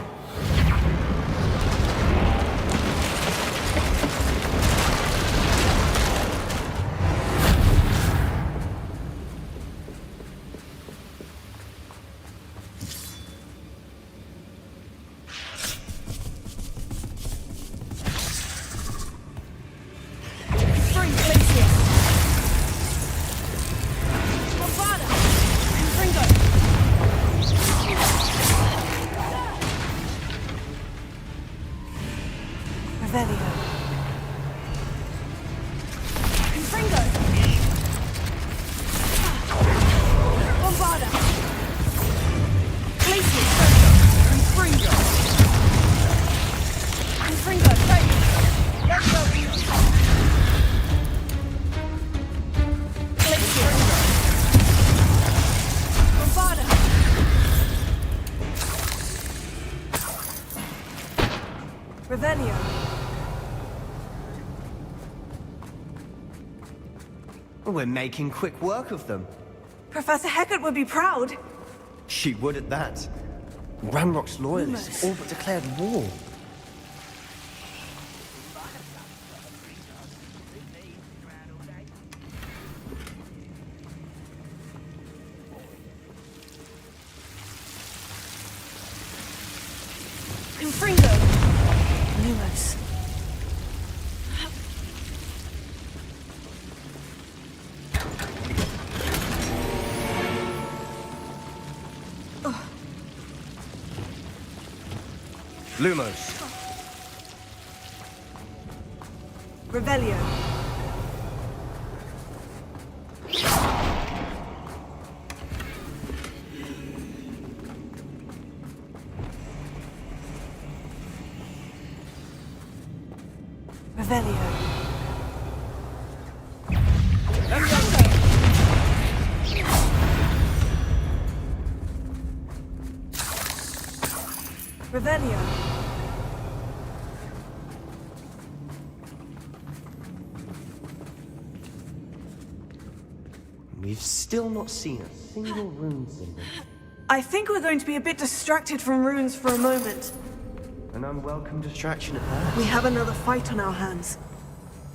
Revelio. We're making quick work of them. Professor Hecat would be proud. She would at that. Ranrock's loyalists all but declared war. Confringo. Lumos. Lumos. Revelio. Revelio. Revelio. We've still not seen a single rune symbol. I think we're going to be a bit distracted from runes for a moment. An unwelcome distraction at that. We have another fight on our hands.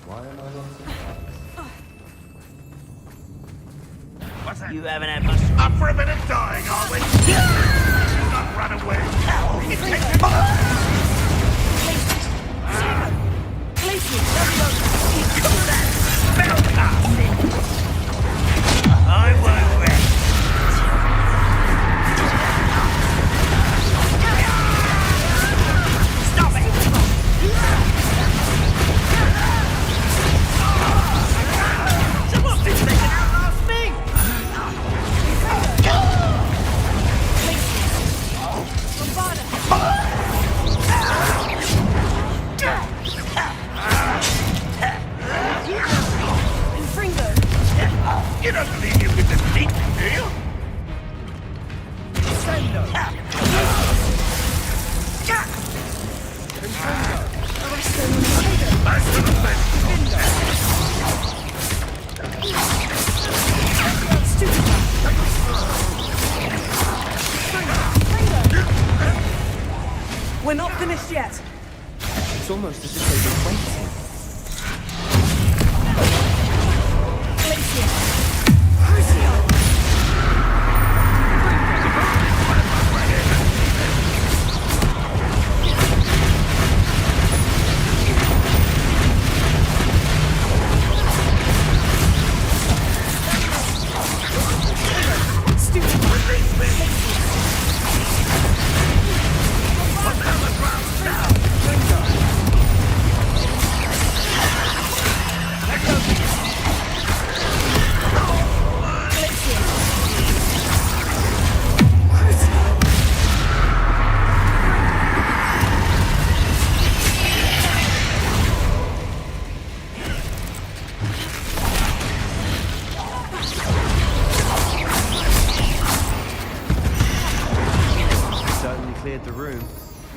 Why am I not What's that? You haven't had much. Up for a bit of dying, are we? Not run away. I won't rest. Stop it! Someone thinks they can outlast me! You don't believe you can defeat me, do you? We're not finished yet. It's almost as if they've been waiting.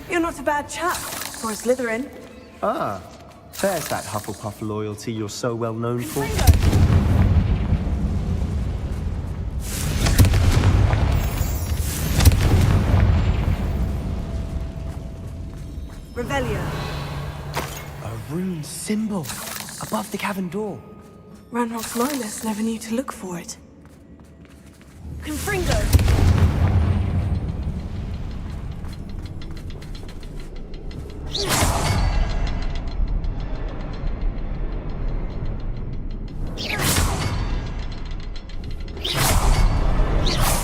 You're not a bad chap for a Slytherin. Ah, there's that Hufflepuff loyalty you're so well known for. Revelio. A rune symbol above the cavern door. Ranrock's loyalists never knew to look for it. Confringo!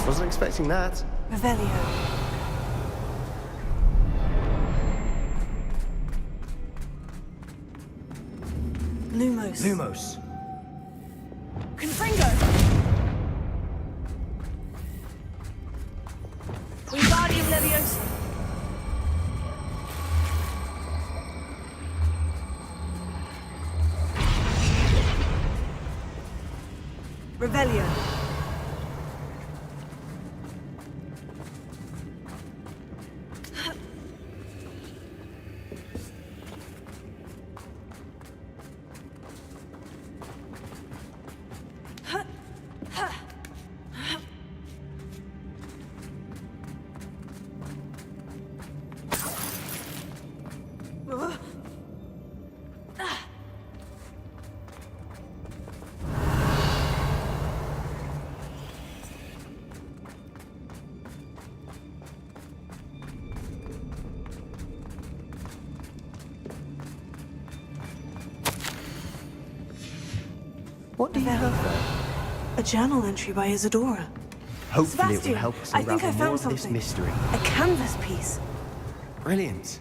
Wasn't expecting that. Revelio. Lumos. Lumos. Confringo! Wingardium Leviosa. Revelio. What do you have there? A journal entry by Isadora. Hopefully it Sebastian, will help us I think I unravel found more of this something. mystery. A canvas piece. Brilliant.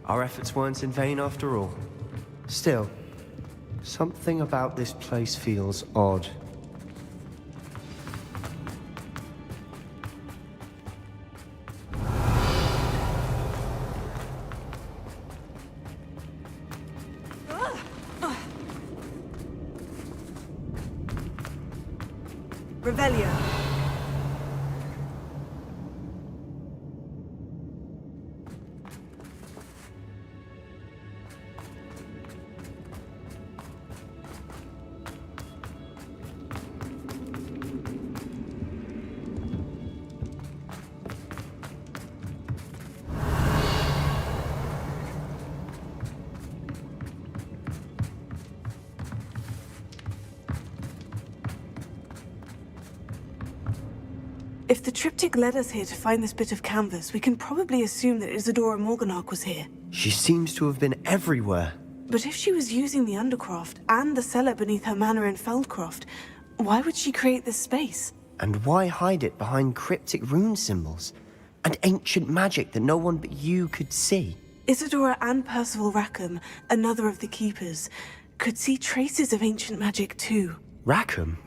Our efforts weren't in vain after all. Still, something about this place feels odd. Revelio. If the triptych led us here to find this bit of canvas, we can probably assume that Isadora Morganach was here. She seems to have been everywhere. But if she was using the Undercroft and the cellar beneath her manor in Feldcroft, why would she create this space? And why hide it behind cryptic rune symbols? And ancient magic that no one but you could see? Isadora and Percival Rackham, another of the Keepers, could see traces of ancient magic too. Rackham?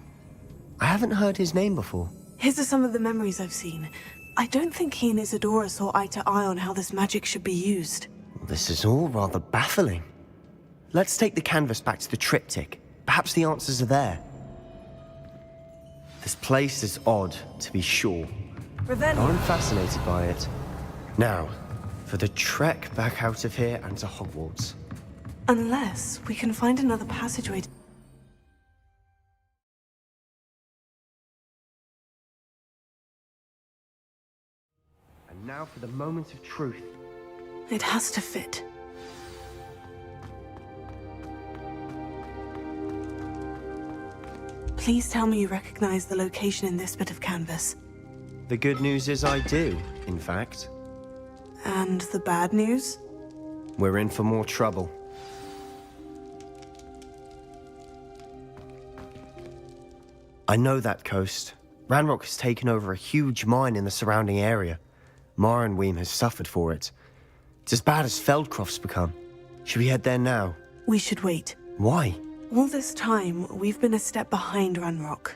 I haven't heard his name before. His are some of the memories I've seen. I don't think he and Isadora saw eye to eye on how this magic should be used. This is all rather baffling. Let's take the canvas back to the triptych. Perhaps the answers are there. This place is odd, to be sure. Revelio. I'm fascinated by it. Now, for the trek back out of here and to Hogwarts. Unless we can find another passageway. And now for the moment of truth. It has to fit. Please tell me you recognize the location in this bit of canvas. The good news is I do, in fact. And the bad news? We're in for more trouble. I know that coast. Ranrock has taken over a huge mine in the surrounding area. Marrenweem has suffered for it. It's as bad as Feldcroft's become. Should we head there now? We should wait. Why? All this time, we've been a step behind Ranrock.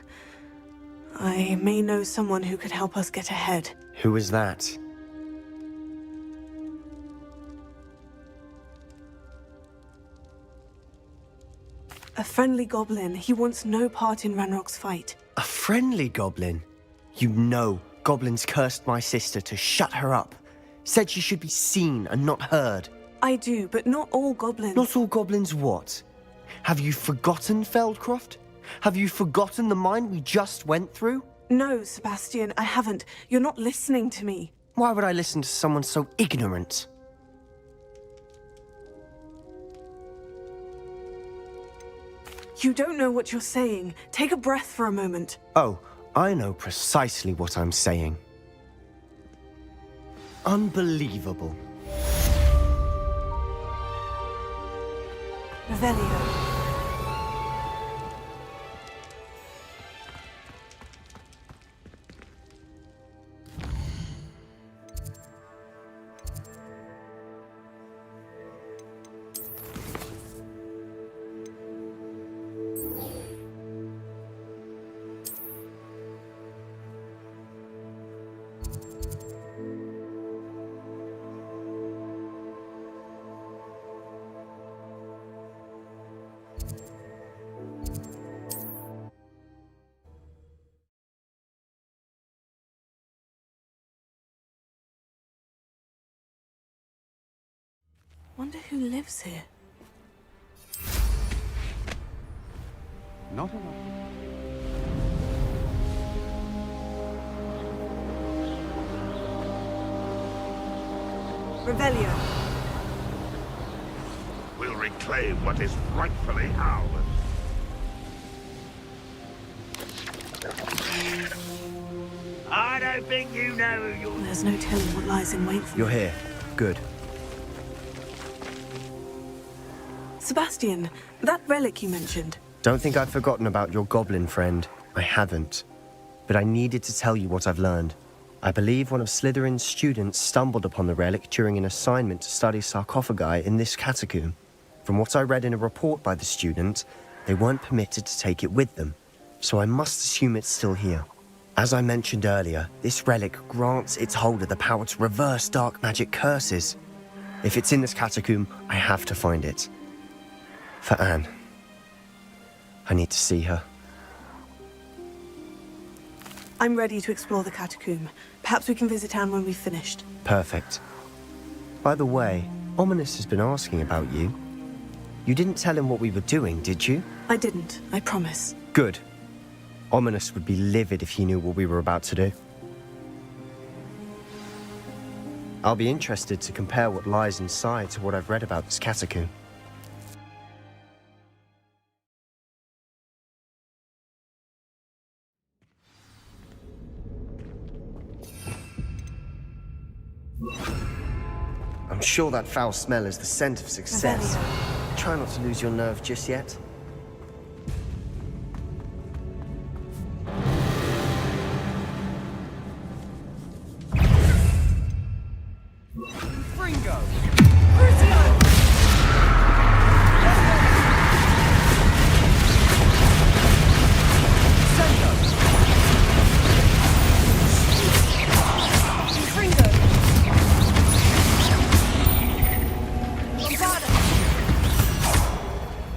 I may know someone who could help us get ahead. Who is that? A friendly goblin. He wants no part in Ranrock's fight. A friendly goblin? You know goblins cursed my sister to shut her up. Said she should be seen and not heard. I do, but not all goblins. Not all goblins what? Have you forgotten Feldcroft? Have you forgotten the mine we just went through? No, Sebastian, I haven't. You're not listening to me. Why would I listen to someone so ignorant? You don't know what you're saying. Take a breath for a moment. Oh, I know precisely what I'm saying. Unbelievable. Revelio. Wonder who lives here. Not enough. Revelio. We'll reclaim what is rightfully ours. I don't think you know who you're... There's no telling what lies in wait for You're me. here. Good. Sebastian, that relic you mentioned. Don't think I've forgotten about your goblin friend. I haven't. But I needed to tell you what I've learned. I believe one of Slytherin's students stumbled upon the relic during an assignment to study sarcophagi in this catacomb. From what I read in a report by the student, they weren't permitted to take it with them, so I must assume it's still here. As I mentioned earlier, this relic grants its holder the power to reverse dark magic curses. If it's in this catacomb, I have to find it. For Anne. I need to see her. I'm ready to explore the catacomb. Perhaps we can visit Anne when we've finished. Perfect. By the way, Ominous has been asking about you. You didn't tell him what we were doing, did you? I didn't, I promise. Good. Ominous would be livid if he knew what we were about to do. I'll be interested to compare what lies inside to what I've read about this catacomb. I'm sure that foul smell is the scent of success. Try not to lose your nerve just yet. Fringo!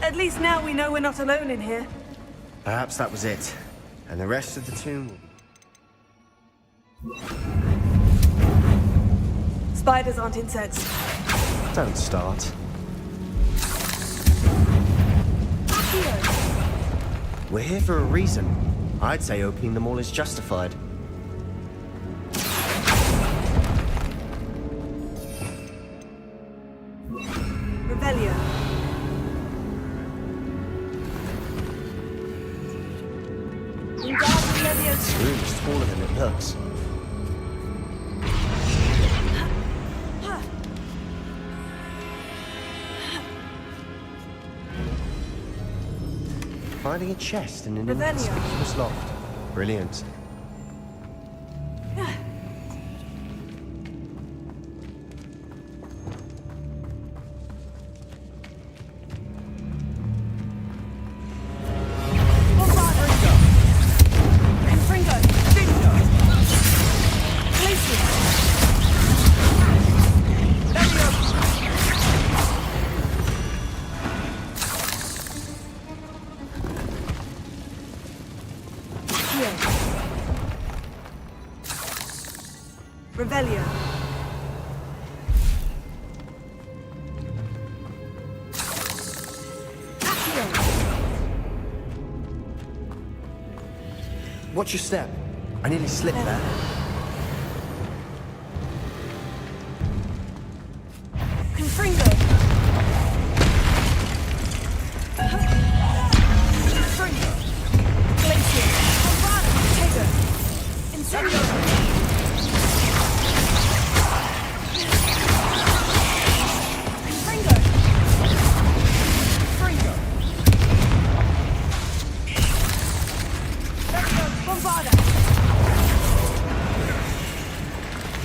At least now we know we're not alone in here. Perhaps that was it. And the rest of the tomb will be... Spiders aren't insects. Don't start. We're here for a reason. I'd say opening them all is justified. Revelio. This room is smaller than it looks. Finding a chest in an inconspicuous loft. Brilliant. Watch your step. I nearly slipped there. Confringo! Confringo! Glacier! Bombada! Tater! Incendio! Confringo! Confringo! Bombada!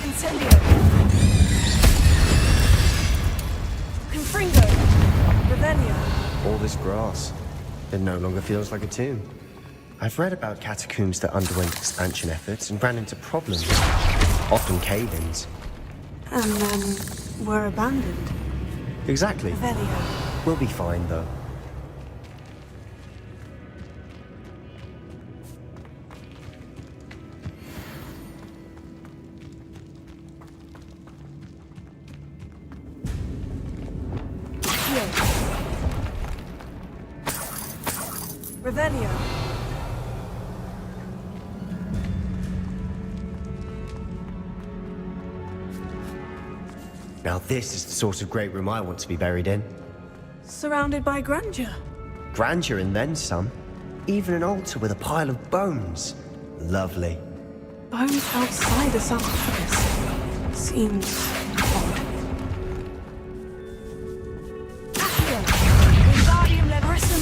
Incendio! Confringo! Revelio! All this grass. It no longer feels like a tomb. I've read about catacombs that underwent expansion efforts and ran into problems, often cave-ins. And then were abandoned. Exactly. Revelio. We'll be fine, though. Revelio. Now this is the sort of great room I want to be buried in. Surrounded by grandeur. Grandeur and then some. Even an altar with a pile of bones. Lovely. Bones outside a sarcophagus. Seems odd. Accio. Wingardium Leviosa.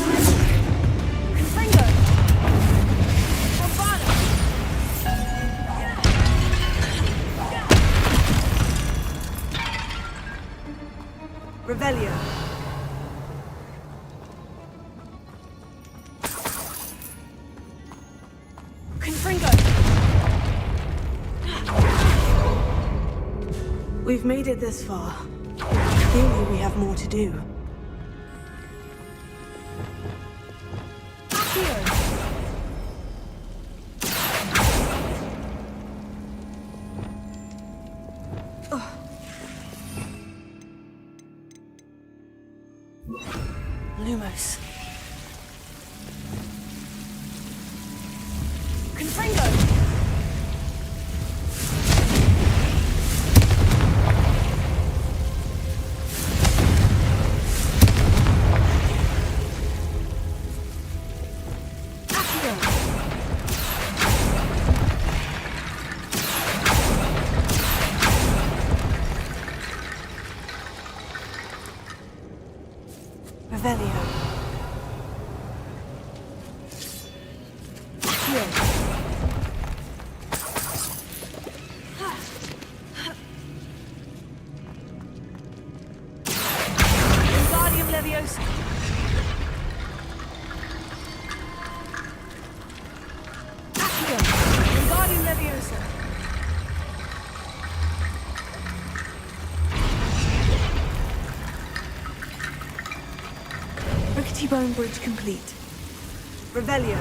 Confringo. Bombada. Revelio. Confringo. We've made it this far. Clearly we have more to do. Accio. Lumos. Confringo! Accio! Revelio. Wingardium Leviosa. Accio. Wingardium Leviosa. Rickety Bone Bridge complete. Revelio.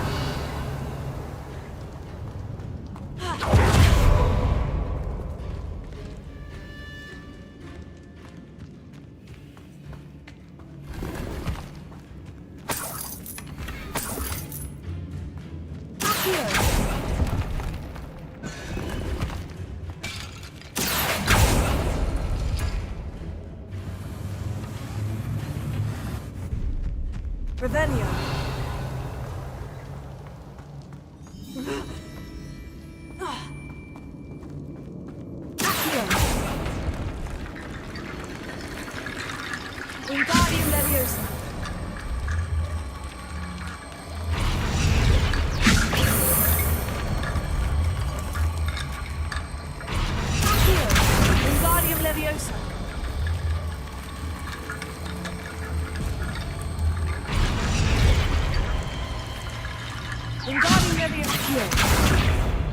Revelio. Accio. Wingardium Leviosa. Accio. Wingardium Leviosa. Wingardium Leviosa.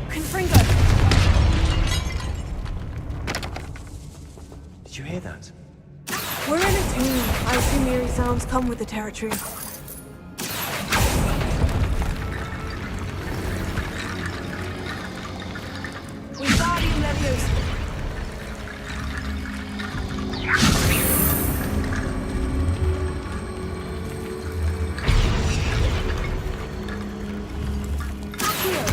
Confringo. Did you hear that? We're in a tomb. I assume eerie sounds come with the territory. Wingardium Leviosa. Accio.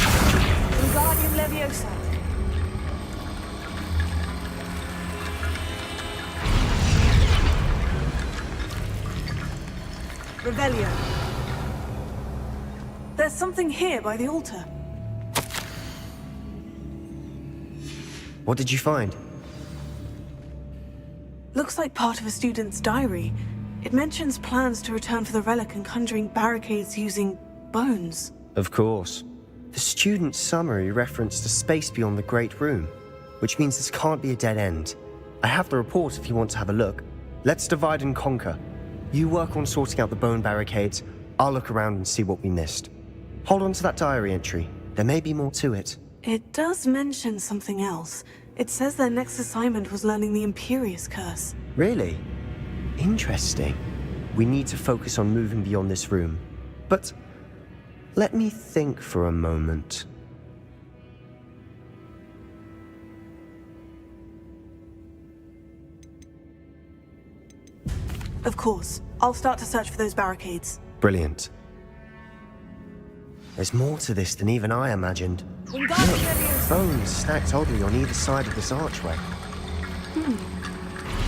Revelio. There's something here by the altar. What did you find? Looks like part of a student's diary. It mentions plans to return for the relic and conjuring barricades using bones. Of course. The student's summary referenced a space beyond the Great Room, which means this can't be a dead end. I have the report if you want to have a look. Let's divide and conquer. You work on sorting out the bone barricades, I'll look around and see what we missed. Hold on to that diary entry. There may be more to it. It does mention something else. It says their next assignment was learning the Imperious Curse. Really? Interesting. We need to focus on moving beyond this room. But let me think for a moment. Of course. I'll start to search for those barricades. Brilliant. There's more to this than even I imagined. Look, bones stacked oddly on either side of this archway.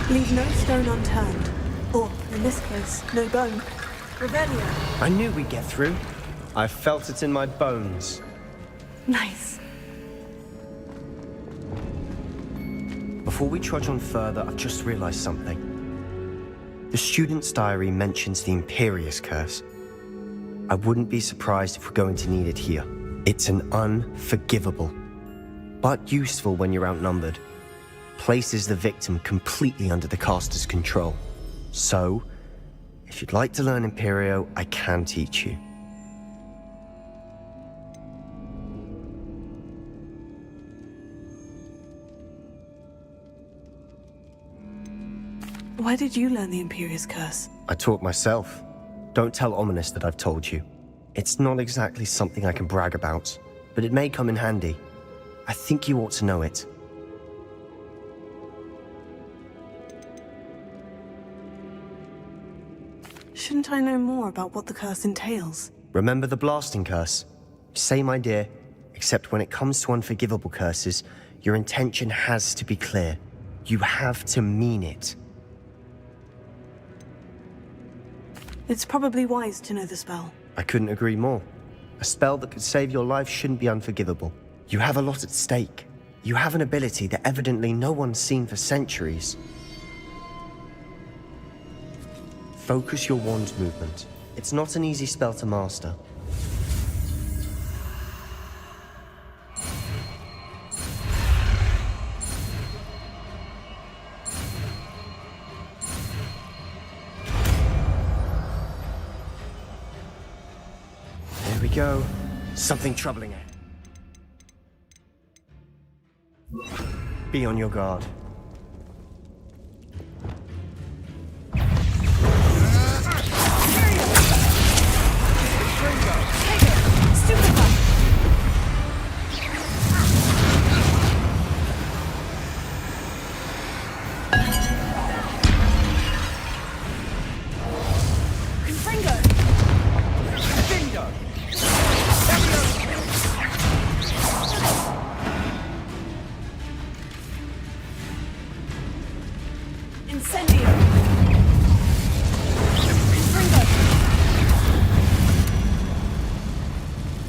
Leave no stone unturned. Or, in this case, no bone. Revelio. I knew we'd get through. I felt it in my bones. Nice. Before we trudge on further, I've just realized something. The student's diary mentions the Imperious Curse. I wouldn't be surprised if we're going to need it here. It's an unforgivable, but useful when you're outnumbered. Places the victim completely under the caster's control. So, if you'd like to learn Imperio, I can teach you. Why did you learn the Imperious Curse? I taught myself. Don't tell Ominous that I've told you. It's not exactly something I can brag about, but it may come in handy. I think you ought to know it. Shouldn't I know more about what the curse entails? Remember the blasting curse? Same idea, except when it comes to unforgivable curses, your intention has to be clear. You have to mean it. It's probably wise to know the spell. I couldn't agree more. A spell that could save your life shouldn't be unforgivable. You have a lot at stake. You have an ability that evidently no one's seen for centuries. Focus your wand movement. It's not an easy spell to master. There we go. Something troubling it. Be on your guard.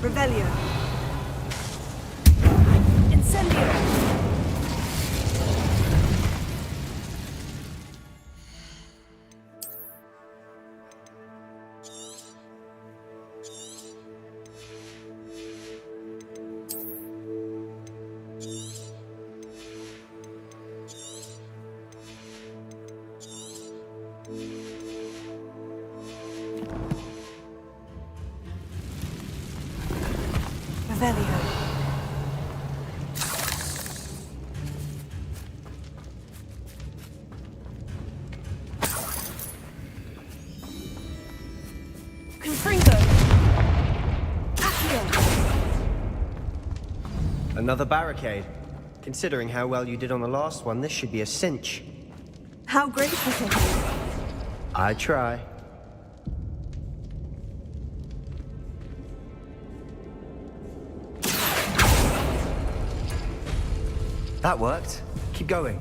Revelio. Incendio. Revelio. Confringo. Accio. Another barricade. Considering how well you did on the last one, this should be a cinch. How great was it? I try. That worked. Keep going.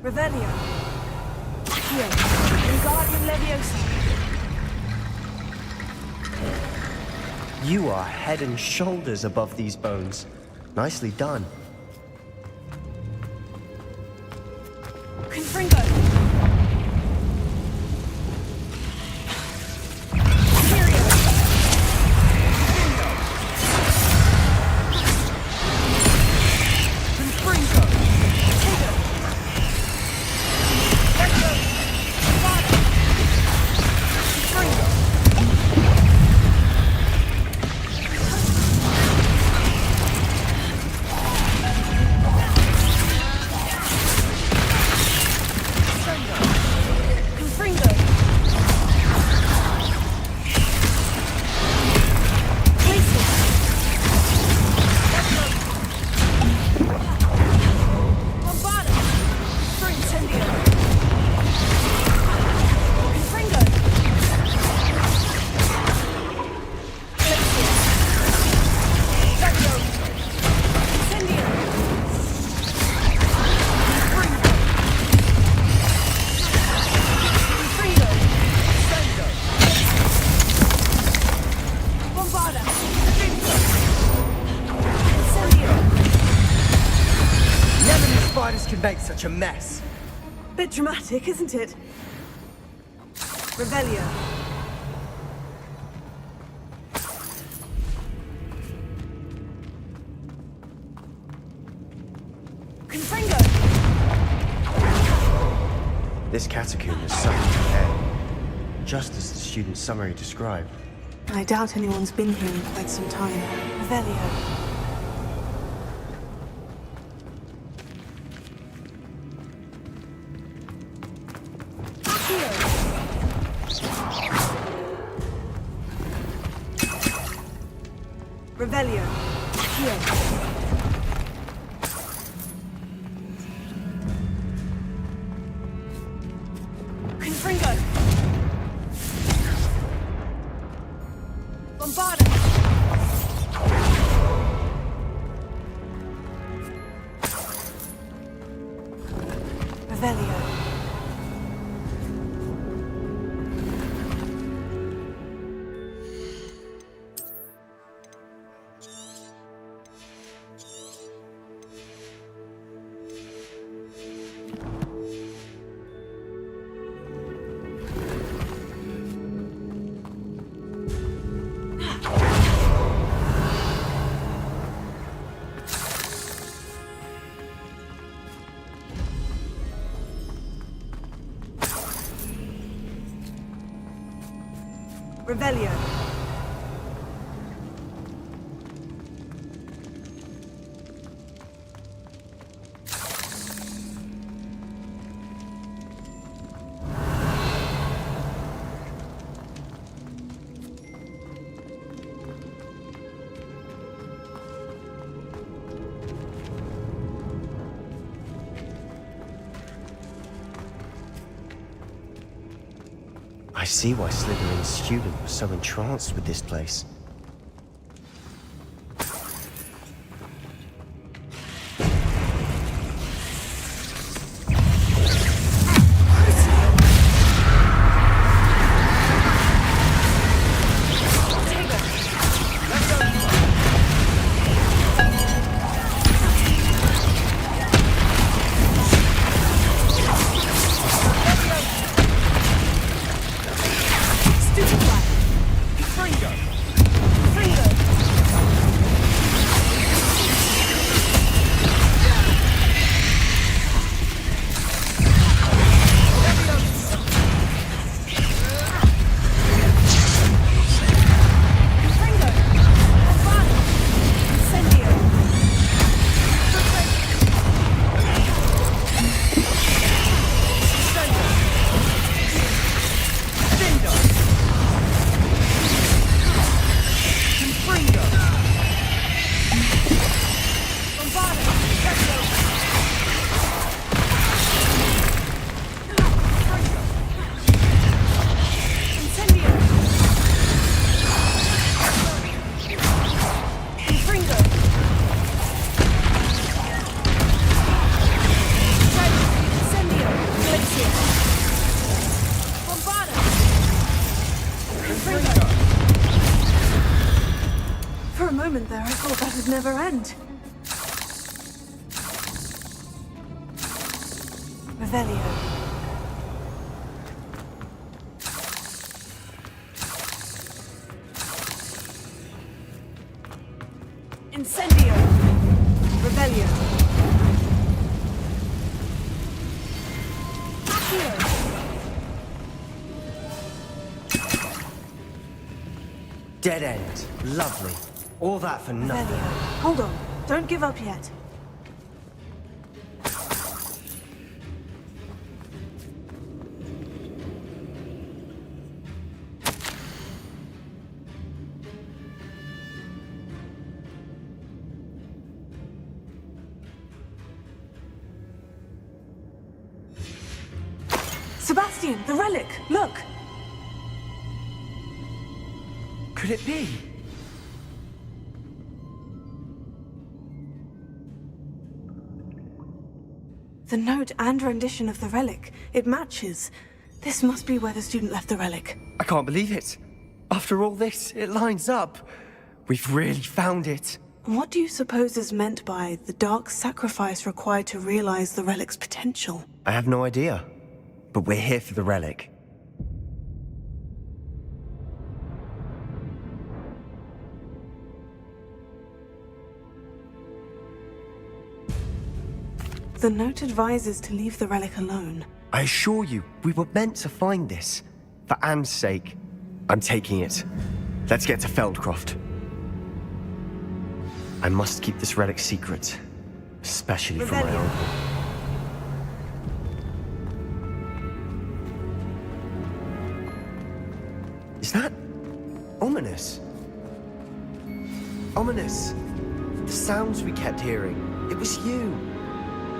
Revelio. Accio. Wingardium Leviosa. You are head and shoulders above these bones. Nicely done. Confringo. Can make such a mess. Bit dramatic, isn't it? Revelio. Confringo. This catacomb is sunk to air, just as the student's summary described. I doubt anyone's been here in quite some time. Revelio. Revelio. Here. Confringo. Bombarda. Revelio. Revelio. I see why Slytherin's student was so entranced with this place. moment there, I thought that would never end. Revelio. Incendio. Revelio. Accio. Dead end. Lovely. All that for nothing. Revelio. Hold on. Don't give up yet. Sebastian, the relic! Look! Could it be? The note and rendition of the relic. It matches. This must be where the student left the relic. I can't believe it. After all this, it lines up. We've really found it. What do you suppose is meant by the dark sacrifice required to realize the relic's potential? I have no idea. But we're here for the relic. The note advises to leave the relic alone. I assure you, we were meant to find this. For Anne's sake. I'm taking it. Let's get to Feldcroft. I must keep this relic secret. Especially from my own. Is that ominous? Ominous. The sounds we kept hearing. It was you.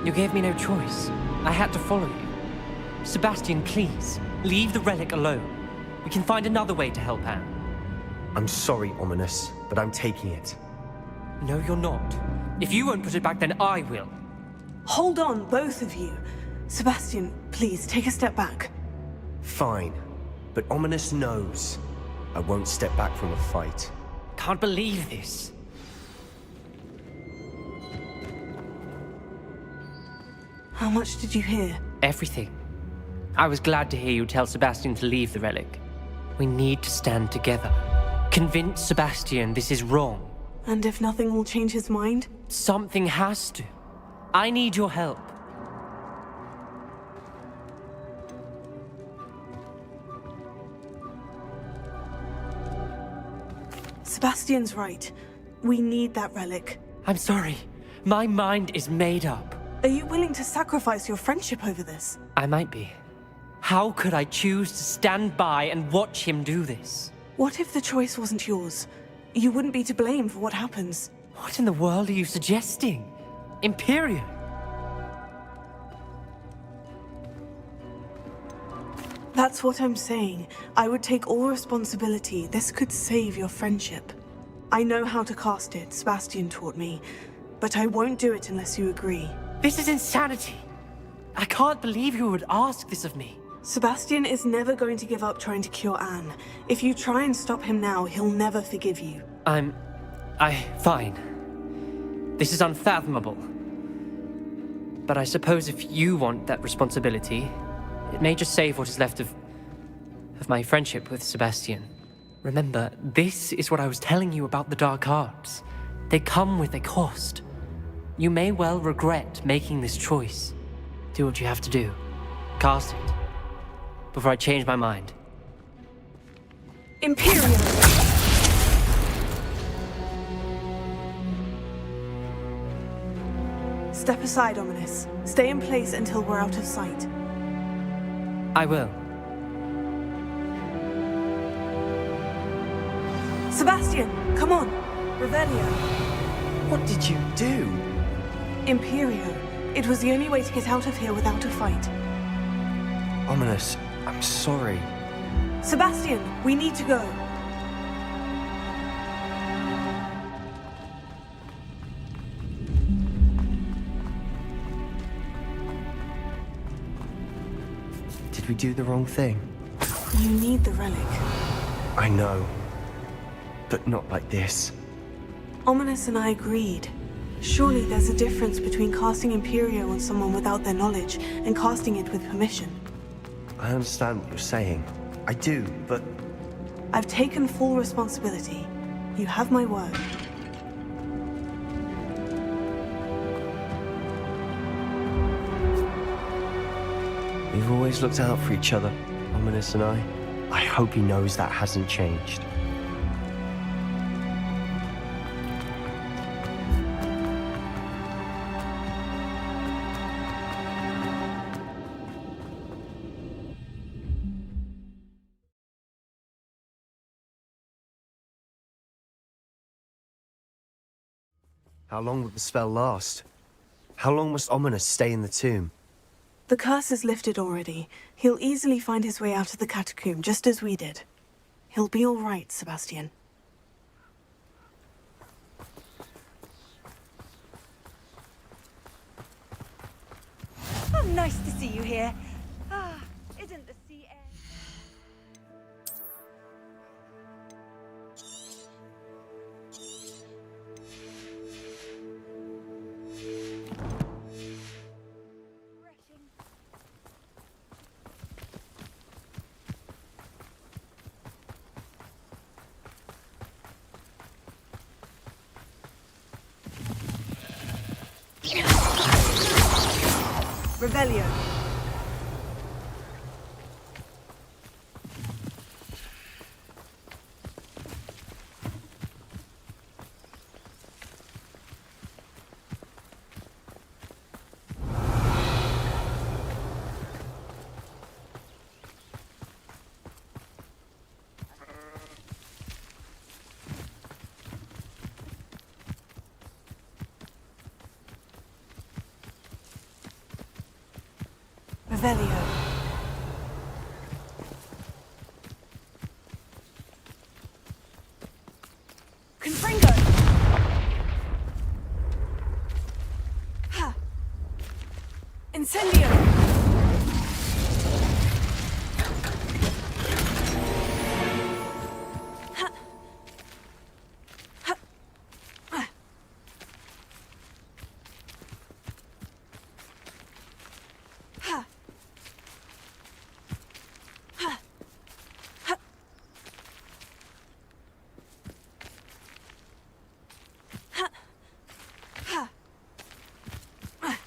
You gave me no choice. I had to follow you. Sebastian, please, leave the relic alone. We can find another way to help Anne. I'm sorry, Ominous, but I'm taking it. No, you're not. If you won't put it back, then I will. Hold on, both of you. Sebastian, please, take a step back. Fine. But Ominous knows I won't step back from a fight. Can't believe this. How much did you hear? Everything. I was glad to hear you tell Sebastian to leave the relic. We need to stand together. Convince Sebastian this is wrong. And if nothing will change his mind? Something has to. I need your help. Sebastian's right. We need that relic. I'm sorry. My mind is made up. Are you willing to sacrifice your friendship over this? I might be. How could I choose to stand by and watch him do this? What if the choice wasn't yours? You wouldn't be to blame for what happens. What in the world are you suggesting? Imperium? That's what I'm saying. I would take all responsibility. This could save your friendship. I know how to cast it, Sebastian taught me. But I won't do it unless you agree. This is insanity. I can't believe you would ask this of me. Sebastian is never going to give up trying to cure Anne. If you try and stop him now, he'll never forgive you. Fine. This is unfathomable. But I suppose if you want that responsibility, it may just save what is left of my friendship with Sebastian. Remember, this is what I was telling you about the dark arts. They come with a cost. You may well regret making this choice. Do what you have to do. Cast it. Before I change my mind. Imperium! Step aside, Ominous. Stay in place until we're out of sight. I will. Sebastian, come on! Revelio. What did you do? Imperio. It was the only way to get out of here without a fight. Ominous, I'm sorry. Sebastian, we need to go. Did we do the wrong thing? You need the relic. I know. But not like this. Ominous and I agreed. Surely there's a difference between casting Imperio on someone without their knowledge and casting it with permission. I understand what you're saying. I do, but... I've taken full responsibility. You have my word. We've always looked out for each other, Ominous and I. I hope he knows that hasn't changed. How long will the spell last? How long must Ominous stay in the tomb? The curse is lifted already. He'll easily find his way out of the catacomb, just as we did. He'll be all right, Sebastian. Oh, nice to see you here. Ah, isn't the sea air... Revelio. Revelio. Confringo! Ha! Incendio! Ha! Ha! Ah! Ha! Ha! Ha! Ha! Ha! Ah!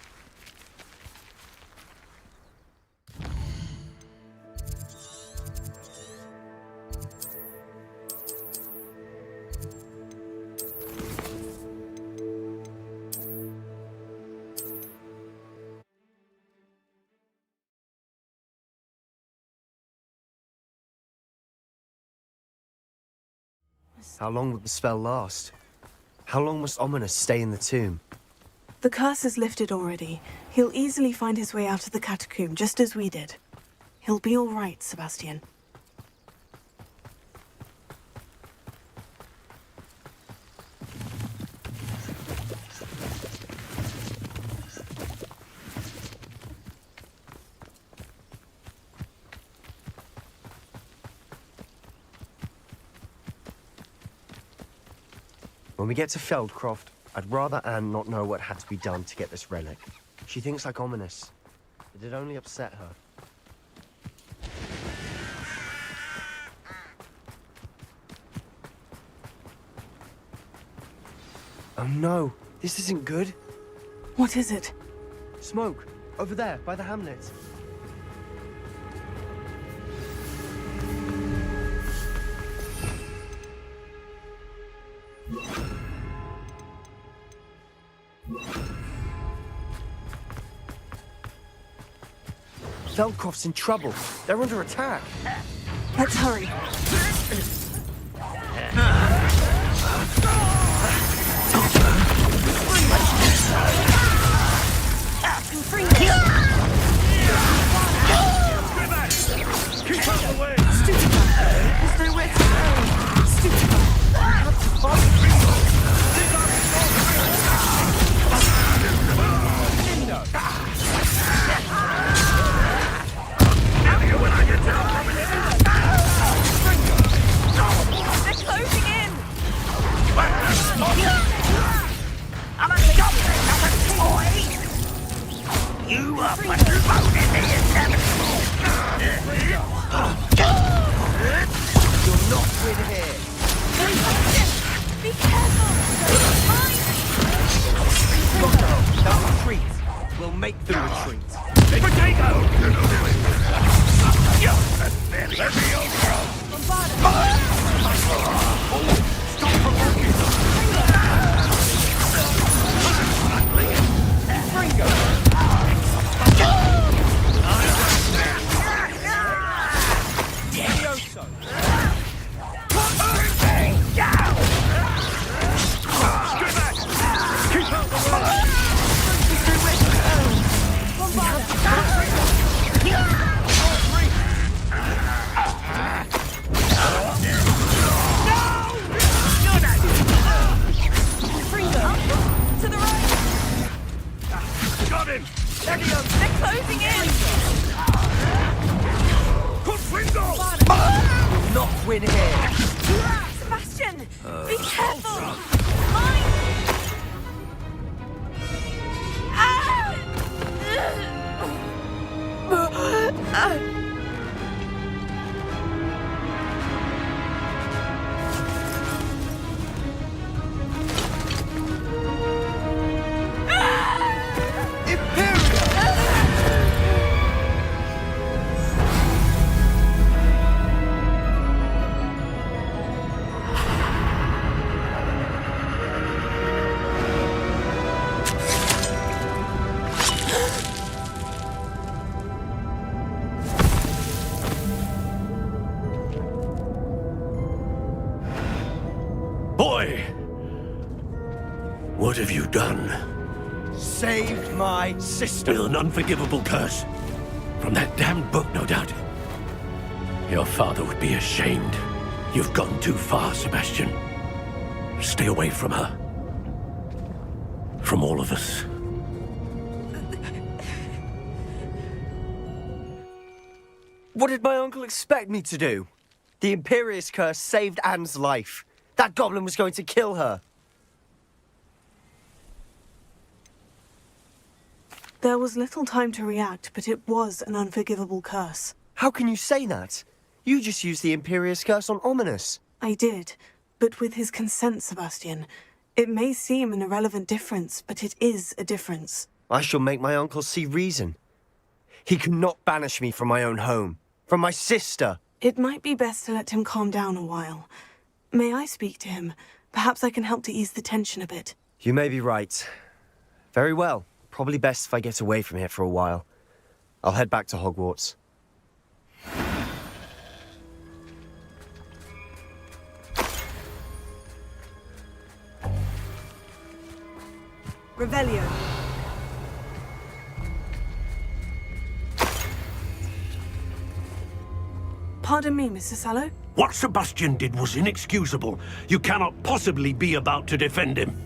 How long will the spell last? How long must Ominous stay in the tomb? The curse is lifted already. He'll easily find his way out of the catacomb, just as we did. He'll be all right, Sebastian. When we get to Feldcroft, I'd rather Anne not know what had to be done to get this relic. She thinks like Ominous, but it only upset her. Oh no, this isn't good. What is it? Smoke, over there, by the hamlet. Feldcroft's in trouble. They're under attack. Let's hurry. Keep out the way! Stupid! There's nowhere to go! Stupid! We have to follow! When I get down from it. make them retreat. Potato! To the right! Got him! They're closing in! Not win here. Sebastian! Be careful! Mine! Boy! What have you done? Saved my sister. With an unforgivable curse. From that damned book, no doubt. Your father would be ashamed. You've gone too far, Sebastian. Stay away from her. From all of us. What did my uncle expect me to do? The Imperious curse saved Anne's life. That goblin was going to kill her. There was little time to react, but it was an unforgivable curse. How can you say that? You just used the Imperious curse on Ominous. I did, but with his consent, Sebastian. It may seem an irrelevant difference, but it is a difference. I shall make my uncle see reason. He cannot banish me from my own home, from my sister. It might be best to let him calm down a while. May I speak to him? Perhaps I can help to ease the tension a bit. You may be right. Very well. Probably best if I get away from here for a while. I'll head back to Hogwarts. Revelio. Pardon me, Mr. Sallow? What Sebastian did was inexcusable. You cannot possibly be about to defend him.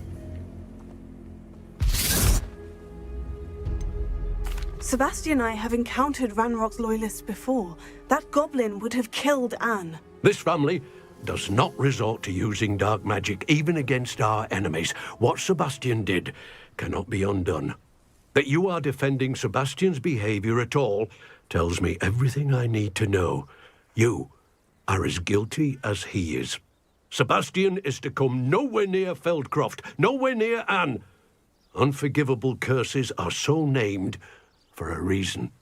Sebastian and I have encountered Ranrock's loyalists before. That goblin would have killed Anne. This family does not resort to using dark magic even against our enemies. What Sebastian did cannot be undone. That you are defending Sebastian's behavior at all tells me everything I need to know. You are as guilty as he is. Sebastian is to come nowhere near Feldcroft, nowhere near Anne. Unforgivable curses are so named for a reason.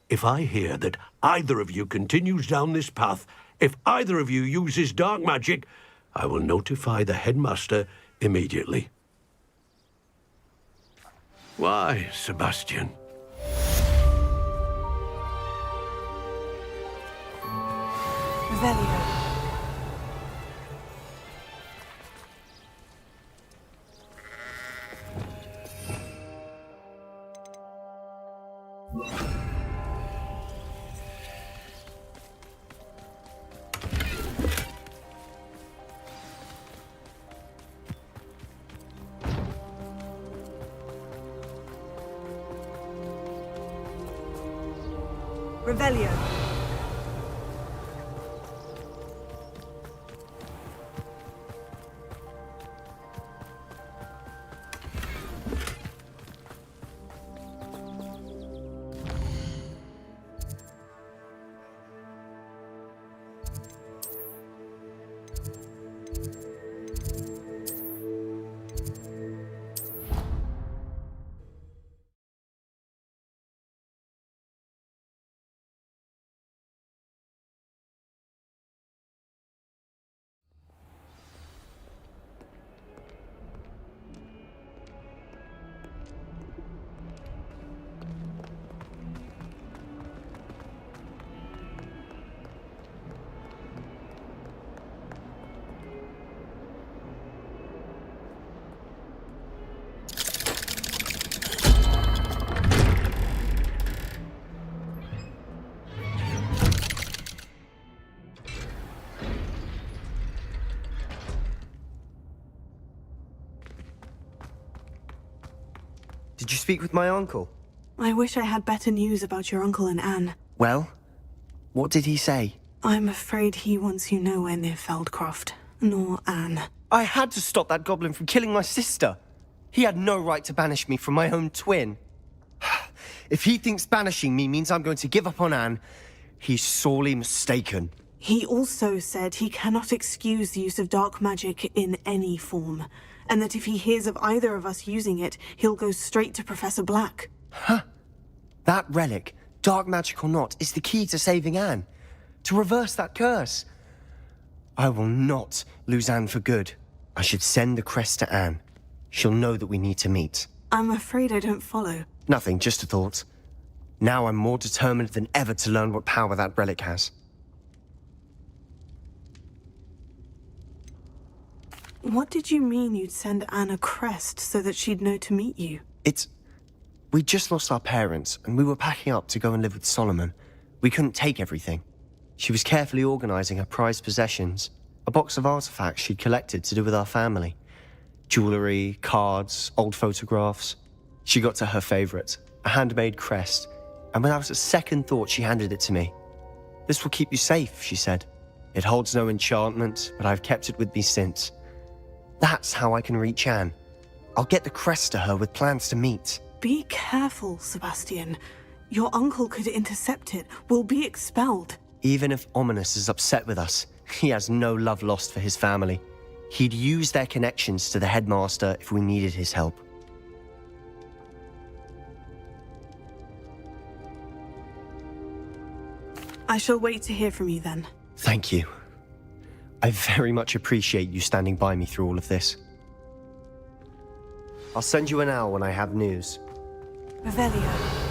If I hear that either of you continues down this path, if either of you uses dark magic, I will notify the headmaster immediately. Why, Sebastian? Revelio. Revelio. Did you speak with my uncle? I wish I had better news about your uncle and Anne. Well, what did he say? I'm afraid he wants you nowhere near Feldcroft, nor Anne. I had to stop that goblin from killing my sister. He had no right to banish me from my own twin. If he thinks banishing me means I'm going to give up on Anne, he's sorely mistaken. He also said he cannot excuse the use of dark magic in any form, and that if he hears of either of us using it, he'll go straight to Professor Black. Huh? That relic, dark magic or not, is the key to saving Anne. To reverse that curse. I will not lose Anne for good. I should send the crest to Anne. She'll know that we need to meet. I'm afraid I don't follow. Nothing, just a thought. Now I'm more determined than ever to learn what power that relic has. What did you mean you'd send Anne a crest so that she'd know to meet you? We just lost our parents, and we were packing up to go and live with Solomon. We couldn't take everything. She was carefully organizing her prized possessions, a box of artifacts she'd collected to do with our family. Jewelry, cards, old photographs. She got to her favorite, a handmade crest, and without a second thought she handed it to me. "This will keep you safe," she said. "It holds no enchantment, but I've kept it with me since. That's how I can reach Anne. I'll get the crest to her with plans to meet." Be careful, Sebastian. Your uncle could intercept it. We'll be expelled. Even if Ominous is upset with us, he has no love lost for his family. He'd use their connections to the headmaster if we needed his help. I shall wait to hear from you then. Thank you. I very much appreciate you standing by me through all of this. I'll send you an owl when I have news. Revelio.